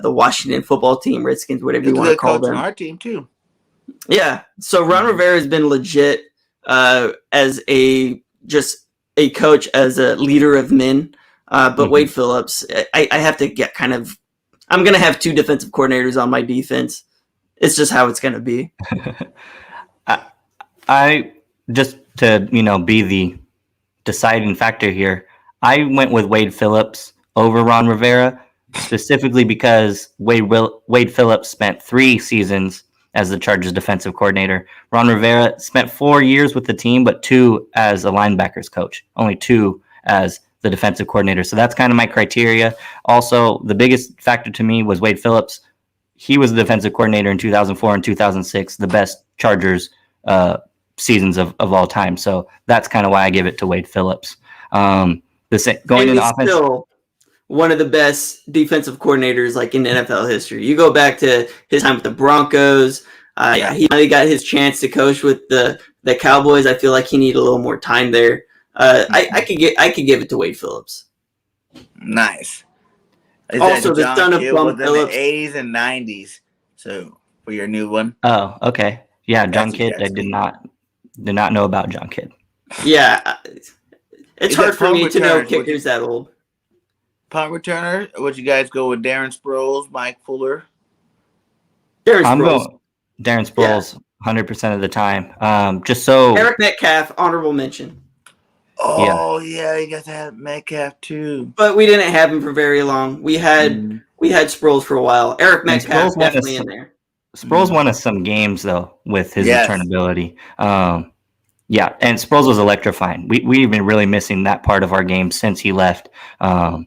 Washington football team, Redskins, whatever you want to call them. On our team too. Yeah. So Ron Rivera has been legit as a coach, as a leader of men. But Wade Phillips, I have to get kind of. I'm going to have 2 defensive coordinators on my defense. It's just how it's going to be. I just to, be the deciding factor here, I went with Wade Phillips over Ron Rivera, specifically because Wade Phillips spent 3 seasons as the Chargers defensive coordinator. Ron Rivera spent 4 years with the team, but 2 as a linebackers coach, only 2 as the defensive coordinator. So that's kind of my criteria. Also, the biggest factor to me was Wade Phillips. He was the defensive coordinator in 2004 and 2006, the best Chargers seasons of all time. So that's kind of why I give it to Wade Phillips. Going into offense, still one of the best defensive coordinators like in NFL history. You go back to his time with the Broncos. He finally got his chance to coach with the Cowboys. I feel like he needed a little more time there. I could give it to Wade Phillips. Nice. Also, the son of Plum Phillips. In the 80s and 90s. So for your new one. Oh, okay. Yeah, John Kidd. I did not know about John Kidd. Yeah, it's hard for me to know kickers that old. Punt returner. Would you guys go with Darren Sproles, Mike Fuller? I'm going Darren Sproles 100% of the time. Just so Eric Metcalf, honorable mention. Oh yeah, you got to have Metcalf too. But we didn't have him for very long. We had Sproles for a while. Eric Metcalf definitely in there. Sproles won us some games though with his returnability. Yeah, and Sproles was electrifying. We've been really missing that part of our game since he left, and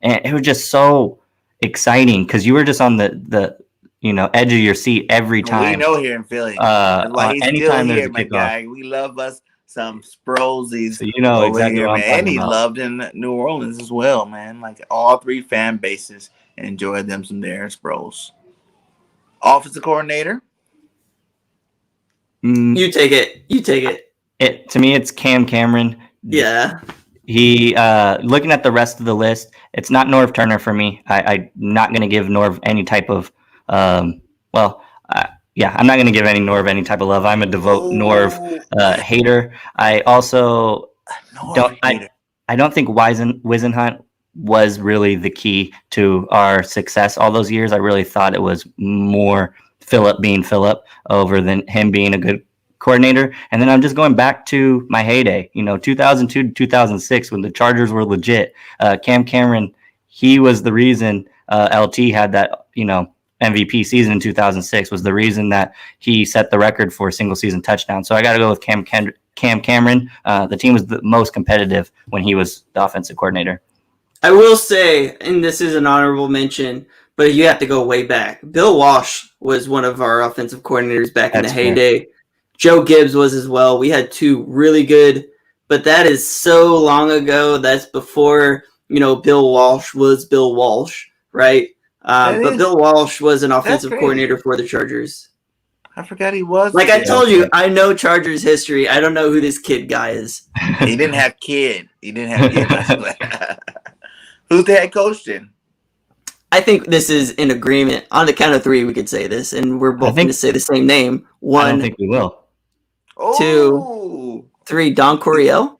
it was just so exciting because you were just on the edge of your seat every time. We know here in Philly. That's why he's anytime still there's here, a my kickoff. guy. We love us some Sprolesies. So you know over exactly here, what I'm man. talking And he about. loved in New Orleans as well, man. Like all three fan bases enjoyed them some Darren Sproles. Offensive coordinator. You take it. To me, it's Cam Cameron. Yeah. He looking at the rest of the list, it's not Norv Turner for me. I'm not going to give Norv any type of I'm not going to give Norv any type of love. I'm a devout Norv hater. I also I don't think Wisenhunt was really the key to our success all those years. I really thought it was more Phillip being Phillip over than him being a good coordinator. And then I'm just going back to my heyday, 2002 to 2006 when the Chargers were legit. Cam Cameron, he was the reason LT had that, MVP season in 2006 was the reason that he set the record for single season touchdown. So I got to go with Cam Cameron. The team was the most competitive when he was the offensive coordinator. I will say, and this is an honorable mention, but you have to go way back. Bill Walsh was one of our offensive coordinators back in the heyday. Joe Gibbs was as well. We had two really good, but that is so long ago. That's before, Bill Walsh was Bill Walsh, right? But Bill Walsh was an offensive coordinator for the Chargers. I forgot he was. Like I told you, I know Chargers history. I don't know who this kid guy is. He didn't have kid. Who's the head coach then? I think this is in agreement. On the count of three, we could say this, and we're both going to say the same name. One, I don't think we will. 2, 3. Don Coryell.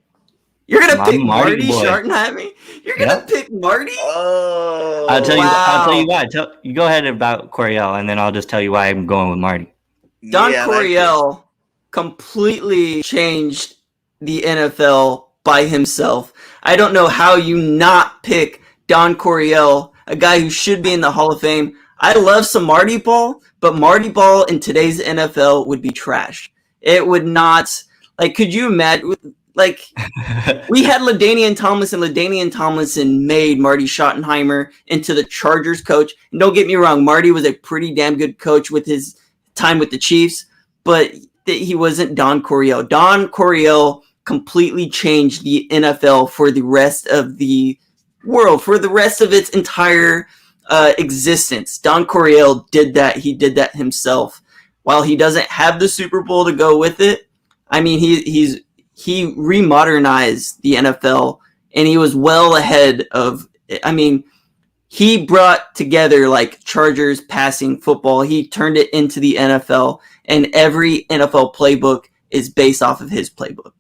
You're gonna pick Marty Schottenheimer? You're gonna pick Marty? Oh, I'll tell you why. You go ahead about Coryell, and then I'll just tell you why I'm going with Marty. Don Coryell completely changed the NFL by himself. I don't know how you not pick Don Coryell, a guy who should be in the Hall of Fame. I love some Marty Ball, but Marty Ball in today's NFL would be trash. It would not. Like, could you imagine? Like, we had LaDainian Tomlinson. LaDainian Tomlinson made Marty Schottenheimer into the Chargers coach. And don't get me wrong, Marty was a pretty damn good coach with his time with the Chiefs, but he wasn't Don Coryell. Don Coryell completely changed the NFL for the rest of the world, for the rest of its entire existence. Don Coryell did that. He did that himself. While he doesn't have the Super Bowl to go with it, I mean, he remodernized the NFL, and he was well ahead of, I mean, he brought together like Chargers passing football. He turned it into the NFL, and every NFL playbook is based off of his playbook.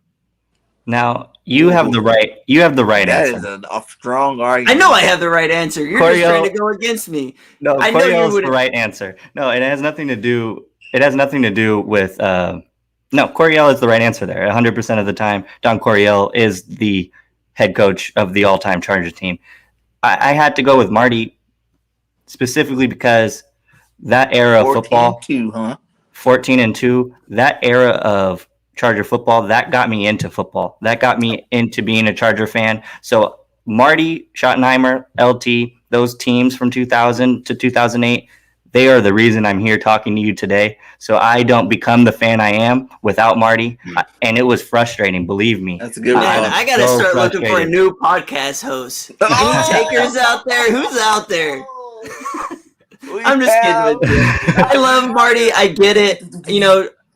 Now, you have the right answer. That is a strong argument. I know I have the right answer. You're just trying to go against me. No, Coryell's the right answer. No, it has nothing to do with no, Coryell is the right answer there. 100% of the time, Don Coryell is the head coach of the all-time Chargers team. I had to go with Marty specifically because that era of football, 14-2, that era of Charger football, that got me into football. That got me into being a Charger fan. So Marty, Schottenheimer, LT, those teams from 2000 to 2008, they are the reason I'm here talking to you today. So I don't become the fan I am without Marty. And it was frustrating, believe me. That's a good one. I got to start looking for a new podcast host. Any takers out there? Who's out there? I'm just kidding with you. I love Marty. I get it.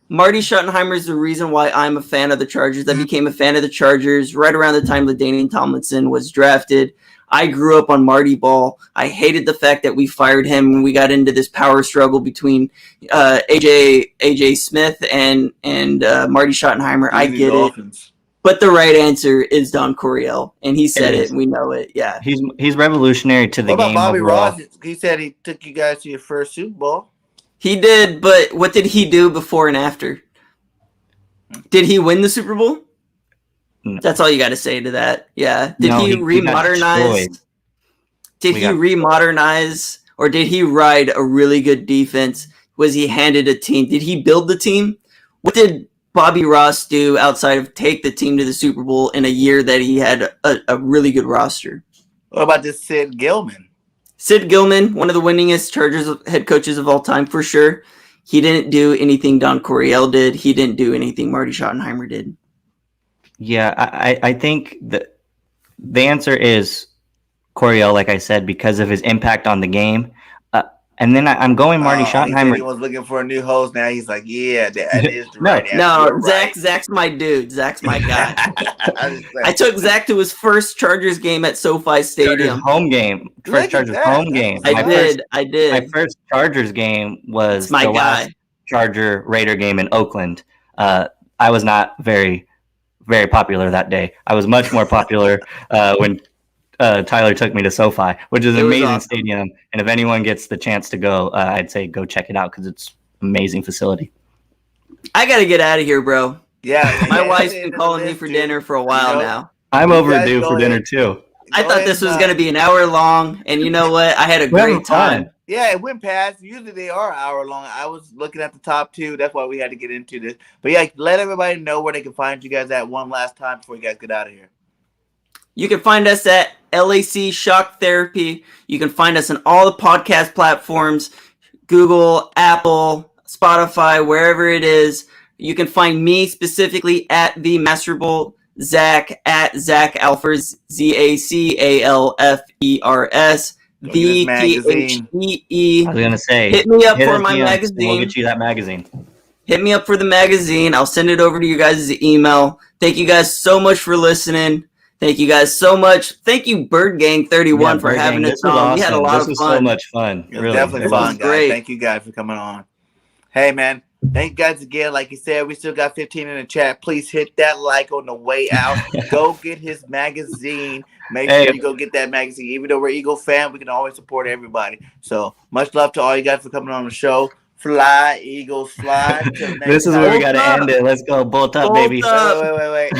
Marty Schottenheimer is the reason why I'm a fan of the Chargers. I became a fan of the Chargers right around the time LaDainian Tomlinson was drafted. I grew up on Marty Ball. I hated the fact that we fired him when we got into this power struggle between AJ Smith and Marty Schottenheimer. I get it. But the right answer is Don Coryell, and he said it, and we know it. Yeah, he's revolutionary to the game. What about Bobby overall. Ross? He said he took you guys to your first Super Bowl. He did, but what did he do before and after? Did he win the Super Bowl? No. That's all you got to say to that. Yeah. Did he remodernize? Did he remodernize, or did he ride a really good defense? Was he handed a team? Did he build the team? What did Bobby Ross do outside of take the team to the Super Bowl in a year that he had a really good roster? What about this Sid Gilman? Sid Gilman, one of the winningest Chargers head coaches of all time for sure. He didn't do anything Don Coryell did. He didn't do anything Marty Schottenheimer did. Yeah, I think the answer is Coryell, like I said, because of his impact on the game. And then I'm going Marty Schottenheimer. He was looking for a new host. Now he's like, yeah, that is the No. right answer. No, You're right. Zach's my dude. Zach's my guy. I'm just saying. I took Zach to his first Chargers game at SoFi Stadium. Home game. Look First at Chargers that. home game. I did. My first Chargers game was It's my the last guy. Charger Raider game in Oakland. I was not very, very popular that day. I was much more popular when Tyler took me to SoFi, which is an amazing awesome. stadium. And if anyone gets the chance to go, I'd say go check it out because it's an amazing facility. I got to get out of here, bro. Yeah, My yeah, wife's it's been in calling the me list, for dude. dinner for a while You know, now. I'm You overdue guys for go dinner ahead. too. I Go thought ahead this was and, going to be an hour long, and you know what? I had a We're having great time. fun. Yeah, it went past. Usually they are an hour long. I was looking at the top two. That's why we had to get into this. But yeah, let everybody know where they can find you guys at one last time before you guys get out of here. You can find us at LAC Shock Therapy. You can find us on all the podcast platforms, Google, Apple, Spotify, wherever it is. You can find me specifically at the Masterable Zach at Zach Alfers, ZACALFERS, Go get his magazine. VTHEE. I was gonna say, Hit me up for us my DMs and magazine. We'll get you that magazine. Hit me up for the magazine. I'll send it over to you guys' email. Thank you guys so much for listening. Thank you guys so much. Thank you, Bird Gang 31, for Bird having Gang, us this was on. We had a awesome. lot This of was fun. so much fun. It was Really, definitely it fun, was. guys. great. Thank you guys for coming on. Hey, man. Thank you guys again. Like you said, we still got 15 in the chat. Please hit that like on the way out. Go get his magazine. Make Hey. sure you go get that magazine. Even though we're Eagle fan, we can always support everybody. So much love to all you guys for coming on the show. Fly, Eagles, fly. Till next This is where we time. gotta end it. Let's go, bolt up, Bolt baby. up. Wait.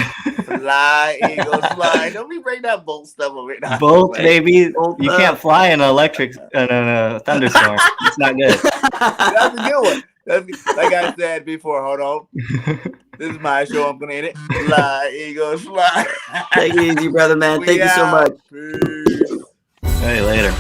Fly, Eagles, fly. Don't be bring that bolt stuff over it. now. Bolt, Wait. baby. Bolt You up. can't fly in an electric in a thunderstorm. It's not good. That's a good one. Like I said before, hold on. This is my show. I'm gonna end it. Fly, Eagles, fly. Take it easy, brother, man. We Thank you so out. much. Peace. Hey, later.